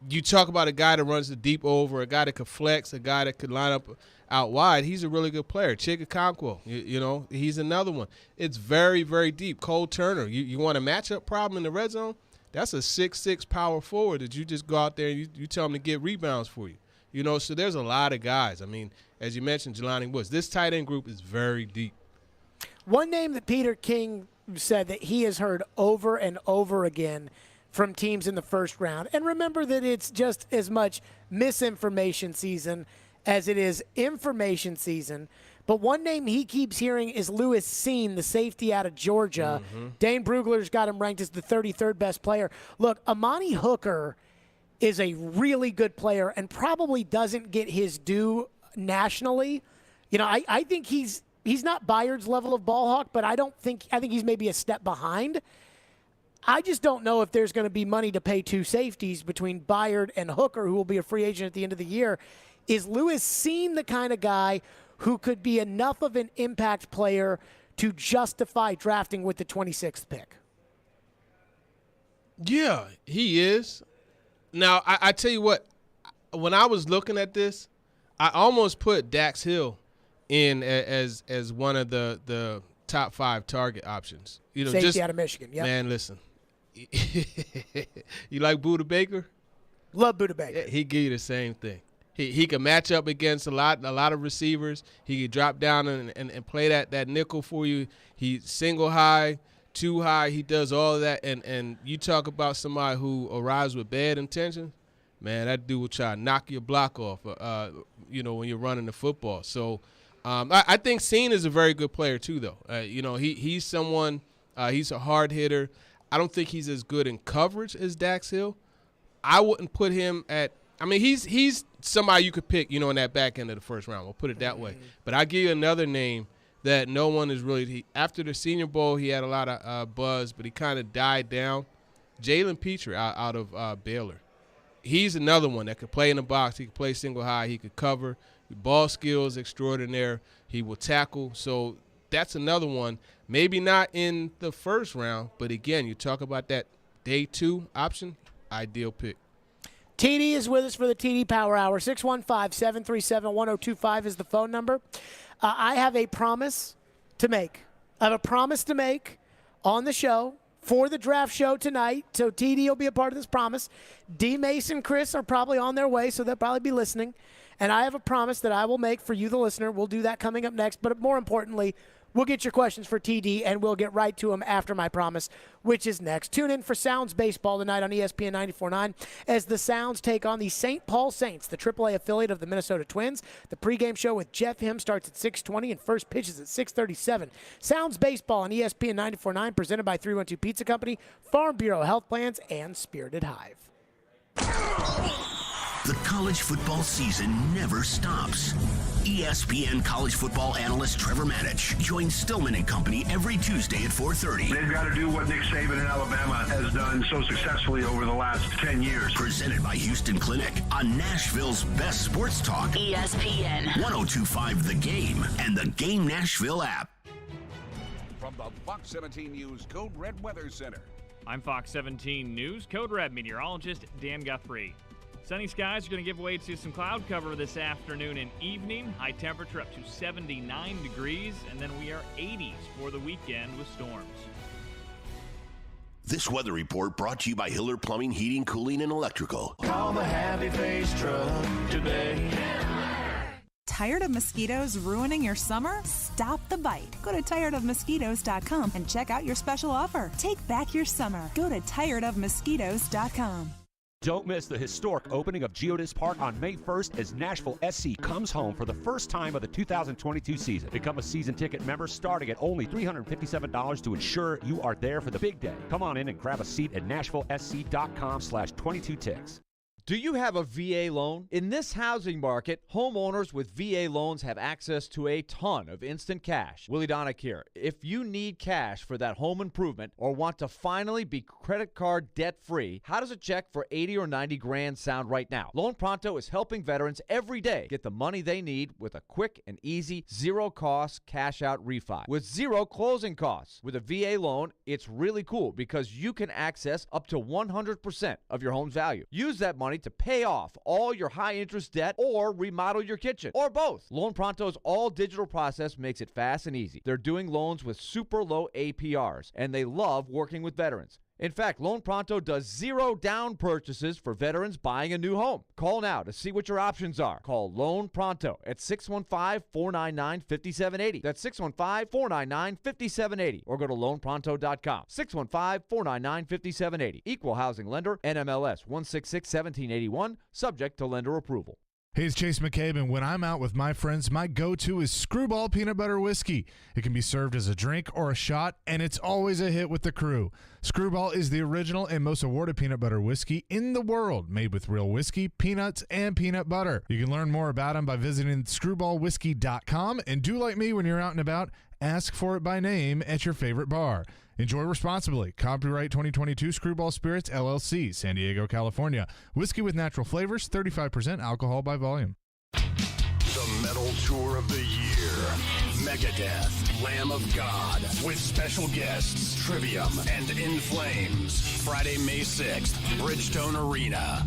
Speaker 5: you talk about a guy that runs the deep over, a guy that could flex, a guy that could line up out wide. He's a really good player. Chig Okonkwo, he's another one. It's very, very deep. Cole Turner, you want a matchup problem in the red zone? That's a 6'6" power forward that you just go out there and you tell him to get rebounds for you. So there's a lot of guys. I mean, as you mentioned, Jelani Woods. This tight end group is very deep.
Speaker 10: One name that Peter King said that he has heard over and over again from teams in the first round, and remember that it's just as much misinformation season as it is information season, but one name he keeps hearing is Lewis Seen, the safety out of Georgia. Dane Brugler's got him ranked as the 33rd best player. Look, Amani Hooker is a really good player and probably doesn't get his due nationally. I think he's not Byard's level of ball hawk, but I think he's maybe a step behind. I just don't know if there's going to be money to pay two safeties between Byard and Hooker, who will be a free agent at the end of the year. Is Lewis Seen the kind of guy who could be enough of an impact player to justify drafting with the 26th pick?
Speaker 5: Yeah, he is. Now, I tell you what, when I was looking at this, I almost put Dax Hill in as one of the top 5 target options.
Speaker 10: Safety out of Michigan, yeah.
Speaker 5: Man, listen. You like Buda Baker?
Speaker 10: Love Buda Baker.
Speaker 5: He give you the same thing. He can match up against a lot of receivers. He can drop down and play that nickel for you. He single high, two high. He does all of that. And you talk about somebody who arrives with bad intentions, man, that dude will try to knock your block off, when you're running the football. So I think Seen is a very good player too, though. He's someone, he's a hard hitter. I don't think he's as good in coverage as Dax Hill. I wouldn't put him at – he's somebody you could pick, in that back end of the first round. We'll put it that way. But I'll give you another name that no one is really after the Senior Bowl, he had a lot of buzz, but he kind of died down. Jalen Petrie out of Baylor. He's another one that could play in the box. He could play single high. He could cover. Ball skills extraordinaire. He will tackle. So that's another one. Maybe not in the first round, but again, you talk about that day 2 option, ideal pick.
Speaker 10: TD is with us for the TD Power Hour. 615-737-1025 is the phone number. I have a promise to make. I have a promise to make on the show for the draft show tonight. So TD will be a part of this promise. D. Mason, Chris are probably on their way, so they'll probably be listening. And I have a promise that I will make for you, the listener. We'll do that coming up next. But more importantly, we'll get your questions for TD, and we'll get right to them after my promise, which is next. Tune in for Sounds Baseball tonight on ESPN 94.9 as the Sounds take on the St. Paul Saints, the AAA affiliate of the Minnesota Twins. The pregame show with Jeff Him starts at 6:20 and first pitch is at 6:37. Sounds Baseball on ESPN 94.9, presented by 312 Pizza Company, Farm Bureau Health Plans, and Spirited Hive.
Speaker 7: The college football season never stops. ESPN college football analyst Trevor Manich joins Stillman and Company every Tuesday at 4:30.
Speaker 11: They've got to do what Nick Saban in Alabama has done so successfully over the last 10 years.
Speaker 7: Presented by Houston Clinic on Nashville's best sports talk.
Speaker 4: ESPN
Speaker 7: 102.5 The Game and the Game Nashville app.
Speaker 18: From the Fox 17 News Code Red Weather Center.
Speaker 19: I'm Fox 17 News Code Red meteorologist Dan Guthrie. Sunny skies are going to give way to some cloud cover this afternoon and evening. High temperature up to 79 degrees, and then we are 80s for the weekend with storms.
Speaker 7: This weather report brought to you by Hiller Plumbing, Heating, Cooling, and Electrical.
Speaker 20: Call the Happy Face Truck today.
Speaker 21: Tired of mosquitoes ruining your summer? Stop the bite. Go to tiredofmosquitoes.com and check out your special offer. Take back your summer. Go to tiredofmosquitoes.com.
Speaker 22: Don't miss the historic opening of Geodis Park on May 1st as Nashville SC comes home for the first time of the 2022 season. Become a season ticket member starting at only $357 to ensure you are there for the big day. Come on in and grab a seat at nashvillesc.com/22ticks.
Speaker 26: Do you have a VA loan? In this housing market, homeowners with VA loans have access to a ton of instant cash. Willie Donick here. If you need cash for that home improvement or want to finally be credit card debt-free, how does a check for 80 or 90 grand sound right now? Loan Pronto is helping veterans every day get the money they need with a quick and easy, zero-cost cash-out refi with zero closing costs. With a VA loan, it's really cool because you can access up to 100% of your home's value. Use that money to pay off all your high-interest debt or remodel your kitchen, or both. Loan Pronto's all-digital process makes it fast and easy. They're doing loans with super low APRs, and they love working with veterans. In fact, Loan Pronto does zero down purchases for veterans buying a new home. Call now to see what your options are. Call Loan Pronto at 615-499-5780. That's 615-499-5780. Or go to loanpronto.com. 615-499-5780. Equal housing lender, NMLS 166-1781. Subject to lender approval.
Speaker 12: Hey, it's Chase McCabe, and when I'm out with my friends, my go-to is Screwball Peanut Butter Whiskey. It can be served as a drink or a shot, and it's always a hit with the crew. Screwball is the original and most awarded peanut butter whiskey in the world, made with real whiskey, peanuts, and peanut butter. You can learn more about them by visiting screwballwhiskey.com, and do like me when you're out and about, ask for it by name at your favorite bar. Enjoy responsibly. Copyright 2022 Screwball Spirits, LLC, San Diego, California. Whiskey with natural flavors, 35% alcohol by volume.
Speaker 7: The metal tour of the year. Megadeth, Lamb of God, with special guests, Trivium and In Flames. Friday, May 6th, Bridgestone Arena.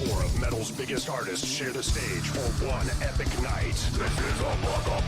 Speaker 7: 4 of metal's biggest artists share the stage for one epic night. This is a buck-up.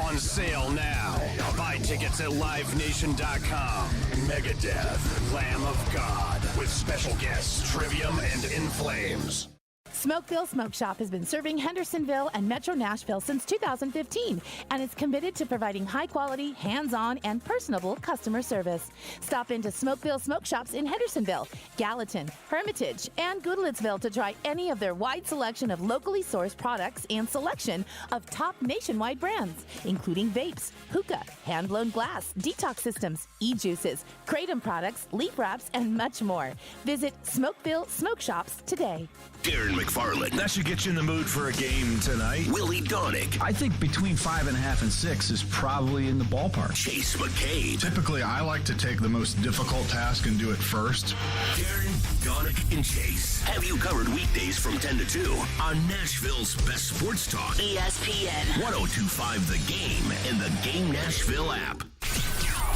Speaker 7: On sale now. Buy tickets at livenation.com. Megadeth, Lamb of God, with special guests, Trivium and In Flames.
Speaker 27: Smokeville Smoke Shop has been serving Hendersonville and Metro Nashville since 2015 and is committed to providing high-quality, hands-on, and personable customer service. Stop into Smokeville Smoke Shops in Hendersonville, Gallatin, Hermitage, and Goodlettsville to try any of their wide selection of locally sourced products and selection of top nationwide brands, including vapes, hookah, hand-blown glass, detox systems, e-juices, kratom products, leaf wraps, and much more. Visit Smokeville Smoke Shops today.
Speaker 7: Darren McFarland.
Speaker 1: That should get you in the mood for a game tonight.
Speaker 7: Willie Donick.
Speaker 8: I think between 5.5 and 6 is probably in the ballpark.
Speaker 7: Chase McCabe.
Speaker 14: Typically, I like to take the most difficult task and do it first.
Speaker 7: Darren, Donick, and Chase have you covered weekdays from 10 to 2 on Nashville's best sports talk.
Speaker 4: ESPN
Speaker 7: 1025 The Game and the Game Nashville app.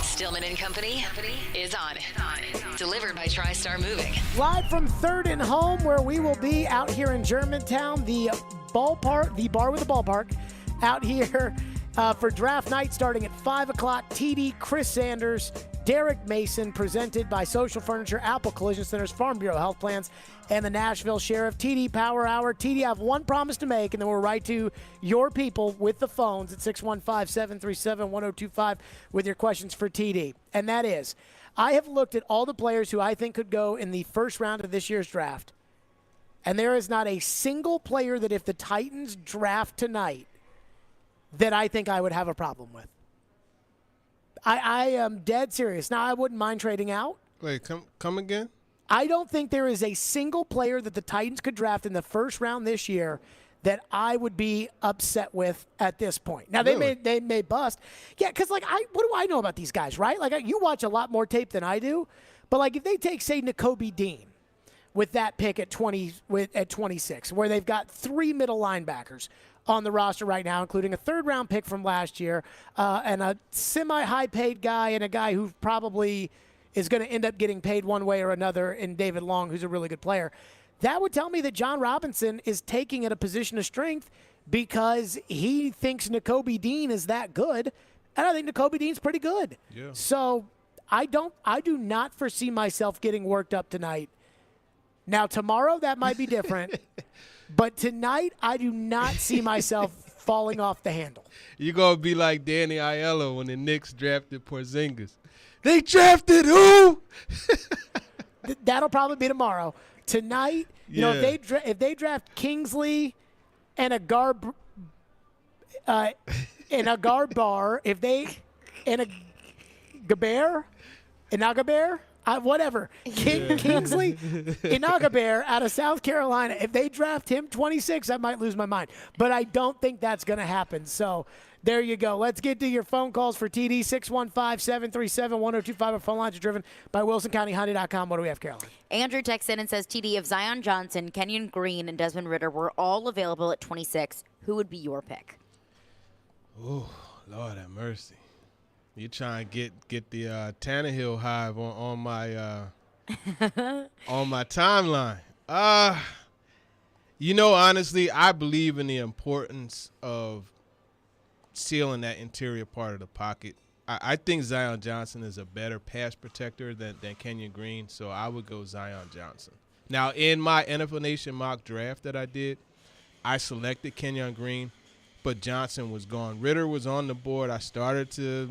Speaker 4: Stillman and Company is on. Delivered by TriStar Moving.
Speaker 10: Live from 3rd and Home, where we will be out here in Germantown, the ballpark, the bar with the ballpark, out here for draft night starting at 5 o'clock. TD, Chris Sanders, Derek Mason, presented by Social Furniture, Apple Collision Centers, Farm Bureau Health Plans, and the Nashville Sheriff. TD Power Hour. TD, I have one promise to make, and then we'll write to your people with the phones at 615-737-1025 with your questions for TD. And that is, I have looked at all the players who I think could go in the first round of this year's draft, and there is not a single player that if the Titans draft tonight that I think I would have a problem with. I am dead serious. Now, I wouldn't mind trading out.
Speaker 5: Wait, come again?
Speaker 10: I don't think there is a single player that the Titans could draft in the first round this year that I would be upset with at this point. Now,
Speaker 5: Really?
Speaker 10: they may bust. Yeah, because, what do I know about these guys, right? You watch a lot more tape than I do. But, if they take, say, Nakobe Dean with that pick at 26, where they've got 3 middle linebackers on the roster right now, including a third-round pick from last year and a semi-high-paid guy and a guy who probably is going to end up getting paid one way or another in David Long, who's a really good player. That would tell me that John Robinson is taking at a position of strength because he thinks Nakobe Dean is that good, and I think Nakobe Dean's pretty good.
Speaker 5: Yeah.
Speaker 10: So I do not foresee myself getting worked up tonight. Now, tomorrow, that might be different. But tonight, I do not see myself falling off the handle.
Speaker 5: You're going to be like Danny Aiello when the Knicks drafted Porzingis. They drafted who?
Speaker 10: That'll probably be tomorrow. Tonight, if they draft Kingsley and a guard bar, whatever. Kingsley Inagabear out of South Carolina. If they draft him 26, I might lose my mind. But I don't think that's going to happen. So there you go. Let's get to your phone calls for TD. 615-737-1025. Our phone lines are driven by WilsonCountyHonda.com. What do we have, Caroline?
Speaker 15: Andrew texts in and says, TD, if Zion Johnson, Kenyon Green, and Desmond Ridder were all available at 26, who would be your pick?
Speaker 5: Oh, Lord have mercy. You trying to get the Tannehill hive on my on my timeline. Honestly, I believe in the importance of sealing that interior part of the pocket. I think Zion Johnson is a better pass protector than Kenyon Green, so I would go Zion Johnson. Now, in my NFL Nation mock draft that I did, I selected Kenyon Green, but Johnson was gone. Ridder was on the board. I started to,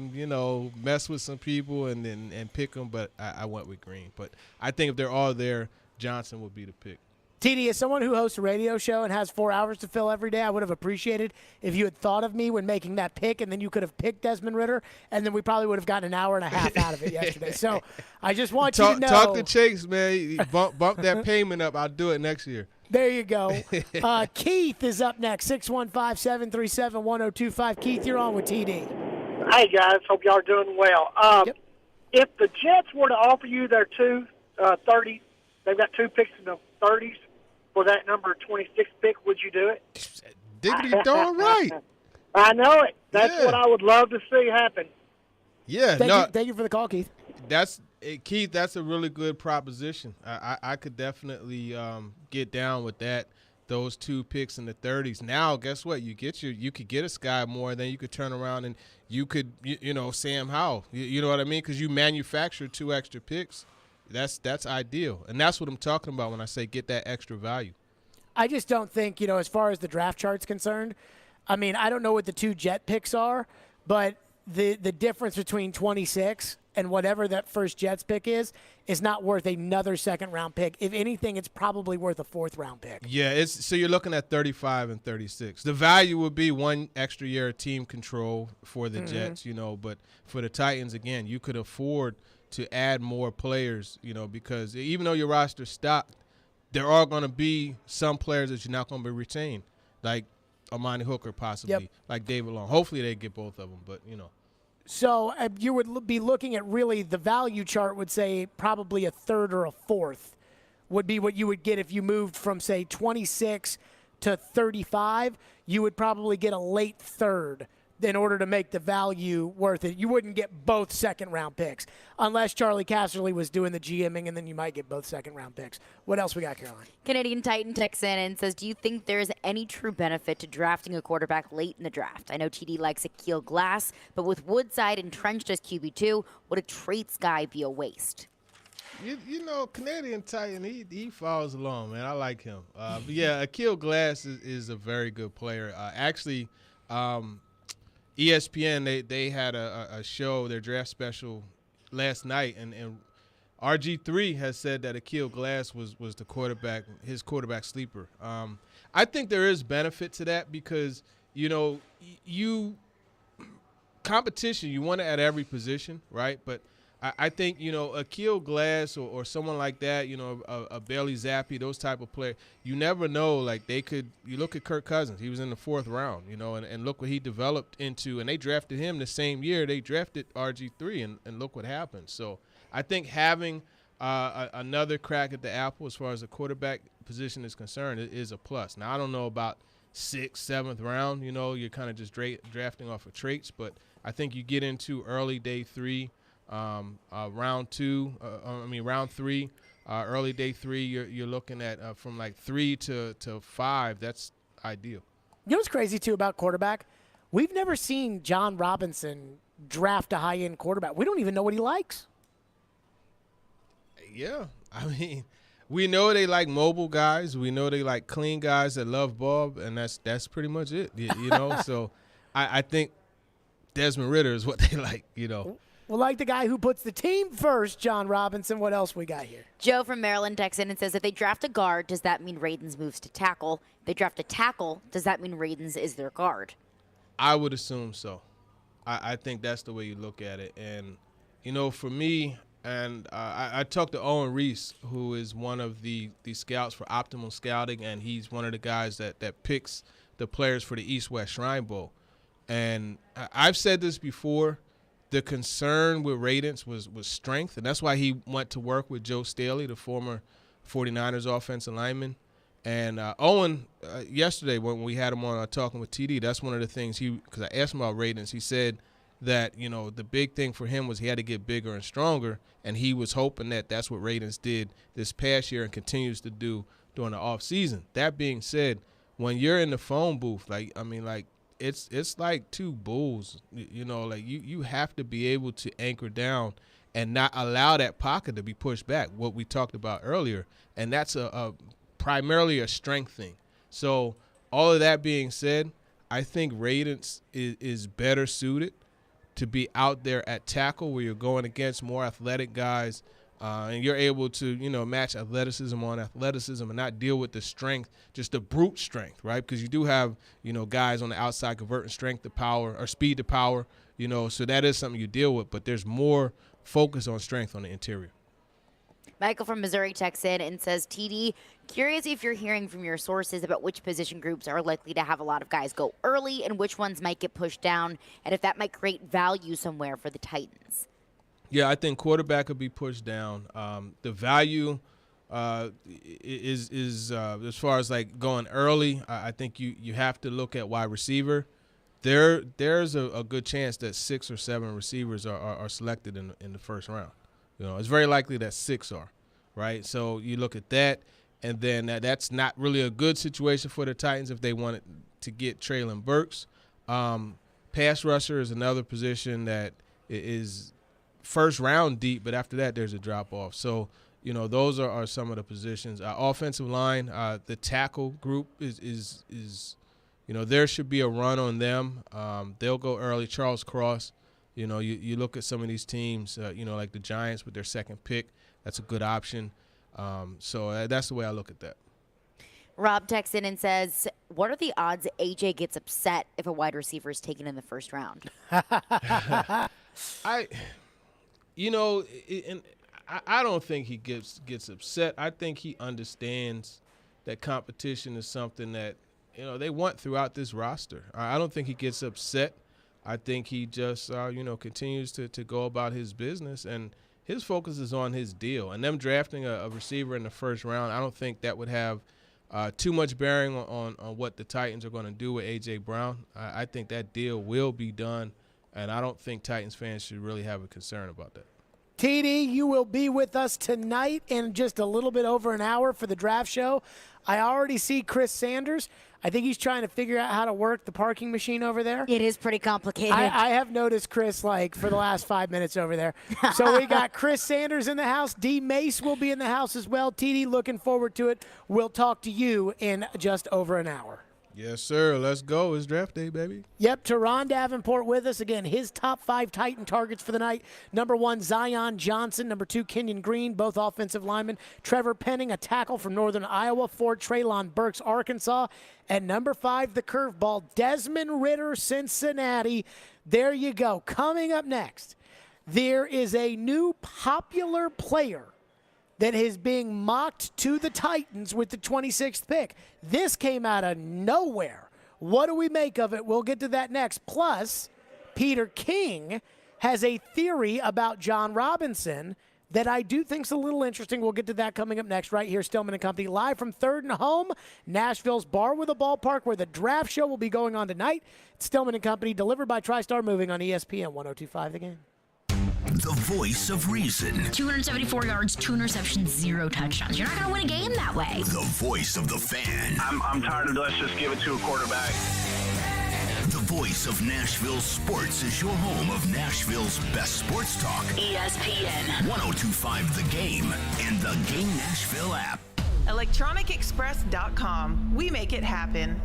Speaker 5: mess with some people and pick them, but I went with Green. But I think if they're all there, Johnson would be the pick.
Speaker 10: TD, as someone who hosts a radio show and has 4 hours to fill every day, I would have appreciated if you had thought of me when making that pick, and then you could have picked Desmond Ridder, and then we probably would have gotten an hour and a half out of it yesterday. So I just want you to know.
Speaker 5: Talk to Chase, man. Bump that payment up. I'll do it next year.
Speaker 10: There you go. Keith is up next, 615-737-1025. Keith, you're on with TD.
Speaker 16: Hey, guys. Hope y'all are doing well. If the Jets were to offer you their 30, they've got 2 picks in the 30s for that number 26 pick, would you do it?
Speaker 5: Diggity darn right.
Speaker 16: I know it. That's what I would love to see happen.
Speaker 5: Yeah.
Speaker 10: Thank you for the call, Keith.
Speaker 5: Keith, that's a really good proposition. I could definitely get down with that. Those 2 picks in the 30s. Now, guess what? You could get a Sky Moore, then you could turn around and you could, Sam Howell. You know what I mean? Because you manufacture 2 extra picks. That's ideal, and that's what I'm talking about when I say get that extra value.
Speaker 10: I just don't think, as far as the draft chart's concerned, I mean, I don't know what the 2 Jet picks are, but the difference between 26 and whatever that first Jets pick is not worth another second-round pick. If anything, it's probably worth a 4th-round pick.
Speaker 5: Yeah, so you're looking at 35 and 36. The value would be 1 extra year of team control for the Jets, but for the Titans, again, you could afford to add more players, because even though your roster's stocked, there are going to be some players that you're not going to be retained, like Amani Hooker possibly, like David Long. Hopefully they get both of them, but, you know.
Speaker 10: So you would be looking at really the value chart would say probably a third or a fourth would be what you would get if you moved from, say, 26 to 35. You would probably get a late third in order to make the value worth it. You wouldn't get both second-round picks unless Charlie Casserly was doing the GMing, and then you might get both second-round picks. What else we got, Caroline?
Speaker 15: Canadian Titan texts in and says, do you think there is any true benefit to drafting a quarterback late in the draft? I know TD likes Akil Glass, but with Woodside entrenched as QB2, would a traits guy be a waste?
Speaker 5: You know, Canadian Titan, he follows along, man. I like him. But yeah, Akil Glass is a very good player. Actually, ESPN, they had a show, their draft special last night, and RG3 has said that Akil Glass was the quarterback, his quarterback sleeper. I think there is benefit to that because, you know, competition, you want it at every position, right? But I think, you know, Akil Glass or someone like that, you know, a Bailey Zappi, those type of players, you never know. Like, you look at Kirk Cousins. He was in the 4th round, you know, and look what he developed into. And they drafted him the same year they drafted RG3, and look what happened. So I think having another crack at the apple as far as the quarterback position is concerned is a plus. Now, I don't know about 6th, 7th round. You know, you're kind of just drafting off of traits. But I think you get into early day 3, round 3, early day 3, you're looking at from like 3 to 5. That's ideal.
Speaker 10: You know what's crazy, too, about quarterback? We've never seen John Robinson draft a high-end quarterback. We don't even know what he likes.
Speaker 5: Yeah. I mean, we know they like mobile guys. We know they like clean guys that love ball, and that's pretty much it, you know. So I think Desmond Ridder is what they like, you know.
Speaker 10: Well, like the guy who puts the team first, John Robinson. What else we got here?
Speaker 15: Joe from Maryland texts in and says, if they draft a guard, does that mean Radens moves to tackle? If they draft a tackle, does that mean Radens is their guard?
Speaker 5: I would assume so. I think that's the way you look at it. And, you know, for me, and I talked to Owen Reese, who is one of the scouts for Optimal Scouting, and he's one of the guys that picks the players for the East-West Shrine Bowl. And I've said this before. The concern with Radens was strength, and that's why he went to work with Joe Staley, the former 49ers offensive lineman. And Owen, yesterday when we had him on talking with TD, that's one of the things because I asked him about Radens, he said that, you know, the big thing for him was he had to get bigger and stronger, and he was hoping that that's what Radens did this past year and continues to do during the offseason. That being said, when you're in the phone booth, it's like two bulls, you know, like you have to be able to anchor down and not allow that pocket to be pushed back, what we talked about earlier. And that's primarily a strength thing. So all of that being said, I think Radens is better suited to be out there at tackle where you're going against more athletic guys, and you're able to, you know, match athleticism on athleticism and not deal with the strength, just the brute strength, right? Because you do have, you know, guys on the outside converting strength to power or speed to power, you know, so that is something you deal with, but there's more focus on strength on the interior.
Speaker 15: Michael from Missouri texts in and says, TD, curious if you're hearing from your sources about which position groups are likely to have a lot of guys go early and which ones might get pushed down, and if that might create value somewhere for the Titans.
Speaker 5: Yeah, I think quarterback could be pushed down. The value is as far as like going early, I think you have to look at wide receiver. There's a good chance that 6 or 7 receivers are selected in the first round. You know, it's very likely that 6 are, right? So you look at that, and then that's not really a good situation for the Titans if they wanted to get Treylon Burks. Pass rusher is another position that is first round deep, but after that there's a drop off. So, you know, those are some of the positions. Offensive line, the tackle group is you know, there should be a run on them. They'll go early. Charles Cross, you know, you look at some of these teams, you know, like the Giants with their second pick. That's a good option. So that's the way I look at that.
Speaker 15: Rob texts in and says, what are the odds AJ gets upset if a wide receiver is taken in the first round?
Speaker 5: I I don't think he gets upset. I think he understands that competition is something that, they want throughout this roster. I don't think he gets upset. I think he just, continues to go about his business, and his focus is on his deal. And them drafting a receiver in the first round, I don't think that would have too much bearing on what the Titans are going to do with A.J. Brown. I think that deal will be done, and I don't think Titans fans should really have a concern about that.
Speaker 10: TD, you will be with us tonight in just a little bit over an hour for the draft show. I already see Chris Sanders. I think he's trying to figure out how to work the parking machine over there.
Speaker 15: It is pretty complicated.
Speaker 10: I have noticed Chris, for the last 5 minutes over there. So we got Chris Sanders in the house. D. Mace will be in the house as well. TD, looking forward to it. We'll talk to you in just over an hour.
Speaker 5: Yes, sir. Let's go. It's draft day, baby.
Speaker 10: Yep, Teron Davenport with us. Again, his top 5 Titan targets for the night. Number 1, Zion Johnson. Number 2, Kenyon Green, both offensive linemen. Trevor Penning, a tackle from Northern Iowa. 4, Treylon Burks, Arkansas. And number 5, the curveball, Desmond Ridder, Cincinnati. There you go. Coming up next, there is a new popular player that is being mocked to the Titans with the 26th pick. This came out of nowhere. What do we make of it? We'll get to that next. Plus, Peter King has a theory about John Robinson that I do think is a little interesting. We'll get to that coming up next right here, Stillman & Company, live from 3rd and Home, Nashville's Bar with a Ballpark, where the draft show will be going on tonight. It's Stillman & Company, delivered by TriStar Moving on ESPN 102.5 The Game.
Speaker 7: The voice of reason.
Speaker 2: 274 yards, 2 interceptions, 0 touchdowns. You're not going to win a game that way.
Speaker 7: The voice of the fan.
Speaker 11: I'm tired of let's just give it to a quarterback.
Speaker 7: The voice of Nashville sports is your home of Nashville's best sports talk.
Speaker 4: ESPN
Speaker 7: 102.5 The Game and the Game Nashville app.
Speaker 3: ElectronicExpress.com. We make it happen.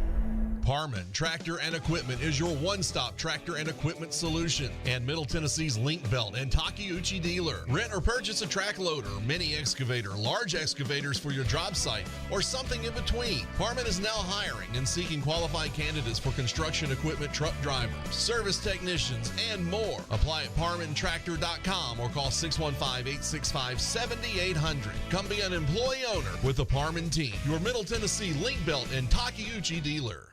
Speaker 6: Parman Tractor and Equipment is your one-stop tractor and equipment solution, and Middle Tennessee's Link Belt and Takeuchi dealer. Rent or purchase a track loader, mini excavator, large excavators for your job site, or something in between. Parman is now hiring and seeking qualified candidates for construction equipment truck drivers, service technicians, and more. Apply at ParmanTractor.com or call 615-865-7800. Come be an employee owner with the Parman team, your Middle Tennessee Link Belt and Takeuchi dealer.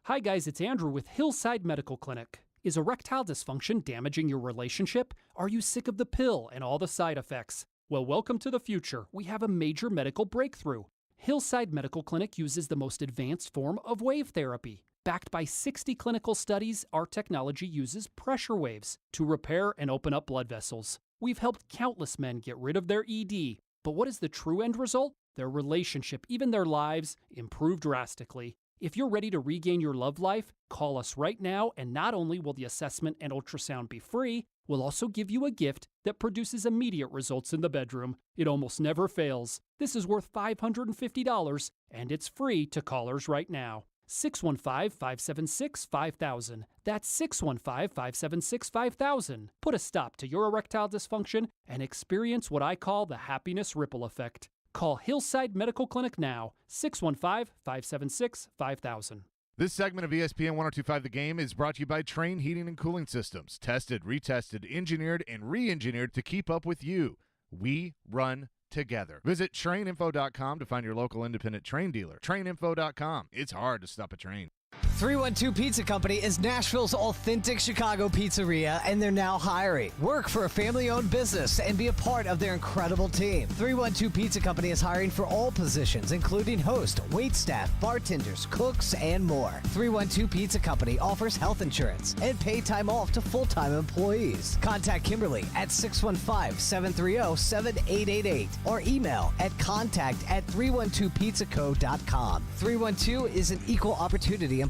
Speaker 13: Hi guys, it's Andrew with Hillside Medical Clinic. Is erectile dysfunction damaging your relationship? Are you sick of the pill and all the side effects? Well, welcome to the future. We have a major medical breakthrough. Hillside Medical Clinic uses the most advanced form of wave therapy. Backed by 60 clinical studies, our technology uses pressure waves to repair and open up blood vessels. We've helped countless men get rid of their ED. But what is the true end result? Their relationship, even their lives, improve drastically. If you're ready to regain your love life, call us right now, and not only will the assessment and ultrasound be free, we'll also give you a gift that produces immediate results in the bedroom. It almost never fails. This is worth $550, and it's free to callers right now. 615-576-5000. That's 615-576-5000. Put a stop to your erectile dysfunction and experience what I call the happiness ripple effect. Call Hillside Medical Clinic now, 615-576-5000.
Speaker 12: This segment of ESPN 102.5 The Game is brought to you by Train Heating and Cooling Systems. Tested, retested, engineered, and re-engineered to keep up with you. We run together. Visit traininfo.com to find your local independent train dealer. Traininfo.com. It's hard to stop a train.
Speaker 17: 312 Pizza Company is Nashville's authentic Chicago pizzeria, and they're now hiring. Work for a family-owned business and be a part of their incredible team. 312 Pizza Company is hiring for all positions, including host, waitstaff, bartenders, cooks, and more. 312 Pizza Company offers health insurance and paid time off to full-time employees. Contact Kimberly at 615-730-7888 or email at contact@312pizzaco.com. 312 is an equal opportunity employer.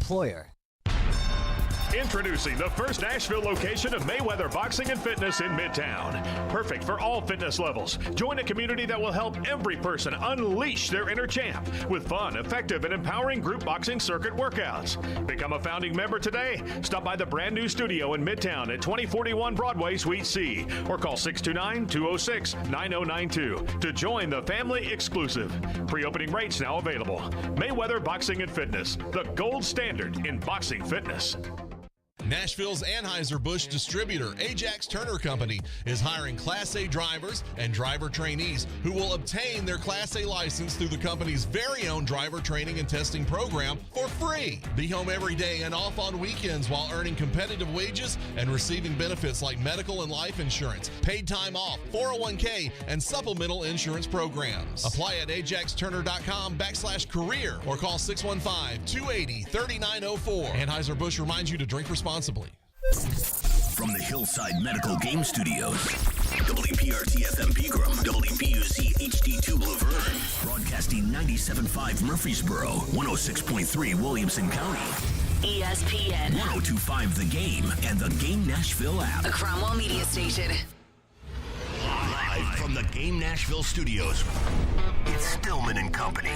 Speaker 24: Introducing the first Nashville location of Mayweather Boxing and Fitness in Midtown. Perfect for all fitness levels. Join a community that will help every person unleash their inner champ with fun, effective, and empowering group boxing circuit workouts. Become a founding member today. Stop by the brand new studio in Midtown at 2041 Broadway, Suite C, or call 629-206-9092 to join the family exclusive. Pre-opening rates now available. Mayweather Boxing and Fitness, the gold standard in boxing fitness.
Speaker 6: Nashville's Anheuser-Busch distributor, Ajax Turner Company, is hiring Class A drivers and driver trainees who will obtain their Class A license through the company's very own driver training and testing program for free. Be home every day and off on weekends while earning competitive wages and receiving benefits like medical and life insurance, paid time off, 401k, and supplemental insurance programs. Apply at ajaxturner.com/career or call 615-280-3904. Anheuser-Busch reminds you to drink responsibly.
Speaker 7: From the Hillside Medical Game Studios, WPRT-FM Pegram, WPUC HD2 Laverne, broadcasting 97.5 Murfreesboro, 106.3 Williamson County,
Speaker 4: ESPN
Speaker 7: 102.5 The Game, and the Game Nashville app.
Speaker 4: A Cromwell Media Station.
Speaker 7: Live from the Game Nashville studios, it's Stillman and Company.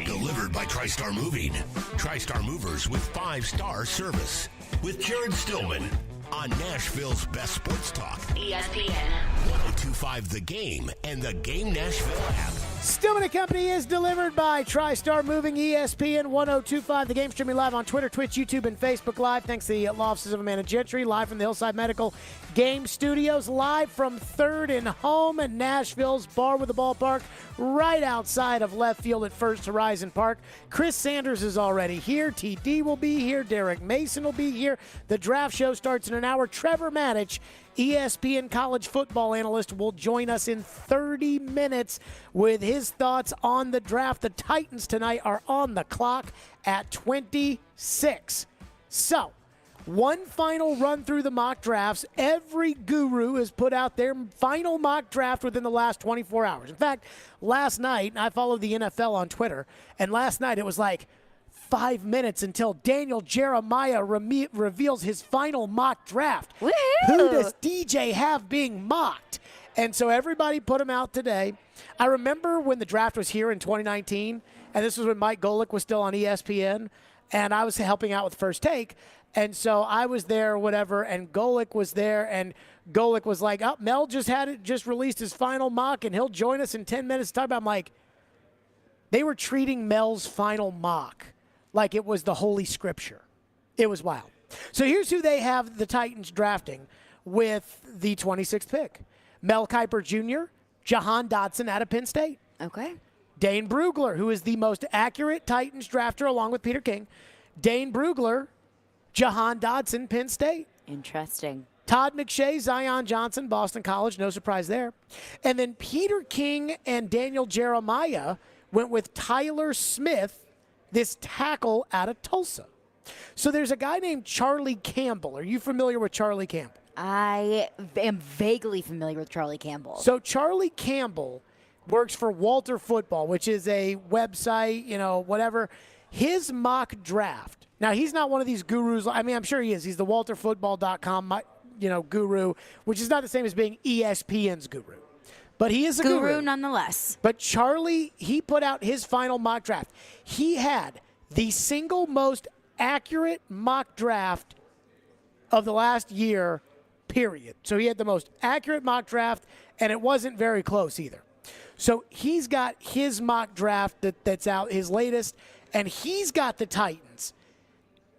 Speaker 7: Delivered by TriStar Moving. TriStar Movers with 5-star service. With Jared Stillman on Nashville's best sports talk.
Speaker 4: ESPN
Speaker 7: 102.5 The Game and the Game Nashville app.
Speaker 10: Stillman and Company is delivered by TriStar Moving, ESPN 102.5 The Game, streaming live on Twitter, Twitch, YouTube, and Facebook Live. Thanks to the law offices of Amanda Gentry, live from the Hillside Medical Game Studios, live from 3rd and Home at Nashville's Bar with the Ballpark, right outside of left field at First Horizon Park. Chris Sanders is already here. TD will be here. Derek Mason will be here. The draft show starts in an hour. Trevor Maddich, ESPN college football analyst, will join us in 30 minutes with his thoughts on the draft. The Titans tonight are on the clock at 26. So, one final run through the mock drafts. Every guru has put out their final mock draft within the last 24 hours. In fact, last night, I followed the NFL on Twitter, and last night it was like 5 minutes until Daniel Jeremiah reveals his final mock draft.
Speaker 15: Woo!
Speaker 10: Who does DJ have being mocked? And so everybody put him out today. I remember when the draft was here in 2019, and this was when Mike Golick was still on ESPN, and I was helping out with First Take. And so I was there, whatever, and Golick was there, and Golick was like, oh, Mel just released his final mock, and he'll join us in 10 minutes to talk about it. I'm like, they were treating Mel's final mock like it was the Holy Scripture. It was wild. So here's who they have the Titans drafting with the 26th pick. Mel Kiper Jr., Jahan Dotson out of Penn State.
Speaker 15: Okay.
Speaker 10: Dane Brugler, who is the most accurate Titans drafter along with Peter King. Dane Brugler, Jahan Dotson, Penn State.
Speaker 15: Interesting.
Speaker 10: Todd McShay, Zion Johnson, Boston College. No surprise there. And then Peter King and Daniel Jeremiah went with Tyler Smith, this tackle out of Tulsa. So there's a guy named Charlie Campbell. Are you familiar with Charlie Campbell?
Speaker 15: I am vaguely familiar with Charlie Campbell.
Speaker 10: So Charlie Campbell works for Walter Football, which is a website, whatever. His mock draft. Now, he's not one of these gurus. I mean, I'm sure he is. He's the walterfootball.com, guru, which is not the same as being ESPN's guru. But he is a guru
Speaker 15: nonetheless.
Speaker 10: But Charlie, he put out his final mock draft. He had the single most accurate mock draft of the last year, period. So he had the most accurate mock draft, and it wasn't very close either. So he's got his mock draft that's out, his latest, and he's got the Titans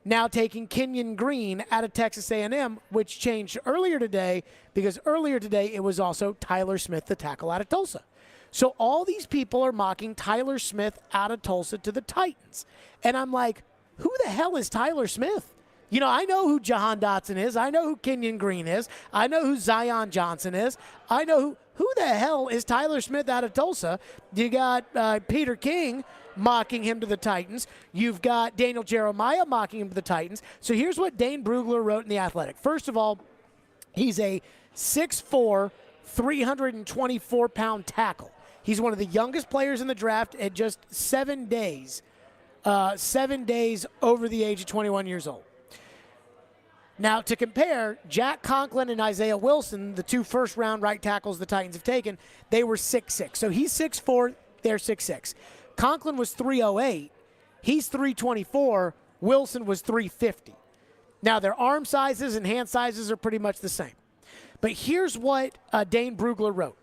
Speaker 10: now taking Kenyon Green out of Texas A&M, which changed earlier today because earlier today it was also Tyler Smith, the tackle out of Tulsa. So all these people are mocking Tyler Smith out of Tulsa to the Titans. And I'm like, who the hell is Tyler Smith? I know who Jahan Dotson is. I know who Kenyon Green is. I know who Zion Johnson is. I know who the hell is Tyler Smith out of Tulsa. You got Peter King mocking him to the Titans. You've got Daniel Jeremiah mocking him to the Titans. So here's what Dane Brugler wrote in The Athletic. First of all, he's a 6'4", 324-pound tackle. He's one of the youngest players in the draft at just 7 days. 7 days over the age of 21 years old. Now, to compare, Jack Conklin and Isaiah Wilson, the two first-round right tackles the Titans have taken, they were 6'6". So he's 6'4", they're 6'6". Conklin was 308. He's 324. Wilson was 350. Now, their arm sizes and hand sizes are pretty much the same. But here's what Dane Brugler wrote.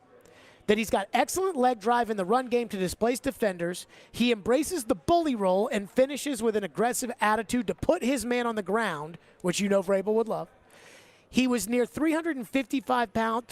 Speaker 10: that he's got excellent leg drive in the run game to displace defenders. He embraces the bully role and finishes with an aggressive attitude to put his man on the ground, which you know Vrabel would love. He was near 350 pounds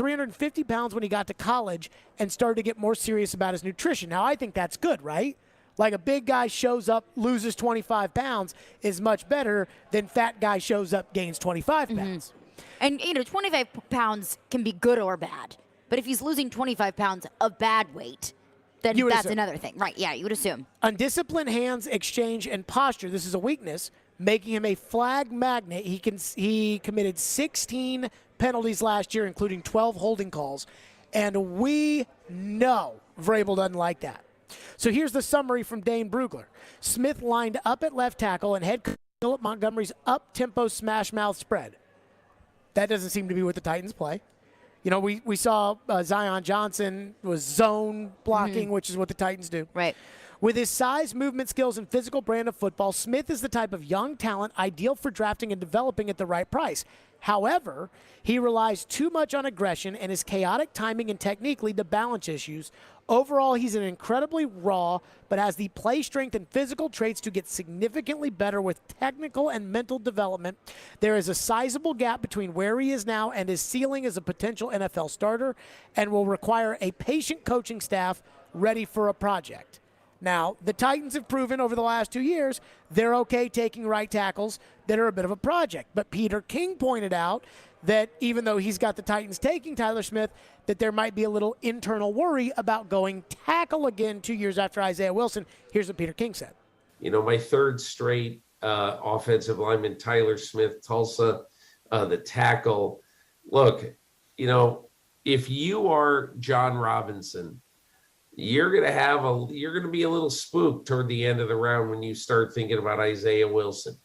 Speaker 10: when he got to college and started to get more serious about his nutrition. Now, I think that's good, right? Like a big guy shows up, loses 25 pounds is much better than fat guy shows up, gains 25 pounds.
Speaker 15: And, 25 pounds can be good or bad. But if he's losing 25 pounds of bad weight, then that's another thing. Right, yeah, you would assume.
Speaker 10: Undisciplined hands, exchange, and posture. This is a weakness, making him a flag magnet. He committed 16 penalties last year, including 12 holding calls. And we know Vrabel doesn't like that. So here's the summary from Dane Brugler. Smith lined up at left tackle and head coach Philip Montgomery's up-tempo smash mouth spread. That doesn't seem to be what the Titans play. We saw Zion Johnson was zone blocking, which is what the Titans do.
Speaker 15: Right.
Speaker 10: With his size, movement skills, and physical brand of football, Smith is the type of young talent ideal for drafting and developing at the right price. However, he relies too much on aggression, and his chaotic timing and technique lead to balance issues. Overall, he's an incredibly raw, but has the play strength and physical traits to get significantly better with technical and mental development. There is a sizable gap between where he is now and his ceiling as a potential NFL starter, and will require a patient coaching staff ready for a project. Now, the Titans have proven over the last 2 years they're okay taking right tackles that are a bit of a project. But Peter King pointed out that even though he's got the Titans taking Tyler Smith, that there might be a little internal worry about going tackle again 2 years after Isaiah Wilson. Here's what Peter King said.
Speaker 9: My third straight offensive lineman, Tyler Smith, Tulsa, the tackle. Look, if you are John Robinson, you're going to be a little spooked toward the end of the round when you start thinking about Isaiah Wilson.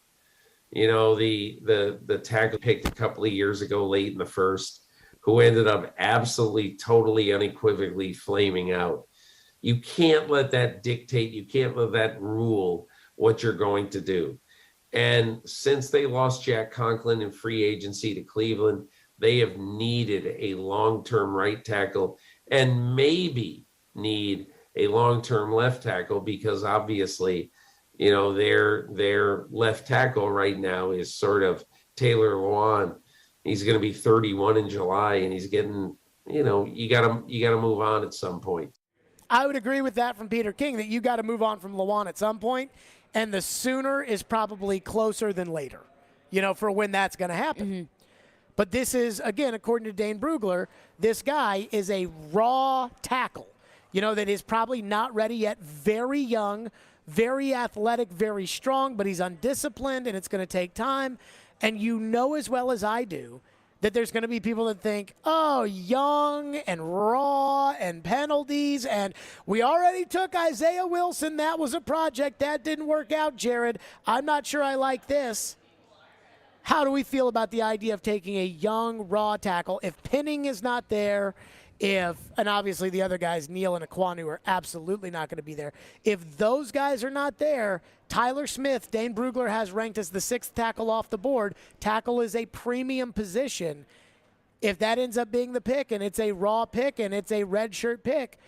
Speaker 9: The tackle picked a couple of years ago late in the first, who ended up absolutely, totally, unequivocally flaming out. You can't let that dictate. You can't let that rule what you're going to do. And since they lost Jack Conklin in free agency to Cleveland, they have needed a long-term right tackle and maybe need a long-term left tackle, because obviously, their left tackle right now is sort of Taylor Lewan. He's going to be 31 in July, and he's getting, you got to move on at some point.
Speaker 10: I would agree with that from Peter King, that you got to move on from Lewan at some point, and the sooner is probably closer than later, for when that's going to happen. But this is, again, according to Dane Brugler, this guy is a raw tackle. That is probably not ready yet, very young, very athletic, very strong, but he's undisciplined, and it's going to take time. And as well as I do that there's going to be people that think, oh, young and raw and penalties, and we already took Isaiah Wilson. That was a project. That didn't work out, Jared. I'm not sure I like this. How do we feel about the idea of taking a young, raw tackle if Penning is not there? And obviously the other guys, Neal and Ekwonu, are absolutely not going to be there. If those guys are not there, Tyler Smith, Dane Brugler has ranked as the 6th tackle off the board. Tackle is a premium position. If that ends up being the pick, and it's a raw pick, and it's a redshirt pick,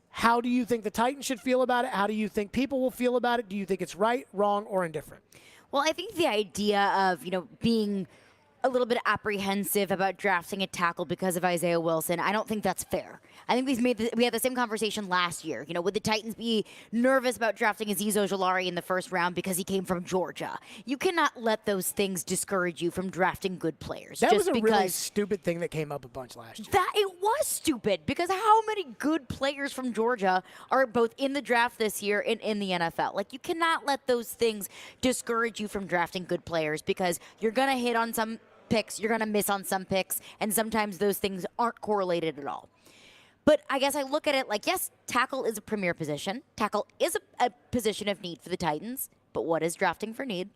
Speaker 10: how do you think the Titans should feel about it? How do you think people will feel about it? Do you think it's right, wrong, or indifferent?
Speaker 15: Well, I think the idea of, being a little bit apprehensive about drafting a tackle because of Isaiah Wilson, I don't think that's fair. I think we had the same conversation last year. Would the Titans be nervous about drafting Azeez Ojulari in the first round because he came from Georgia? You cannot let those things discourage you from drafting good players.
Speaker 10: That was a really stupid thing that came up a bunch last year.
Speaker 15: It was stupid, because how many good players from Georgia are both in the draft this year and in the NFL? You cannot let those things discourage you from drafting good players, because you're going to hit on some picks, you're going to miss on some picks, and sometimes those things aren't correlated at all. But I guess I look at it like, yes, tackle is a premier position. Tackle is a position of need for the Titans. But what is drafting for need?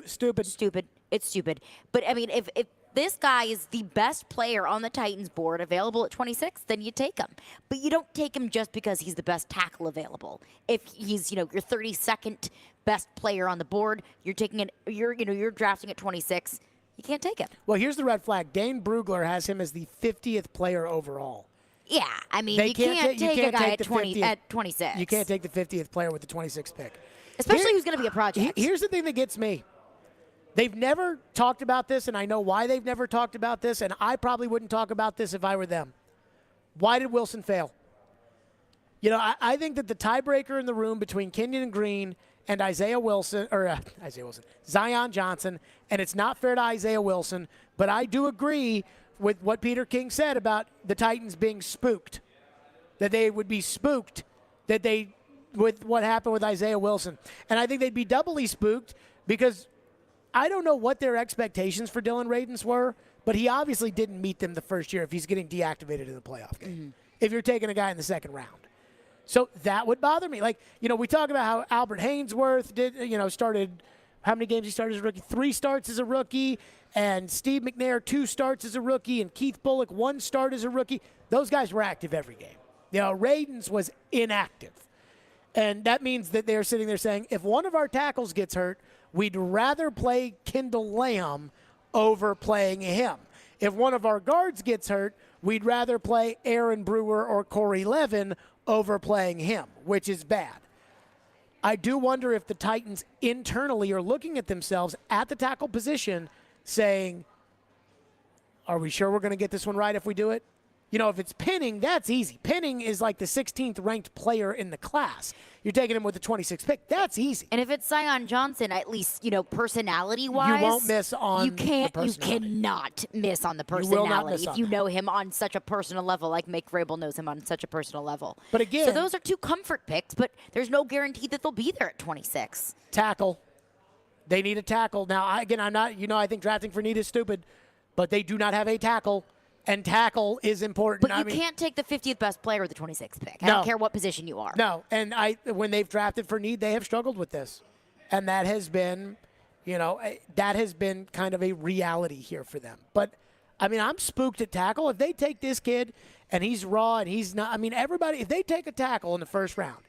Speaker 10: Stupid.
Speaker 15: Stupid. It's stupid. But, if this guy is the best player on the Titans board available at 26, then you take him. But you don't take him just because he's the best tackle available. If he's, your 32nd best player on the board, you're drafting at 26, you can't take him.
Speaker 10: Well, here's the red flag. Dane Brugler has him as the 50th player overall.
Speaker 15: Yeah, I mean,
Speaker 10: They
Speaker 15: you can't take a guy
Speaker 10: take
Speaker 15: at 26.
Speaker 10: You can't take the 50th player with the 26th pick.
Speaker 15: Especially who's going to be a project.
Speaker 10: Here's the thing that gets me. They've never talked about this, and I know why they've never talked about this, and I probably wouldn't talk about this if I were them. Why did Wilson fail? You know, I think that the tiebreaker in the room between Kenyon Green and Zion Johnson, and it's not fair to Isaiah Wilson, but I do agree with what Peter King said about the Titans being spooked, that they would be spooked with what happened with Isaiah Wilson. And I think they'd be doubly spooked because I don't know what their expectations for Dylan Radins were, but he obviously didn't meet them the first year if he's getting deactivated in the playoff game, if you're taking a guy in the second round. So that would bother me. Like, you know, we talk about how Albert Haynesworth started, how many games he started as a rookie? 3 starts as a rookie, and Steve McNair 2 starts as a rookie, and Keith Bullock 1 start as a rookie. Those guys were active every game. You know, Radins was inactive. And that means that they're sitting there saying, if one of our tackles gets hurt, we'd rather play Kendall Lamb over playing him. If one of our guards gets hurt, we'd rather play Aaron Brewer or Corey Levin over playing him, which is bad. I do wonder if the Titans internally are looking at themselves at the tackle position saying, are we sure we're going to get this one right if we do it? You know, if it's Penning, that's easy. Penning is like the 16th ranked player in the class. You're taking him with the 26th pick. That's easy.
Speaker 15: And if it's Zion Johnson, at least, you know, personality-wise,
Speaker 10: you won't miss on
Speaker 15: the personality. You cannot miss on the personality if you know him on such a personal level, like Mike Vrabel knows him on such a personal level.
Speaker 10: But again,
Speaker 15: so those are 2 comfort picks, but there's no guarantee that they'll be there at 26.
Speaker 10: Tackle. They need a tackle. Now, I'm not, I think drafting for need is stupid, but they do not have a tackle. And tackle is important.
Speaker 15: But you can't take the 50th best player with the 26th pick. I don't care what position you are.
Speaker 10: No, and when they've drafted for need, they have struggled with this. And that has been, kind of a reality here for them. But, I mean, I'm spooked at tackle. If they take this kid and he's raw and he's not, I mean, everybody, if they take a tackle in the first round,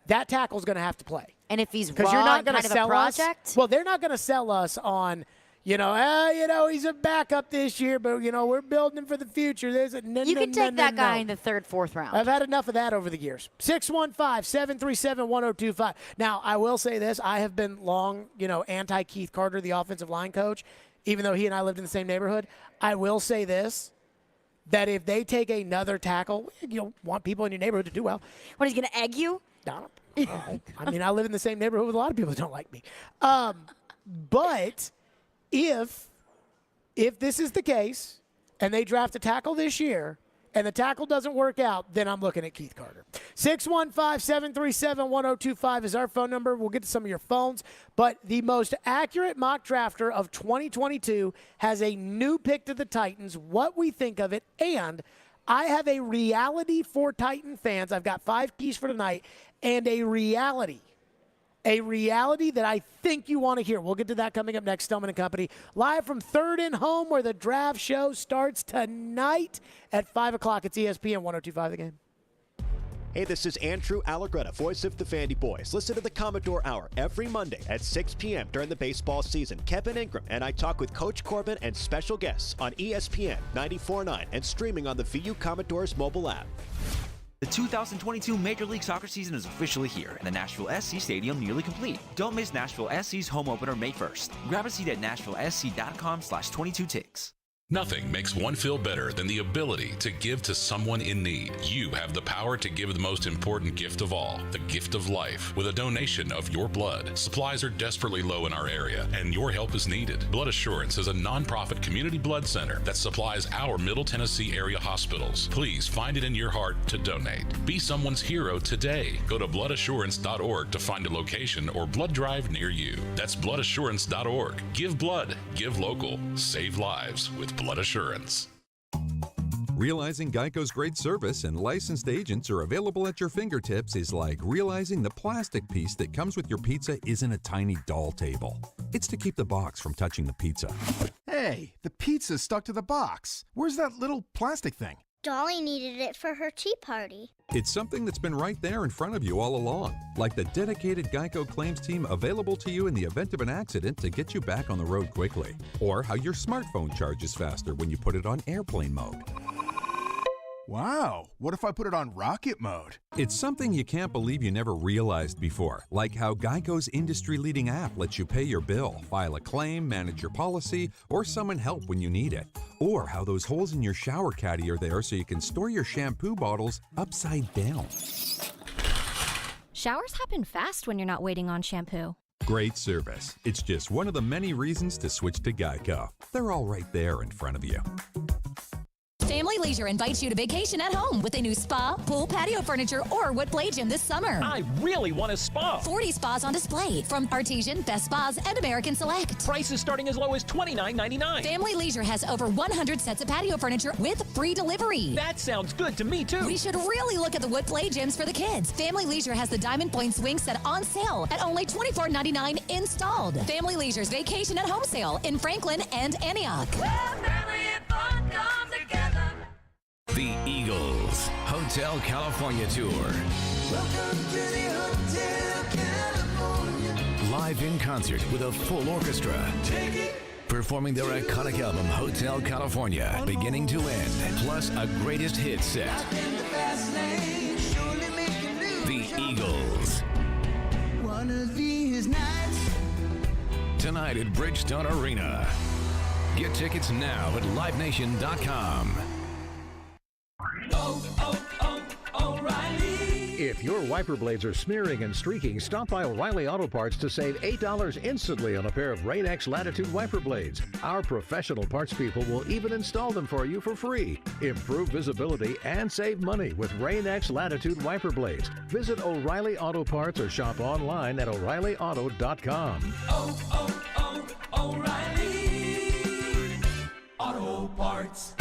Speaker 10: that tackle's going to have to play.
Speaker 15: And if he's raw and kind of a project?
Speaker 10: Well, they're not going to sell us on, he's a backup this year, but, we're building him for the future.
Speaker 15: You can take that guy in the 3rd, 4th round.
Speaker 10: I've had enough of that over the years. 615-737-1025. Now, I will say this. I have been long, anti-Keith Carter, the offensive line coach, even though he and I lived in the same neighborhood. I will say this, that if they take another tackle, you want people in your neighborhood to do well.
Speaker 15: What, he's going to egg you?
Speaker 10: No. I mean, I live in the same neighborhood with a lot of people that don't like me. But if this is the case and they draft a tackle this year and the tackle doesn't work out, then I'm looking at Keith Carter. 615-737-1025 is our phone number. We'll get to some of your phones. But the most accurate mock drafter of 2022 has a new pick to the Titans, what we think of it, and I have a reality for Titan fans. I've got 5 keys for tonight, and a reality that I think you want to hear. We'll get to that coming up next. Stillman and Company, live from 3rd and Home, where the draft show starts tonight at 5 o'clock. It's ESPN 102.5 The Game.
Speaker 18: Hey, this is Andrew Allegretta, voice of the Vandy Boys. Listen to the Commodore Hour every Monday at 6 p.m. during the baseball season. Kevin Ingram and I talk with Coach Corbin and special guests on ESPN 94.9 and streaming on the VU Commodores mobile app.
Speaker 19: The 2022 Major League Soccer season is officially here, and the Nashville SC Stadium nearly complete. Don't miss Nashville SC's home opener May 1st. Grab a seat at nashvillesc.com/22ticks.
Speaker 20: Nothing makes one feel better than the ability to give to someone in need. You have the power to give the most important gift of all, the gift of life, with a donation of your blood. Supplies are desperately low in our area, and your help is needed. Blood Assurance is a nonprofit community blood center that supplies our Middle Tennessee area hospitals. Please find it in your heart to donate. Be someone's hero today. Go to bloodassurance.org to find a location or blood drive near you. That's bloodassurance.org. Give blood, give local, save lives with Blood Assurance.
Speaker 21: Realizing Geico's great service and licensed agents are available at your fingertips is like realizing the plastic piece that comes with your pizza isn't a tiny doll table. It's to keep the box from touching the pizza.
Speaker 22: Hey, the pizza's stuck to the box. Where's that little plastic thing?
Speaker 23: Dolly needed it for her tea party.
Speaker 21: It's something that's been right there in front of you all along, like the dedicated Geico claims team available to you in the event of an accident to get you back on the road quickly, or how your smartphone charges faster when you put it on airplane mode.
Speaker 22: Wow, what if I put it on rocket mode?
Speaker 21: It's something you can't believe you never realized before, like how Geico's industry-leading app lets you pay your bill, file a claim, manage your policy, or summon help when you need it. Or how those holes in your shower caddy are there so you can store your shampoo bottles upside down.
Speaker 1: Showers happen fast when you're not waiting on shampoo.
Speaker 21: Great service. It's just one of the many reasons to switch to Geico. They're all right there in front of you.
Speaker 8: Family Leisure invites you to vacation at home with a new spa, pool, patio furniture, or wood play gym this summer.
Speaker 14: I really want a spa.
Speaker 8: 40 spas on display from Artesian, Best Spas, and American Select.
Speaker 14: Prices starting as low as $29.99.
Speaker 8: Family Leisure has over 100 sets of patio furniture with free delivery.
Speaker 14: That sounds good to me, too.
Speaker 8: We should really look at the wood play gyms for the kids. Family Leisure has the Diamond Point swing set on sale at only $24.99 installed. Family Leisure's Vacation at Home sale in Franklin and Antioch.
Speaker 16: The Eagles Hotel California Tour.
Speaker 25: Welcome to the Hotel California.
Speaker 16: Live in concert with a full orchestra. Performing their iconic album Hotel California, beginning to end. Plus a greatest hit set. The Eagles.
Speaker 25: One of these nights.
Speaker 16: Tonight at Bridgestone Arena. Get tickets now at livenation.com.
Speaker 26: If your wiper blades are smearing and streaking, stop by O'Reilly Auto Parts to save $8 instantly on a pair of Rain-X Latitude wiper blades. Our professional parts people will even install them for you for free. Improve visibility and save money with Rain-X Latitude wiper blades. Visit O'Reilly Auto Parts or shop online at O'ReillyAuto.com.
Speaker 25: O'Reilly Auto Parts.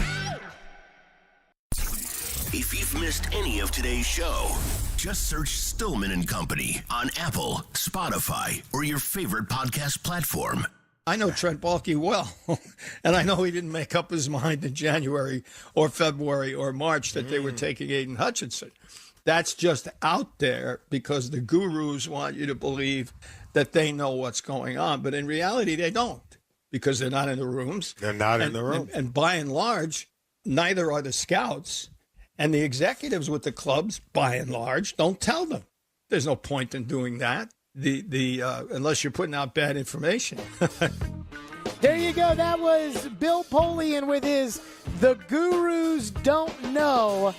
Speaker 7: If you've missed any of today's show, just search Stillman and Company on Apple, Spotify, or your favorite podcast platform.
Speaker 27: I know Trent Baalke well, and I know he didn't make up his mind in January or February or March that they were taking Aiden Hutchinson. That's just out there because the gurus want you to believe that they know what's going on. But in reality, they don't because they're not in the rooms.
Speaker 28: They're not in the room.
Speaker 27: And by and large, neither are the scouts. And the executives with the clubs, by and large, don't tell them. There's no point in doing that. Unless you're putting out bad information.
Speaker 10: There you go. That was Bill Polian with his "The Gurus Don't Know"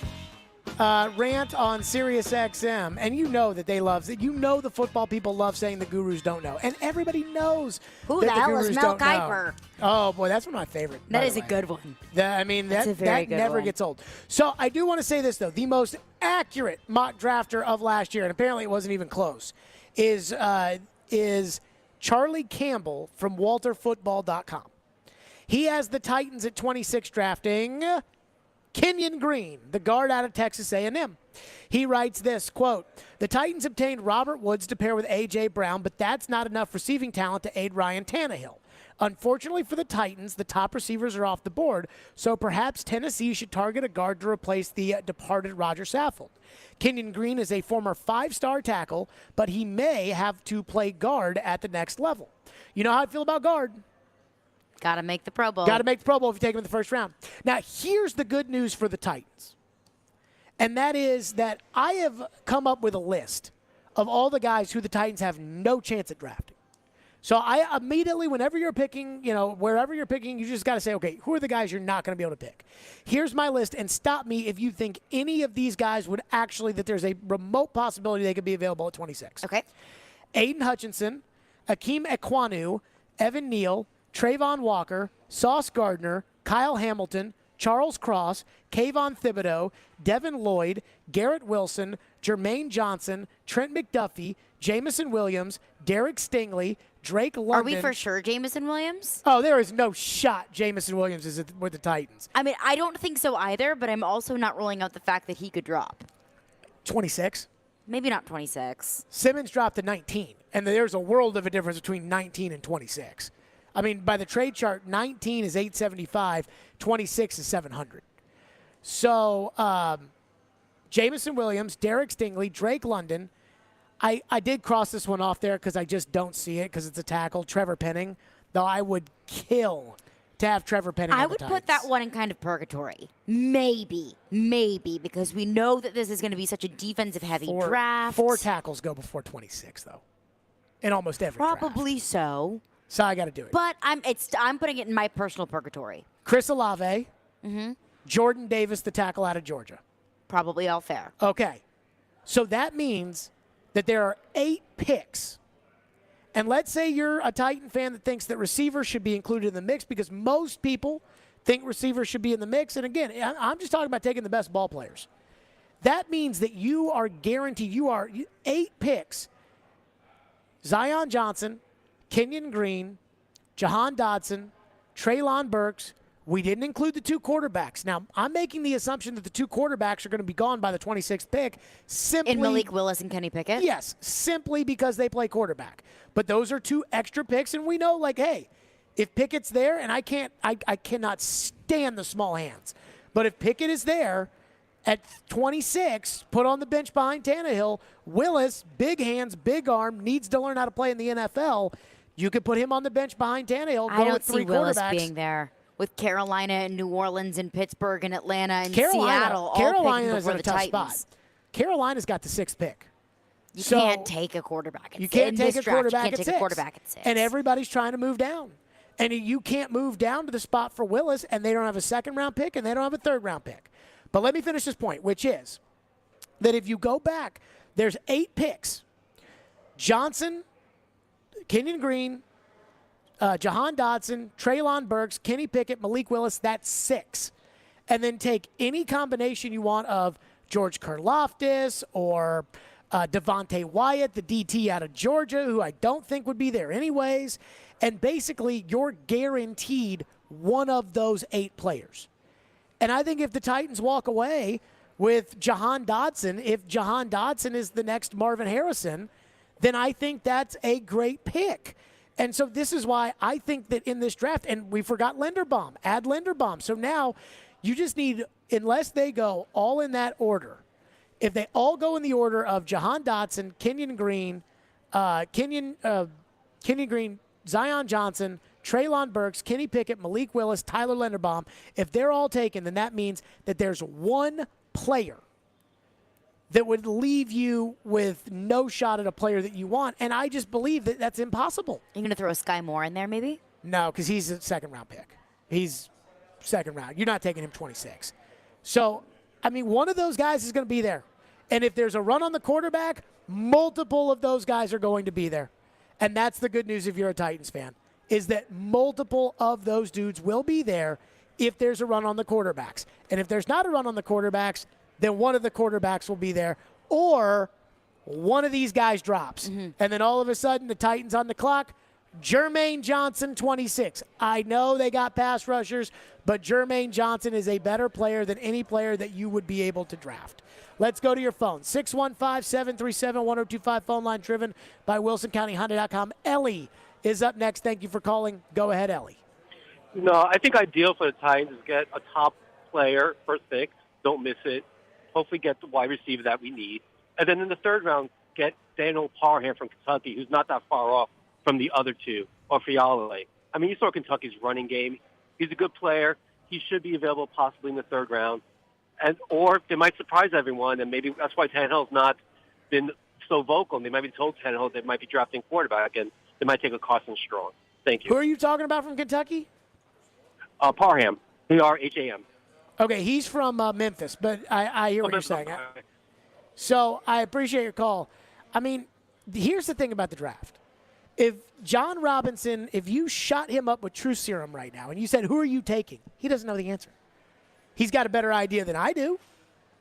Speaker 10: rant on Sirius XM. And you know that they love it. You know the football people love saying the gurus don't know. And everybody knows
Speaker 15: Who
Speaker 10: that
Speaker 15: the hell is
Speaker 10: gurus
Speaker 15: Mel
Speaker 10: don't know.
Speaker 15: Kiper?
Speaker 10: Oh, boy, that's one of my favorite.
Speaker 15: That is a good one.
Speaker 10: That never gets old. So I do want to say this, though. The most accurate mock drafter of last year, and apparently it wasn't even close, is Charlie Campbell from WalterFootball.com. He has the Titans at 26 drafting Kenyon Green, the guard out of Texas A&M. He writes this, quote, "The Titans obtained Robert Woods to pair with A.J. Brown, but that's not enough receiving talent to aid Ryan Tannehill. Unfortunately for the Titans, the top receivers are off the board, so perhaps Tennessee should target a guard to replace the departed Roger Saffold. Kenyon Green is a former 5-star tackle, but he may have to play guard at the next level." You know how I feel about guard.
Speaker 15: Got to make the Pro Bowl.
Speaker 10: Got to make the Pro Bowl if you take him in the first round. Now, here's the good news for the Titans, and that is that I have come up with a list of all the guys who the Titans have no chance at drafting. So I immediately, whenever you're picking, wherever you're picking, you just got to say, okay, who are the guys you're not going to be able to pick? Here's my list, and stop me if you think any of these guys would actually, that there's a remote possibility they could be available at 26.
Speaker 15: Okay.
Speaker 10: Aiden Hutchinson, Akeem Ekwonu, Evan Neal, Trayvon Walker, Sauce Gardner, Kyle Hamilton, Charles Cross, Kayvon Thibodeau, Devin Lloyd, Garrett Wilson, Jermaine Johnson, Trent McDuffie, Jamison Williams, Derek Stingley, Drake London.
Speaker 15: Are we for sure Jamison Williams?
Speaker 10: Oh, there is no shot Jamison Williams is with the Titans.
Speaker 15: I mean, I don't think so either, but I'm also not ruling out the fact that he could drop.
Speaker 10: 26?
Speaker 15: Maybe not 26.
Speaker 10: Simmons dropped to 19, and there's a world of a difference between 19 and 26. I mean, by the trade chart, 19 is 875, 26 is 700. So, Jamison Williams, Derek Stingley, Drake London. I did cross this one off there because I just don't see it because it's a tackle. Trevor Penning, though I would kill to have Trevor Penning on
Speaker 15: I
Speaker 10: the
Speaker 15: would
Speaker 10: Titans.
Speaker 15: put that one in kind of purgatory. Maybe, because we know that this is going to be such a defensive-heavy draft.
Speaker 10: 4 tackles go before 26, though, in almost every
Speaker 15: Probably
Speaker 10: draft.
Speaker 15: so.
Speaker 10: So I got to do it.
Speaker 15: But I'm putting it in my personal purgatory.
Speaker 10: Chris Olave,
Speaker 15: Mm-hmm.
Speaker 10: Jordan Davis, the tackle out of Georgia.
Speaker 15: Probably all fair.
Speaker 10: Okay. So that means that there are 8 picks. And let's say you're a Titan fan that thinks that receivers should be included in the mix because most people think receivers should be in the mix. And again, I'm just talking about taking the best ball players. That means that you are guaranteed, 8 picks. Zion Johnson, Kenyon Green, Jahan Dotson, Treylon Burks. We didn't include the 2 quarterbacks. Now, I'm making the assumption that the 2 quarterbacks are going to be gone by the 26th pick. Simply
Speaker 15: In Malik Willis and Kenny Pickett?
Speaker 10: Yes, simply because they play quarterback. But those are 2 extra picks, and we know, like, hey, if Pickett's there, and I cannot stand the small hands, but if Pickett is there at 26, put on the bench behind Tannehill, Willis, big hands, big arm, needs to learn how to play in the NFL. You could put him on the bench behind Tannehill.
Speaker 15: I don't
Speaker 10: with 3
Speaker 15: see Willis
Speaker 10: quarterbacks.
Speaker 15: being there. With Carolina and New Orleans and Pittsburgh and Atlanta and
Speaker 10: Carolina,
Speaker 15: Seattle all
Speaker 10: Carolina's
Speaker 15: picking before
Speaker 10: in a
Speaker 15: the
Speaker 10: tough
Speaker 15: Titans.
Speaker 10: spot. Carolina's got the 6th pick.
Speaker 15: You can't take a quarterback at 6.
Speaker 10: You can't take a quarterback
Speaker 15: You can't
Speaker 10: at
Speaker 15: take
Speaker 10: 6.
Speaker 15: a quarterback at 6.
Speaker 10: And everybody's trying to move down. And you can't move down to the spot for Willis, and they don't have a 2nd-round pick, and they don't have a 3rd-round pick. But let me finish this point, which is that if you go back, there's 8 picks. Johnson, Kenyon Green, Jahan Dotson, Treylon Burks, Kenny Pickett, Malik Willis, that's 6. And then take any combination you want of George Karlaftis or Devontae Wyatt, the DT out of Georgia, who I don't think would be there anyways. And basically, you're guaranteed one of those 8 players. And I think if the Titans walk away with Jahan Dotson, if Jahan Dotson is the next Marvin Harrison, then I think that's a great pick. And so this is why I think that in this draft, and we forgot Linderbaum, add Linderbaum. So now you just need, unless they go all in that order, if they all go in the order of Jahan Dotson, Kenyon Green, Zion Johnson, Treylon Burks, Kenny Pickett, Malik Willis, Tyler Linderbaum, if they're all taken, then that means that there's one player that would leave you with no shot at a player that you want. And I just believe that that's impossible.
Speaker 15: You're going to throw a Sky Moore in there maybe?
Speaker 10: No, because he's a 2nd-round pick. He's 2nd round. You're not taking him 26. So, I mean, one of those guys is going to be there. And if there's a run on the quarterback, multiple of those guys are going to be there. And that's the good news if you're a Titans fan, is that multiple of those dudes will be there if there's a run on the quarterbacks. And if there's not a run on the quarterbacks, then one of the quarterbacks will be there, or one of these guys drops. And then all of a sudden, the Titans on the clock, Jermaine Johnson, 26. I know they got pass rushers, but Jermaine Johnson is a better player than any player that you would be able to draft. Let's go to your phone. 615-737-1025 phone line driven by WilsonCountyHonda.com. Ellie is up next. Thank you for calling. Go ahead, Ellie.
Speaker 2: No, I think ideal for the Titans is get a top player, first pick. Don't miss it. Hopefully get the wide receiver that we need. And then in the 3rd round, get Daniel Parham from Kentucky, who's not that far off from the other 2, or Fialale. I mean, you saw Kentucky's running game. He's a good player. He should be available possibly in the 3rd round. Or they might surprise everyone, and maybe that's why Tannehill's not been so vocal. And they might be told Tannehill they might be drafting quarterback, and they might take a Carson Strong. Thank you.
Speaker 10: Who are you talking about from Kentucky?
Speaker 2: Parham. P-R-H-A-M.
Speaker 10: Okay, he's from Memphis, but I hear what you're saying. So I appreciate your call. I mean, here's the thing about the draft. If John Robinson, if you shot him up with Truth Serum right now and you said, who are you taking? He doesn't know the answer. He's got a better idea than I do.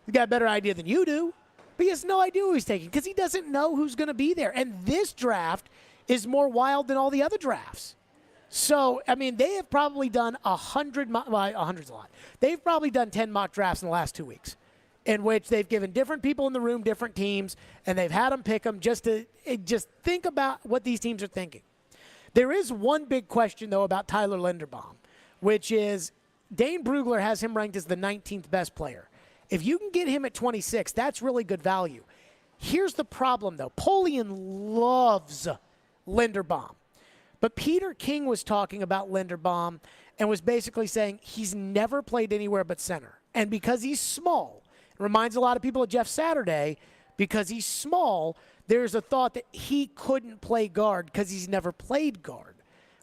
Speaker 10: He's got a better idea than you do. But he has no idea who he's taking because he doesn't know who's going to be there. And this draft is more wild than all the other drafts. So, I mean, they have probably done 100's a lot. They've probably done 10 mock drafts in the last 2 weeks in which they've given different people in the room different teams, and they've had them pick them just to think about what these teams are thinking. There is one big question, though, about Tyler Linderbaum, which is Dane Brugler has him ranked as the 19th best player. If you can get him at 26, that's really good value. Here's the problem, though. Polian loves Linderbaum. But Peter King was talking about Linderbaum and was basically saying he's never played anywhere but center. And because he's small, it reminds a lot of people of Jeff Saturday, because he's small, there's a thought that he couldn't play guard because he's never played guard,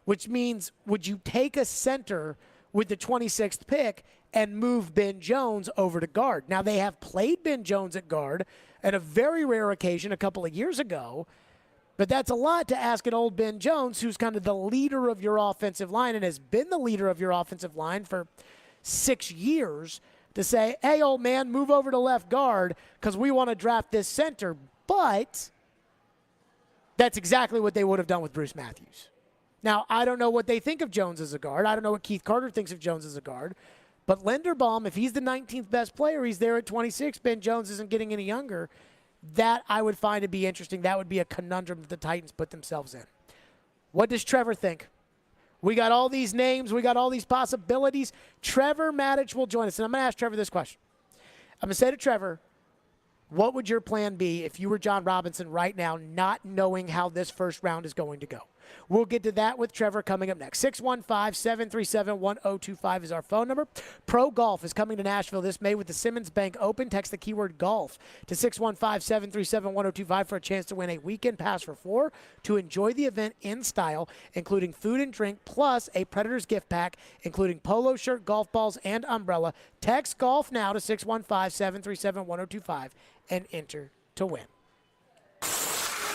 Speaker 10: which means would you take a center with the 26th pick and move Ben Jones over to guard? Now, they have played Ben Jones at guard at a very rare occasion a couple of years ago, but that's a lot to ask an old Ben Jones, who's kind of the leader of your offensive line and has been the leader of your offensive line for 6 years, to say, hey, old man, move over to left guard because we want to draft this center. But that's exactly what they would have done with Bruce Matthews. Now, I don't know what they think of Jones as a guard. I don't know what Keith Carter thinks of Jones as a guard. But Linderbaum, if he's the 19th best player, he's there at 26. Ben Jones isn't getting any younger. That I would find to be interesting. That would be a conundrum that the Titans put themselves in. What does Trevor think? We got all these names. We got all these possibilities. Trevor Maddich will join us. And I'm going to ask Trevor this question. I'm going to say to Trevor, what would your plan be if you were John Robinson right now, not knowing how this first round is going to go? We'll get to that with Trevor coming up next. 615-737-1025 is our phone number. Pro Golf is coming to Nashville this May with the Simmons Bank Open. Text the keyword golf to 615-737-1025 for a chance to win a weekend pass for 4 to enjoy the event in style, including food and drink, plus a Predators gift pack, including polo shirt, golf balls, and umbrella. Text golf now to 615-737-1025 and enter to win.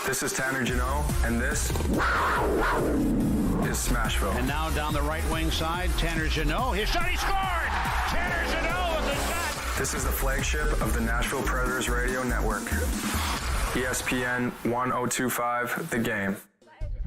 Speaker 3: This is Tanner Janot, and this is Smashville.
Speaker 5: And now down the right wing side, Tanner Janot. His shot, he scored! Tanner Janot with a shot!
Speaker 3: This is the flagship of the Nashville Predators Radio Network. ESPN 1025, The Game.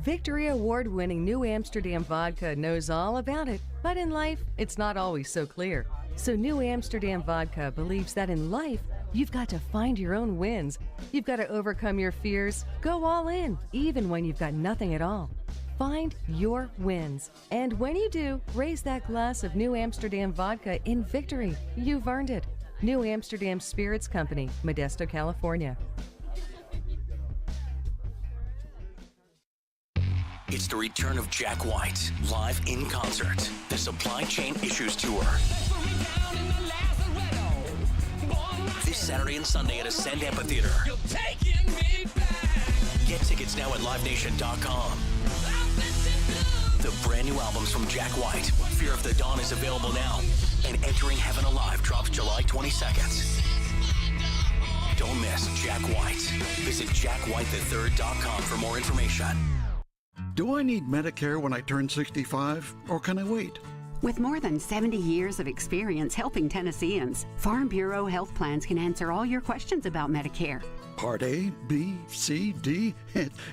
Speaker 11: Victory Award-winning New Amsterdam Vodka knows all about it. But in life, it's not always so clear. So New Amsterdam Vodka believes that in life, you've got to find your own wins. You've got to overcome your fears. Go all in, even when you've got nothing at all. Find your wins. And when you do, raise that glass of New Amsterdam Vodka in victory. You've earned it. New Amsterdam Spirits Company, Modesto, California.
Speaker 12: It's the return of Jack White, live in concert. The Supply Chain Issues Tour. This Saturday and Sunday at Ascend Amphitheater. Get tickets now at livenation.com. The brand new albums from Jack White, Fear of the Dawn, is available now. And Entering Heaven Alive drops July 22nd. Don't miss Jack White. Visit jackwhitethird.com for more information.
Speaker 13: Do I need Medicare when I turn 65, or can I wait?
Speaker 17: With more than 70 years of experience helping Tennesseans, Farm Bureau Health Plans can answer all your questions about Medicare.
Speaker 13: Part A, B, C, D,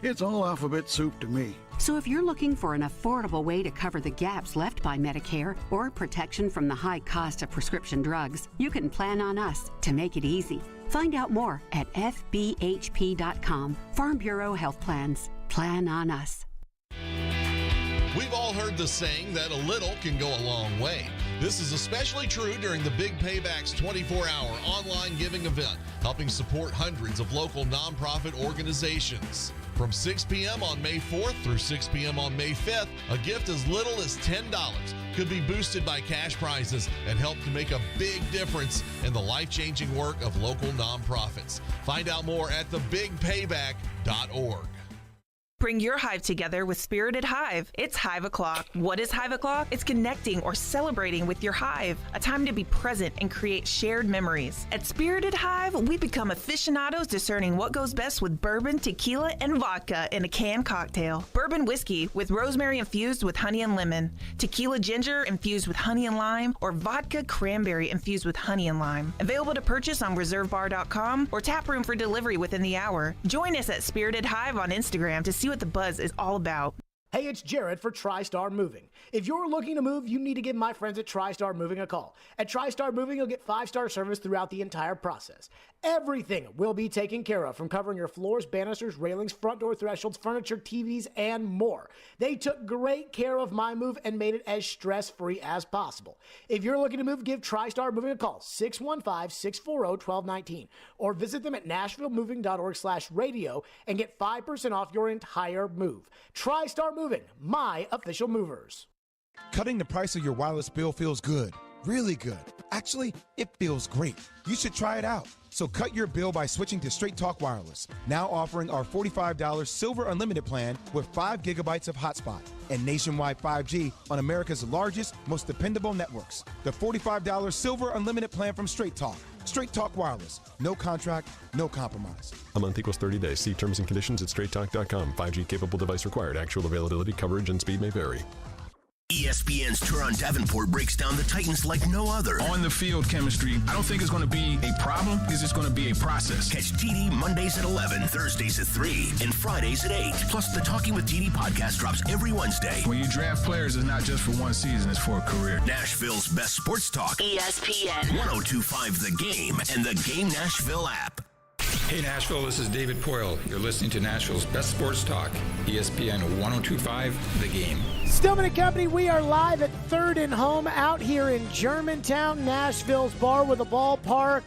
Speaker 13: it's all alphabet soup to me.
Speaker 17: So if you're looking for an affordable way to cover the gaps left by Medicare or protection from the high cost of prescription drugs, you can plan on us to make it easy. Find out more at fbhp.com. Farm Bureau Health Plans. Plan on us.
Speaker 6: We've all heard the saying that a little can go a long way. This is especially true during the Big Paybacks 24-hour online giving event, helping support hundreds of local nonprofit organizations. From 6 p.m. on May 4th through 6 p.m. on May 5th, a gift as little as $10 could be boosted by cash prizes and help to make a big difference in the life-changing work of local nonprofits. Find out more at thebigpayback.org.
Speaker 24: Bring your hive together with Spirited Hive. It's Hive O'Clock. What is Hive O'Clock? It's connecting or celebrating with your hive, a time to be present and create shared memories. At Spirited Hive, we become aficionados discerning what goes best with bourbon, tequila, and vodka in a canned cocktail. Bourbon whiskey with rosemary infused with honey and lemon, tequila ginger infused with honey and lime, or vodka cranberry infused with honey and lime. Available to purchase on reservebar.com or taproom for delivery within the hour. Join us at Spirited Hive on Instagram to see what the buzz is all about.
Speaker 10: Hey, it's Jared for TriStar Moving. If you're looking to move, you need to give my friends at TriStar Moving a call. At TriStar Moving, you'll get 5-star service throughout the entire process. Everything will be taken care of, from covering your floors, banisters, railings, front door thresholds, furniture, TVs, and more. They took great care of my move and made it as stress-free as possible. If you're looking to move, give TriStar Moving a call, 615-640-1219, or visit them at nashvillemoving.org/radio and get 5% off your entire move. TriStar Moving, my official movers.
Speaker 4: Cutting the price of your wireless bill feels good. Really good. Actually, it feels great. You should try it out. So cut your bill by switching to Straight Talk Wireless, now offering our $45 Silver Unlimited plan with 5 gigabytes of hotspot and nationwide 5G on America's largest, most dependable networks. The $45 Silver Unlimited plan from Straight Talk. Straight Talk Wireless. No contract, no compromise.
Speaker 9: A month equals 30 days. See terms and conditions at straighttalk.com. 5G capable device required. Actual availability, coverage, and speed may vary.
Speaker 7: ESPN's Turon Davenport breaks down the Titans like no other.
Speaker 18: On the field chemistry, I don't think it's going to be a problem. It's just going to be a process.
Speaker 7: Catch TD Mondays at 11, Thursdays at 3, and Fridays at 8. Plus, the Talking with TD podcast drops every Wednesday.
Speaker 18: When you draft players, it's not just for one season, it's for a career.
Speaker 7: Nashville's best sports talk.
Speaker 19: ESPN
Speaker 7: 102.5 The Game and the Game Nashville app.
Speaker 20: Hey Nashville, this is David Poyle. You're listening to Nashville's best sports talk, ESPN 102.5 The Game.
Speaker 10: Stillman and Company, we are live at 3rd and Home out here in Germantown, Nashville's bar with a ballpark.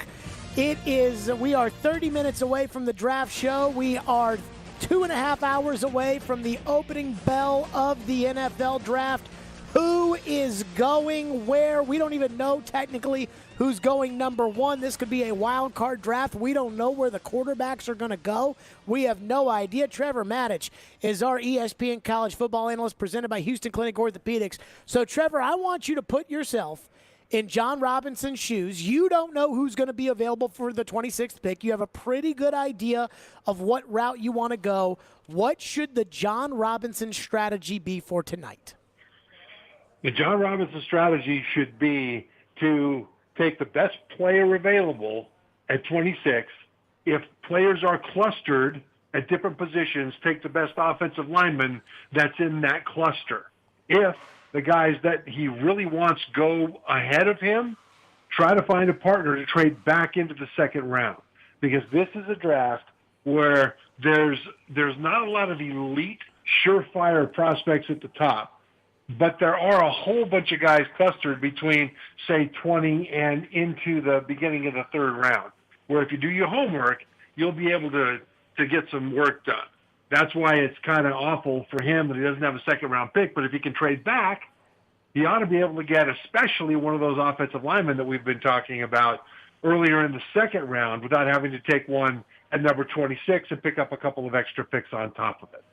Speaker 10: We are 30 minutes away from the draft show. We are 2.5 hours away from the opening bell of the NFL draft. Who is going where? We don't even know technically who's going number 1. This could be a wild card draft. We don't know where the quarterbacks are going to go. We have no idea. Trevor Maddich is our ESPN college football analyst presented by Houston Clinic Orthopedics. So, Trevor, I want you to put yourself in John Robinson's shoes. You don't know who's going to be available for the 26th pick. You have a pretty good idea of what route you want to go. What should the John Robinson strategy be for tonight?
Speaker 22: The John Robinson strategy should be to take the best player available at 26. If players are clustered at different positions, take the best offensive lineman that's in that cluster. If the guys that he really wants go ahead of him, try to find a partner to trade back into the second round. Because this is a draft where there's not a lot of elite, surefire prospects at the top. But there are a whole bunch of guys clustered between, say, 20 and into the beginning of the 3rd round, where if you do your homework, you'll be able to get some work done. That's why it's kind of awful for him that he doesn't have a second-round pick. But if he can trade back, he ought to be able to get especially one of those offensive linemen that we've been talking about earlier in the 2nd round without having to take one at number 26 and pick up a couple of extra picks on top of it.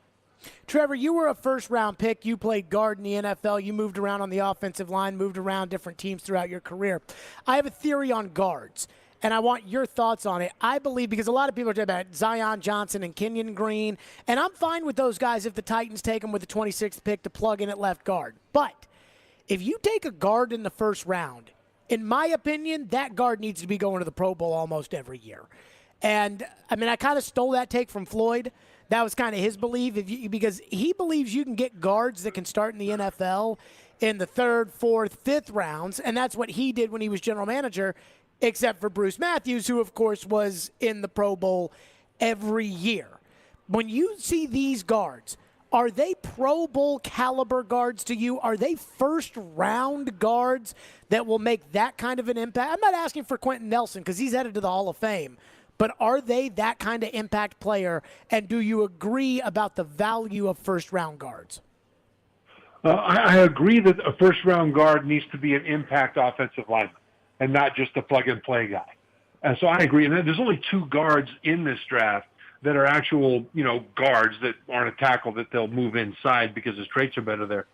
Speaker 10: Trevor, you were a first-round pick. You played guard in the NFL. You moved around on the offensive line, moved around different teams throughout your career. I have a theory on guards, and I want your thoughts on it. I believe, because a lot of people are talking about Zion Johnson and Kenyon Green, and I'm fine with those guys if the Titans take them with the 26th pick to plug in at left guard. But if you take a guard in the 1st round, in my opinion, that guard needs to be going to the Pro Bowl almost every year. And, I mean, I kind of stole that take from Floyd. That was kind of his belief, because he believes you can get guards that can start in the NFL in the 3rd, 4th, 5th rounds, and that's what he did when he was general manager, except for Bruce Matthews, who, of course, was in the Pro Bowl every year. When you see these guards, are they Pro Bowl caliber guards to you? Are they first-round guards that will make that kind of an impact? I'm not asking for Quentin Nelson because he's headed to the Hall of Fame. But are they that kind of impact player, and do you agree about the value of first-round guards?
Speaker 22: I agree that a first-round guard needs to be an impact offensive lineman and not just a plug-and-play guy. And so I agree. And there's only 2 guards in this draft that are actual, guards that aren't a tackle that they'll move inside because his traits are better there,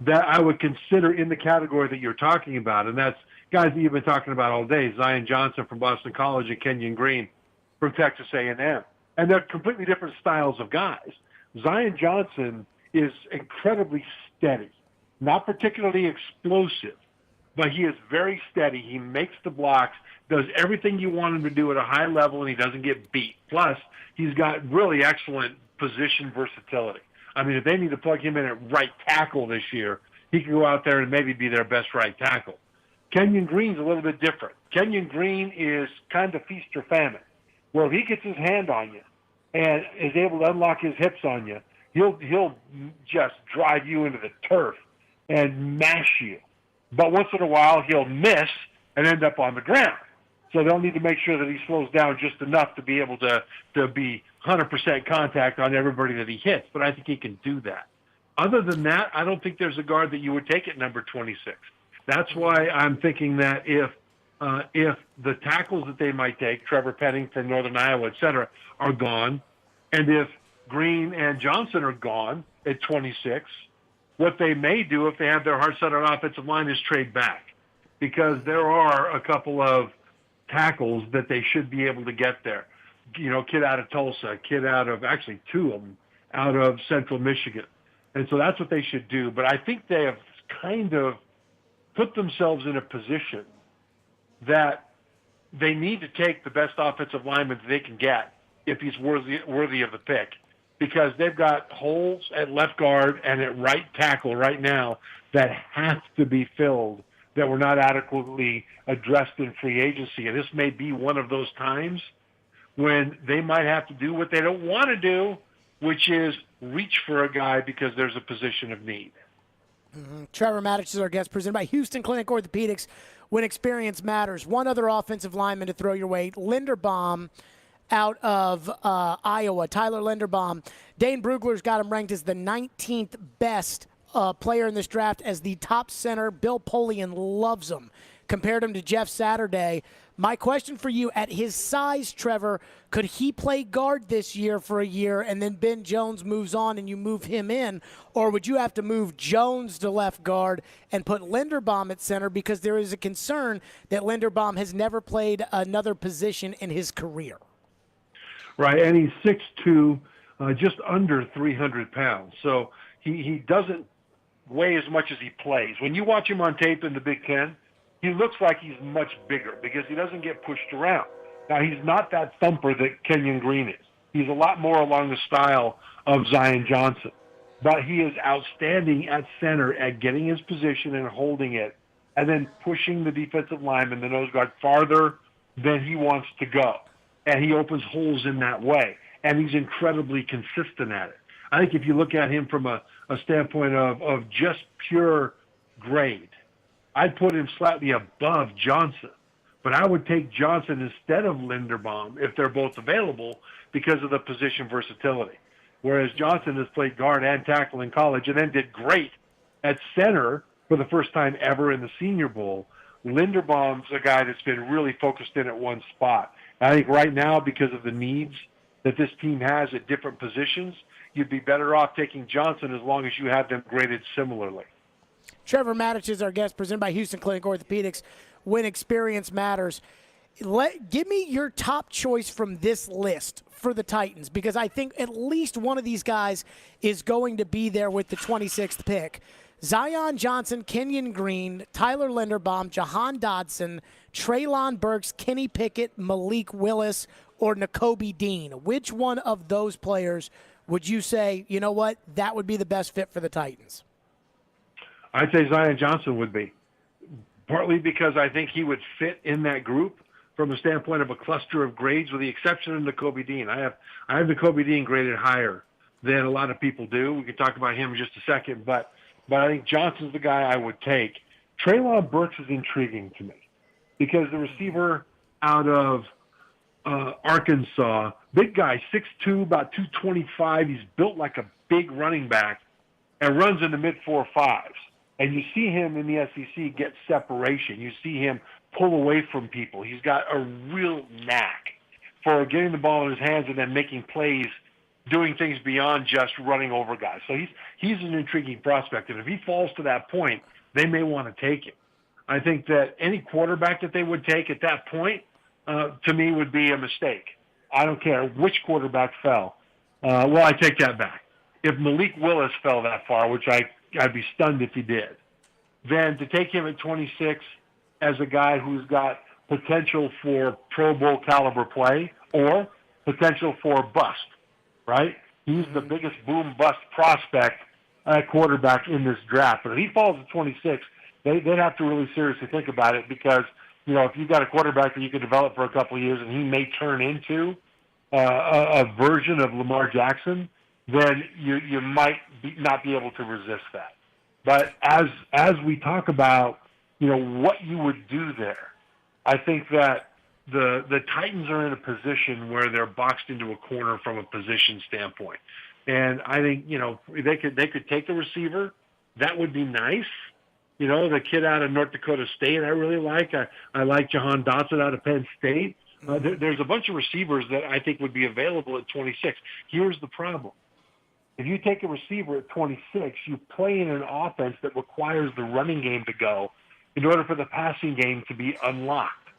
Speaker 22: that I would consider in the category that you're talking about. And that's guys that you've been talking about all day, Zion Johnson from Boston College and Kenyon Green from Texas A&M. And they're completely different styles of guys. Zion Johnson is incredibly steady, not particularly explosive, but he is very steady. He makes the blocks, does everything you want him to do at a high level, and he doesn't get beat. Plus, he's got really excellent position versatility. I mean, if they need to plug him in at right tackle this year, he can go out there and maybe be their best right tackle. Kenyon Green's a little bit different. Kenyon Green is kind of feast or famine. where if he gets his hand on you and is able to unlock his hips on you, he'll just drive you into the turf and mash you. But once in a while, he'll miss and end up on the ground. So they'll need to make sure that he slows down just enough to be able to be 100% contact on everybody that he hits. But I think he can do that. Other than that, I don't think there's a guard that you would take at number 26. That's why I'm thinking that if the tackles that they might take, Trevor Penning from Northern Iowa, et cetera, are gone, and if Green and Johnson are gone at 26, what they may do if they have their heart set on offensive line is trade back, because there are a couple of tackles that they should be able to get there. You know, kid out of Tulsa, kid out of, actually two of them, out of Central Michigan. And so that's what they should do. But I think they have kind of put themselves in a position that they need to take the best offensive lineman that they can get if he's worthy of the pick, because they've got holes at left guard and at right tackle right now that have to be filled, that were not adequately addressed in free agency. And this may be one of those times when they might have to do what they don't want to do, which is reach for a guy because there's a position of need.
Speaker 10: Trevor Matich is our guest, presented by Houston Clinic Orthopedics. When experience matters. One other offensive lineman to throw your way, Linderbaum out of Iowa, Tyler Linderbaum. Dane Brugler's got him ranked as the 19th best player in this draft, as the top center. Bill Polian loves him. Compared him to Jeff Saturday. My question for you, at his size, Trevor, could he play guard this year for a year and then Ben Jones moves on and you move him in? Or would you have to move Jones to left guard and put Linderbaum at center, because there is a concern that Linderbaum has never played another position in his career?
Speaker 22: Right, and he's 6'2", just under 300 pounds. So he doesn't weigh as much as he plays. When you watch him on tape in the Big Ten, he looks like he's much bigger because he doesn't get pushed around. Now, he's not that thumper that Kenyon Green is. He's a lot more along the style of Zion Johnson. But he is outstanding at center at getting his position and holding it, and then pushing the defensive lineman, the nose guard, farther than he wants to go. And he opens holes in that way. And he's incredibly consistent at it. I think if you look at him from a standpoint of just pure grade, I'd put him slightly above Johnson, but I would take Johnson instead of Linderbaum if they're both available because of the position versatility. Whereas Johnson has played guard and tackle in college and then did great at center for the first time ever in the Senior Bowl. Linderbaum's a guy that's been really focused in at one spot. I think right now, because of the needs that this team has at different positions, you'd be better off taking Johnson as long as you have them graded similarly.
Speaker 10: Trevor Matich is our guest, presented by Houston Clinic Orthopedics. When experience matters. Give me your top choice from this list for the Titans, because I think at least one of these guys is going to be there with the 26th pick. Zion Johnson, Kenyon Green, Tyler Linderbaum, Jahan Dodson, Treylon Burks, Kenny Pickett, Malik Willis, or Nakobe Dean. Which one of those players would you say, you know what, that would be the best fit for the Titans?
Speaker 22: I'd say Zion Johnson would be, partly because I think he would fit in that group from the standpoint of a cluster of grades, with the exception of Nakobe Dean. I have Nakobe Dean graded higher than a lot of people do. We can talk about him in just a second, but I think Johnson's the guy I would take. Treylon Burks is intriguing to me because the receiver out of Arkansas, big guy, 6'2", about 225. He's built like a big running back and runs in the mid-4.5s. And you see him in the SEC get separation. You see him pull away from people. He's got a real knack for getting the ball in his hands and then making plays, doing things beyond just running over guys. So he's an intriguing prospect. And if he falls to that point, they may want to take him. I think that any quarterback that they would take at that point, to me, would be a mistake. I don't care which quarterback fell. Well, I take that back. If Malik Willis fell that far, which I'd be stunned if he did, then to take him at 26 as a guy who's got potential for Pro Bowl caliber play or potential for bust, right? He's the biggest boom-bust prospect at quarterback in this draft. But if he falls at 26, they'd have to really seriously think about it because, you know, if you've got a quarterback that you could develop for a couple of years and he may turn into a version of Lamar Jackson, then you might not be able to resist that. But as we talk about, what you would do there, I think that the Titans are in a position where they're boxed into a corner from a position standpoint. And I think, they could take a receiver. That would be nice. The kid out of North Dakota State I really like. I like Jahan Dotson out of Penn State. There's a bunch of receivers that I think would be available at 26. Here's the problem. If you take a receiver at 26, you play in an offense that requires the running game to go in order for the passing game to be unlocked.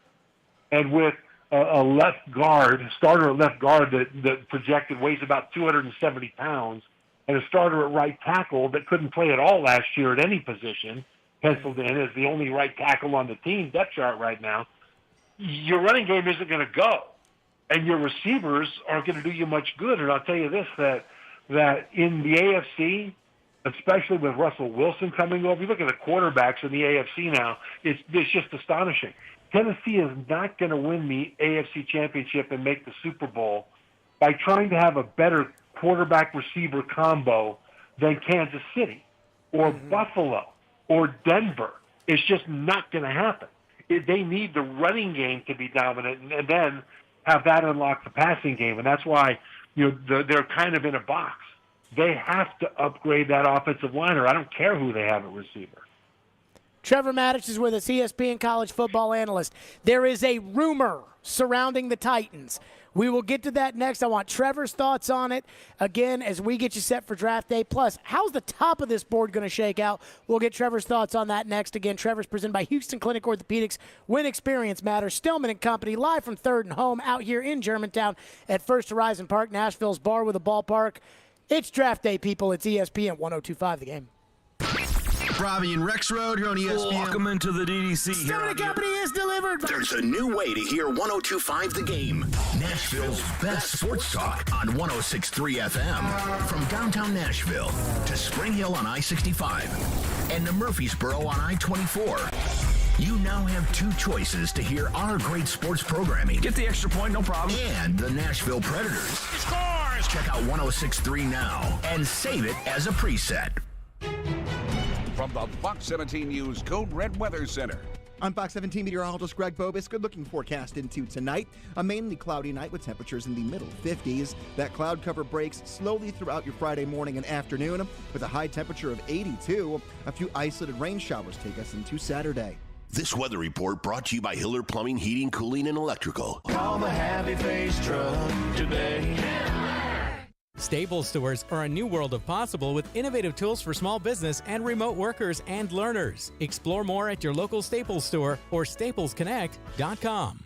Speaker 22: And with a left guard, starter at left guard that projected weighs about 270 pounds, and a starter at right tackle that couldn't play at all last year at any position, penciled in as the only right tackle on the team depth chart right now, your running game isn't going to go. And your receivers aren't going to do you much good. And I'll tell you this, that in the AFC, especially with Russell Wilson coming over, you look at the quarterbacks in the AFC now, it's just astonishing. Tennessee is not going to win the AFC Championship and make the Super Bowl by trying to have a better quarterback-receiver combo than Kansas City or Buffalo or Denver. It's just not going to happen. They need the running game to be dominant and then have that unlock the passing game. And that's why they're kind of in a box. They have to upgrade that offensive line, or I don't care who they have at receiver.
Speaker 10: Trevor Maddich is with us, ESPN college football analyst. There is a rumor surrounding the Titans. We will get to that next. I want Trevor's thoughts on it, again, as we get you set for draft day. Plus, how's the top of this board going to shake out? We'll get Trevor's thoughts on that next. Again, Trevor's presented by Houston Clinic Orthopedics. When experience matters. Stillman and Company, live from 3rd and Home out here in Germantown at First Horizon Park, Nashville's bar with a ballpark. It's draft day, people. It's ESPN 102.5 The Game.
Speaker 1: Robby and Rexrode here on ESPN.
Speaker 7: Welcome into the DDC.
Speaker 10: Stillman and Company is delivered.
Speaker 7: There's a new way to hear 102.5 The Game. Nashville's best sports talk on 106.3 FM. From downtown Nashville to Spring Hill on I-65 and to Murfreesboro on I-24. You now have two choices to hear our great sports programming. Get the extra point, no problem. And the Nashville Predators.
Speaker 5: He scores!
Speaker 7: Check out 106.3 now and save it as a preset.
Speaker 8: From the Fox 17 News Code Red Weather Center.
Speaker 14: I'm Fox 17 meteorologist Greg Bobus. Good looking forecast into tonight. A mainly cloudy night with temperatures in the middle 50s. That cloud cover breaks slowly throughout your Friday morning and afternoon with a high temperature of 82. A few isolated rain showers take us into Saturday.
Speaker 7: This weather report brought to you by Hiller Plumbing, Heating, Cooling, and Electrical.
Speaker 25: Call the Happy Face Truck today.
Speaker 16: Staples stores are a new world of possible with innovative tools for small business and remote workers and learners. Explore more at your local Staples store or staplesconnect.com.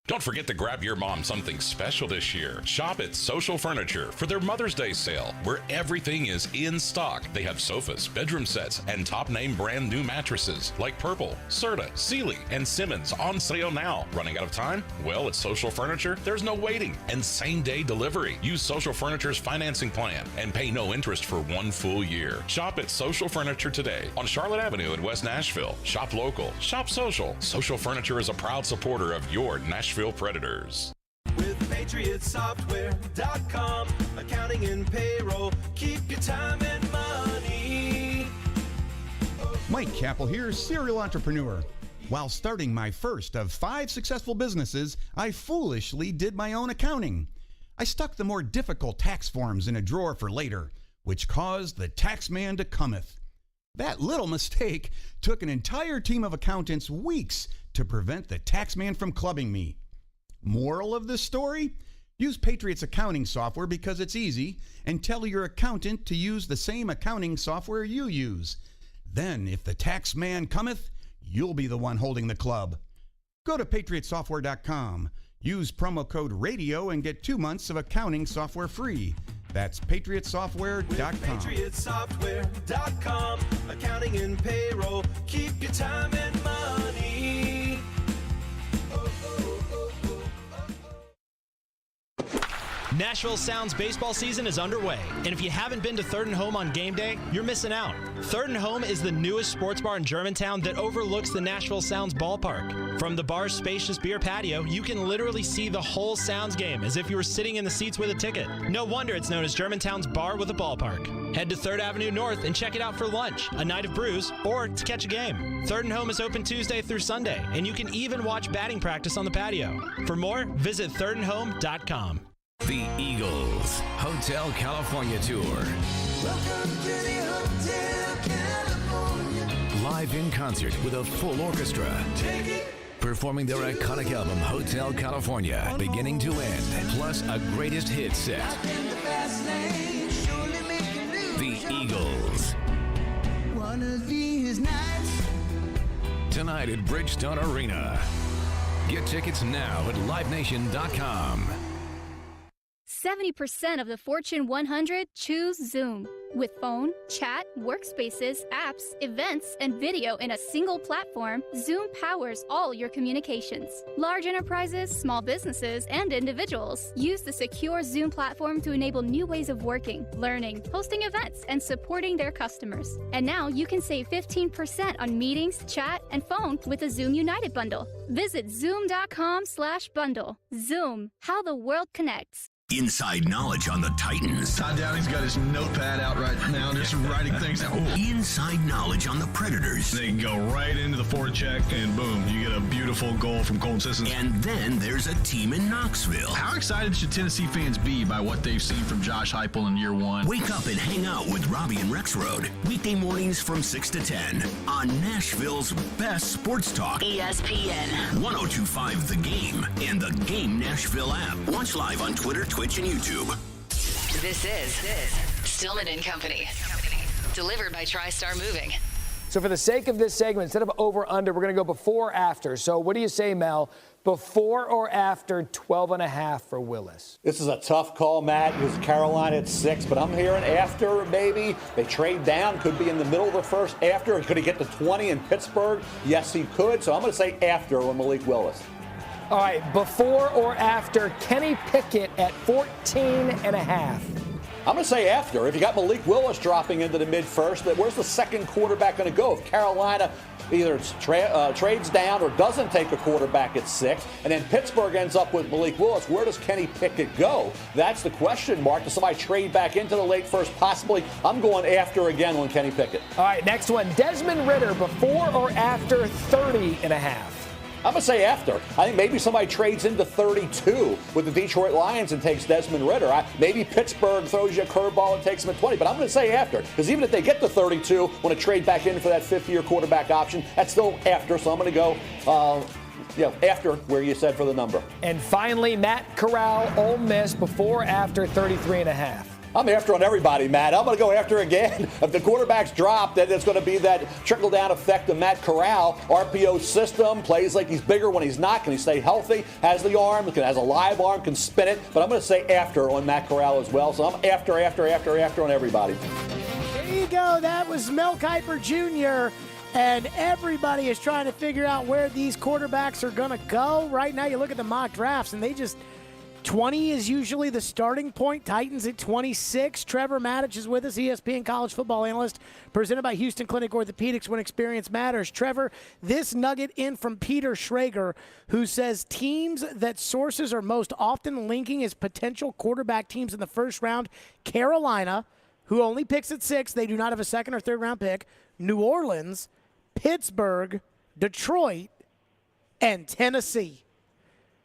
Speaker 19: Don't forget to grab your mom something special this year. Shop at Social Furniture for their Mother's Day sale, where everything is in stock. They have sofas, bedroom sets, and top-name brand new mattresses like Purple, Serta, Sealy, and Simmons on sale now. Running out of time? Well, at Social Furniture, there's no waiting and same-day delivery. Use Social Furniture's financing plan and pay no interest for 1 full year. Shop at Social Furniture today on Charlotte Avenue in West Nashville. Shop local. Shop social. Social Furniture is a proud supporter of your Nashville Predators.
Speaker 25: With PatriotSoftware.com, accounting and payroll, keep your time and money.
Speaker 21: Mike Capel here, serial entrepreneur. While starting my first of 5 successful businesses, I foolishly did my own accounting. I stuck the more difficult tax forms in a drawer for later, which caused the tax man to cometh. That little mistake took an entire team of accountants weeks to prevent the tax man from clubbing me. Moral of this story? Use Patriot's accounting software because it's easy, and tell your accountant to use the same accounting software you use. Then, if the tax man cometh, you'll be the one holding the club. Go to patriotsoftware.com. Use promo code RADIO and get 2 months of accounting software free. That's patriotsoftware.com.
Speaker 25: PatriotSoftware.com, accounting and payroll, keep your time and money.
Speaker 2: Nashville Sounds baseball season is underway, and if you haven't been to Third and Home on game day, you're missing out. Third and Home is the newest sports bar in Germantown that overlooks the Nashville Sounds ballpark. From the bar's spacious beer patio, you can literally see the whole Sounds game as if you were sitting in the seats with a ticket. No wonder it's known as Germantown's bar with a ballpark. Head to 3rd Avenue North and check it out for lunch, a night of brews, or to catch a game. Third and Home is open Tuesday through Sunday, and you can even watch batting practice on the patio. For more, visit thirdandhome.com.
Speaker 3: The Eagles Hotel California Tour.
Speaker 25: Welcome to the Hotel California.
Speaker 3: Live in concert with a full orchestra.
Speaker 25: Take it.
Speaker 3: Performing their iconic album Hotel California, beginning to end, plus a greatest hit set. The Eagles.
Speaker 25: One of these nights.
Speaker 3: Tonight at Bridgestone Arena. Get tickets now at livenation.com.
Speaker 11: 70% of the Fortune 100 choose Zoom. With phone, chat, workspaces, apps, events, and video in a single platform, Zoom powers all your communications. Large enterprises, small businesses, and individuals use the secure Zoom platform to enable new ways of working, learning, hosting events, and supporting their customers. And now you can save 15% on meetings, chat, and phone with the Zoom United bundle. Visit zoom.com/bundle. Zoom, how the world connects.
Speaker 7: Inside knowledge on the Titans.
Speaker 18: Todd Downey's got his notepad out right now, just writing things down.
Speaker 7: Inside knowledge on the Predators.
Speaker 18: They can go right into the forecheck, and boom, you get a beautiful goal from Colton Sissons.
Speaker 7: And then there's a team in Knoxville.
Speaker 18: How excited should Tennessee fans be by what they've seen from Josh Heupel in year one?
Speaker 7: Wake up and hang out with Robby and Rexrode. Weekday mornings from 6 to 10 on Nashville's best sports talk.
Speaker 15: ESPN.
Speaker 7: 102.5 The Game and the Game Nashville app. Watch live on Twitter, Twitch, and YouTube.
Speaker 15: This is Stillman and Company. Delivered by TriStar Moving.
Speaker 23: So for the sake of this segment, instead of over-under, we're going to go before or after. So what do you say, Mel? Before or after 12.5 for Willis?
Speaker 26: This is a tough call, Matt. It was Carolina at 6, but I'm hearing after, maybe. They trade down, could be in the middle of the first after. Could he get to 20 in Pittsburgh? Yes, he could. So I'm going to say after on Malik Willis.
Speaker 23: All right, before or after Kenny Pickett at 14.5?
Speaker 26: I'm going to say after. If you got Malik Willis dropping into the mid-first, where's the second quarterback going to go? If Carolina either trades down or doesn't take a quarterback at 6, and then Pittsburgh ends up with Malik Willis, where does Kenny Pickett go? That's the question mark. Does somebody trade back into the late first? Possibly. I'm going after again on Kenny Pickett.
Speaker 23: All right, next one. Desmond Ridder, before or after 30.5?
Speaker 26: I'm going to say after. I think maybe somebody trades into 32 with the Detroit Lions and takes Desmond Ridder. Maybe Pittsburgh throws you a curveball and takes him at 20, but I'm going to say after. Because even if they get to 32, want to trade back in for that fifth-year quarterback option, that's still after. So I'm going to go after where you said for the number.
Speaker 23: And finally, Matt Corral, Ole Miss, before or after 33.5?
Speaker 26: I'm after on everybody, Matt. I'm going to go after again. If the quarterbacks drop, then it's going to be that trickle-down effect of Matt Corral. RPO system, plays like he's bigger when he's not. Can he stay healthy? Has the arm, has a live arm, can spin it. But I'm going to say after on Matt Corral as well. So I'm after on everybody.
Speaker 10: There you go. That was Mel Kiper Jr., and everybody is trying to figure out where these quarterbacks are going to go. Right now, you look at the mock drafts, and 20 is usually the starting point. Titans at 26. Trevor Maddich is with us, ESPN college football analyst, presented by Houston Clinic Orthopedics, when experience matters. Trevor, this nugget in from Peter Schrager, who says teams that sources are most often linking as potential quarterback teams in the first round: Carolina, who only picks at 6. They do not have a second or third round pick. New Orleans, Pittsburgh, Detroit, and Tennessee.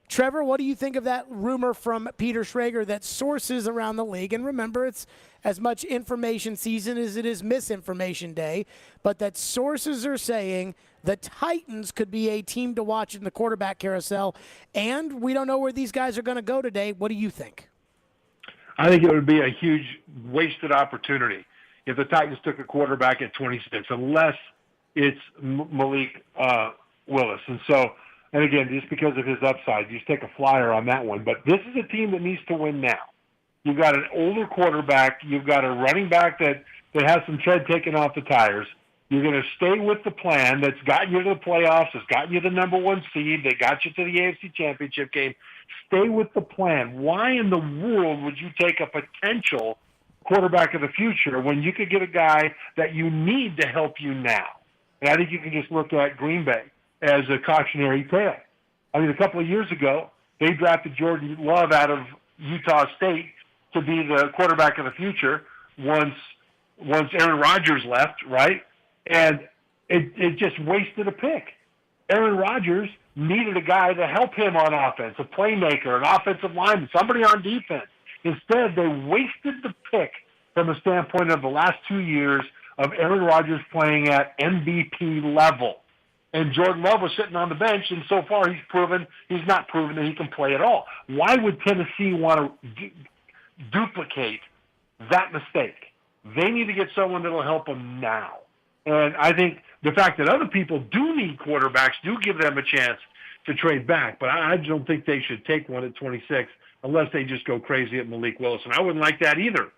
Speaker 10: Trevor, what do you think of that rumor from Peter Schrager that sources around the league, and remember, it's as much information season as it is misinformation day, but that sources are saying the Titans could be a team to watch in the quarterback carousel, and we don't know where these guys are going to go today. What do you think?
Speaker 22: I think it would be a huge wasted opportunity if the Titans took a quarterback at 26, unless it's Malik Willis. And again, just because of his upside, you just take a flyer on that one. But this is a team that needs to win now. You've got an older quarterback. You've got a running back that has some tread taken off the tires. You're going to stay with the plan that's gotten you to the playoffs, that's gotten you the number one seed, they got you to the AFC Championship game. Stay with the plan. Why in the world would you take a potential quarterback of the future when you could get a guy that you need to help you now? And I think you can just look at Green Bay as a cautionary tale. I mean, a couple of years ago, they drafted Jordan Love out of Utah State to be the quarterback of the future once Aaron Rodgers left, right? And it just wasted a pick. Aaron Rodgers needed a guy to help him on offense, a playmaker, an offensive lineman, somebody on defense. Instead, they wasted the pick from the standpoint of the last 2 years of Aaron Rodgers playing at MVP level. And Jordan Love was sitting on the bench, and so far he's not proven that he can play at all. Why would Tennessee want to duplicate that mistake? They need to get someone that will help them now. And I think the fact that other people do need quarterbacks do give them a chance to trade back. But I don't think they should take one at 26 unless they just go crazy at Malik Willis. And I wouldn't like that either.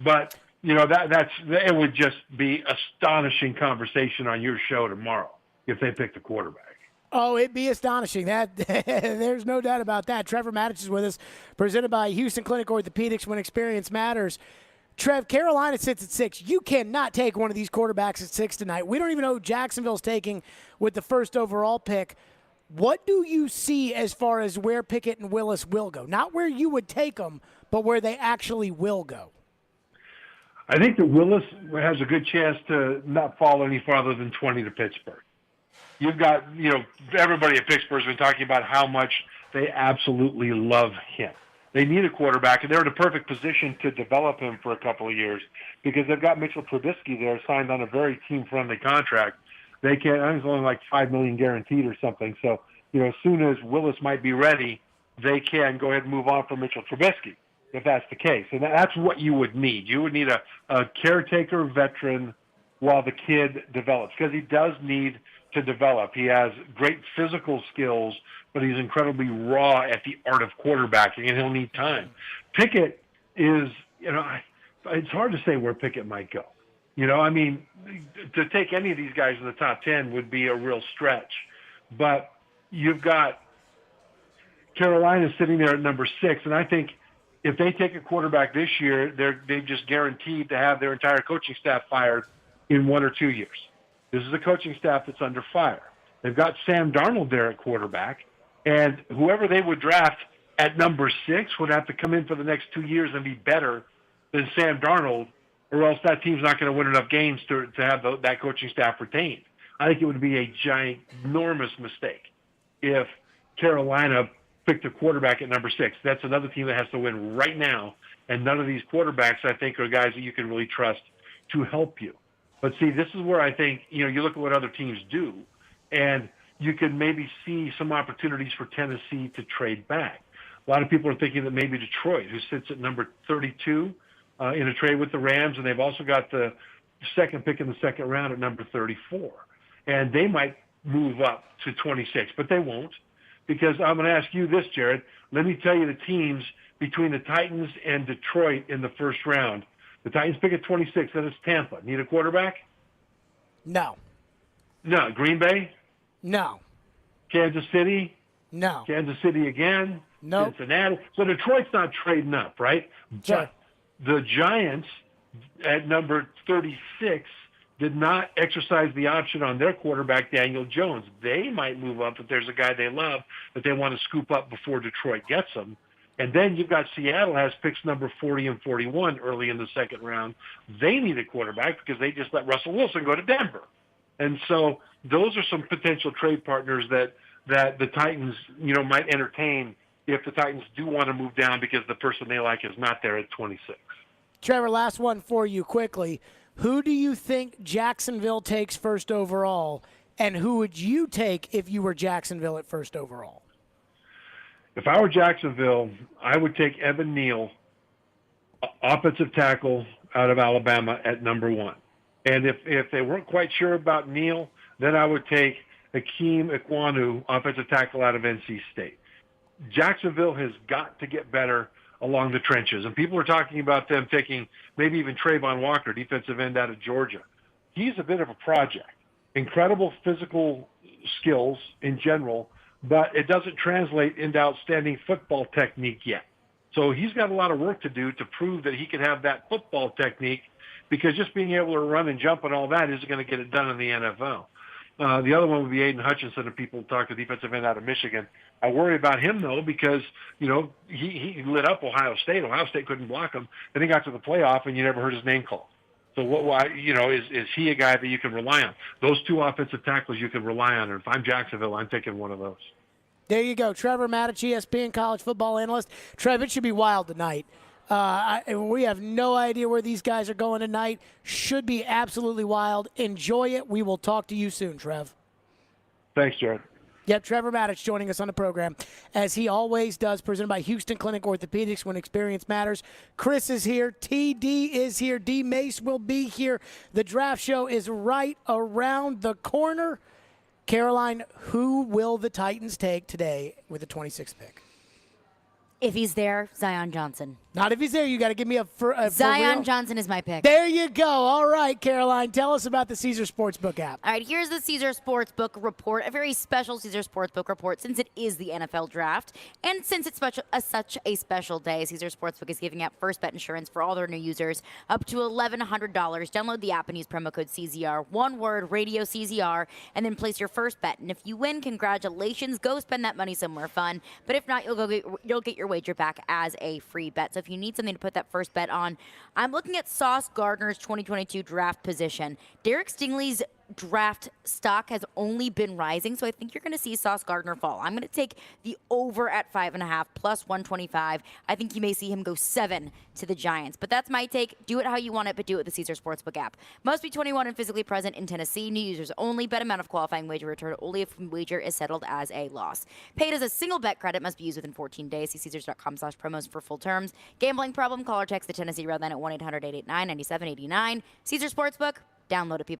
Speaker 22: But, it would just be astonishing conversation on your show tomorrow if they pick the quarterback.
Speaker 10: Oh, it'd be astonishing. There's no doubt about that. Trevor Maddich is with us, presented by Houston Clinic Orthopedics, when experience matters. Trev, Carolina sits at 6. You cannot take one of these quarterbacks at 6 tonight. We don't even know who Jacksonville's taking with the first overall pick. What do you see as far as where Pickett and Willis will go? Not where you would take them, but where they actually will go.
Speaker 22: I think that Willis has a good chance to not fall any farther than 20 to Pittsburgh. You've got, everybody at Pittsburgh's been talking about how much they absolutely love him. They need a quarterback, and they're in a perfect position to develop him for a couple of years because they've got Mitchell Trubisky there signed on a very team-friendly contract. They can't, I think it's only like $5 million guaranteed or something. So, as soon as Willis might be ready, they can go ahead and move on from Mitchell Trubisky, if that's the case. And that's what you would need. You would need a caretaker veteran while the kid develops, because he does need to develop. He has great physical skills, but he's incredibly raw at the art of quarterbacking, and he'll need time. Pickett is, it's hard to say where Pickett might go. To take any of these guys in the top 10 would be a real stretch. But you've got Carolina sitting there at number 6, and I think if they take a quarterback this year, they've just guaranteed to have their entire coaching staff fired in 1 or 2 years. This is a coaching staff that's under fire. They've got Sam Darnold there at quarterback, and whoever they would draft at number 6 would have to come in for the next 2 years and be better than Sam Darnold, or else that team's not going to win enough games to have that coaching staff retained. I think it would be a ginormous mistake if Carolina picked a quarterback at number 6. That's another team that has to win right now, and none of these quarterbacks, I think, are guys that you can really trust to help you. But see, this is where I think, you look at what other teams do, and you can maybe see some opportunities for Tennessee to trade back. A lot of people are thinking that maybe Detroit, who sits at number 32 in a trade with the Rams, and they've also got the second pick in the second round at number 34. And they might move up to 26, but they won't, because I'm going to ask you this, Jared. Let me tell you the teams between the Titans and Detroit in the first round. The Titans pick at 26, then it's Tampa. Need a quarterback?
Speaker 10: No.
Speaker 22: No. Green Bay?
Speaker 10: No.
Speaker 22: Kansas City?
Speaker 10: No.
Speaker 22: Kansas City again?
Speaker 10: No.
Speaker 22: Cincinnati? So Detroit's not trading up, right?
Speaker 10: Sure.
Speaker 22: But the Giants at number 36 did not exercise the option on their quarterback, Daniel Jones. They might move up if there's a guy they love that they want to scoop up before Detroit gets them. And then you've got Seattle has picks number 40 and 41 early in the second round. They need a quarterback because they just let Russell Wilson go to Denver. And so those are some potential trade partners that the Titans, might entertain if the Titans do want to move down because the person they like is not there at 26.
Speaker 10: Trevor, last one for you quickly. Who do you think Jacksonville takes first overall, and who would you take if you were Jacksonville at first overall?
Speaker 22: If I were Jacksonville, I would take Evan Neal, offensive tackle out of Alabama, at number 1. And if they weren't quite sure about Neal, then I would take Hakeem Ekwonu, offensive tackle out of NC State. Jacksonville has got to get better along the trenches. And people are talking about them taking maybe even Trayvon Walker, defensive end out of Georgia. he's a bit of a project. Incredible physical skills in general, but it doesn't translate into outstanding football technique yet. So he's got a lot of work to do to prove that he can have that football technique, because just being able to run and jump and all that isn't going to get it done in the NFL. The other one would be Aiden Hutchinson, if people talk to defensive end out of Michigan. I worry about him, though, because, he lit up Ohio State. Ohio State couldn't block him. Then he got to the playoff, and you never heard his name called. So is he a guy that you can rely on? Those two offensive tackles you can rely on. And if I'm Jacksonville, I'm taking one of those. There you go. Trevor Maddich, ESPN college football analyst. Trev, it should be wild tonight. We have no idea where these guys are going tonight. Should be absolutely wild. Enjoy it. We will talk to you soon, Trev. Thanks, Jared. Yep, Trevor Maddich joining us on the program, as he always does, presented by Houston Clinic Orthopedics, when experience matters. Chris is here. TD is here. D. Mace will be here. The draft show is right around the corner. Caroline, who will the Titans take today with the 26th pick?
Speaker 4: If he's there, Zion Johnson.
Speaker 10: Not if he's there. You got to give me a
Speaker 4: Zion Johnson is my pick.
Speaker 10: There you go. All right, Caroline, tell us about the Caesar Sportsbook app.
Speaker 4: All right, here's the Caesar Sportsbook report, a very special Caesar Sportsbook report since it is the NFL draft. And since it's such a special day, Caesar Sportsbook is giving out first bet insurance for all their new users up to $1,100. Download the app and use promo code CZR, one word, radio CZR, and then place your first bet. And if you win, congratulations. Go spend that money somewhere fun. But if not, you'll get your wager back as a free bet. So if you need something to put that first bet on, I'm looking at Sauce Gardner's 2022 draft position. Derek Stingley's draft stock has only been rising, so I think you're going to see Sauce Gardner fall. I'm going to take the over at 5.5 plus 125. I think you may see him go 7 to the Giants, but that's my take. Do it how you want it, but do it with the Caesar Sportsbook app. Must be 21 and physically present in Tennessee. New users only. Bet amount of qualifying wager return only if wager is settled as a loss. Paid as a single bet credit. Must be used within 14 days. See Caesars.com/promos for full terms. Gambling problem? Call or text the Tennessee Red Line at 1-800-889-9789. Caesar Sportsbook. Download it, people.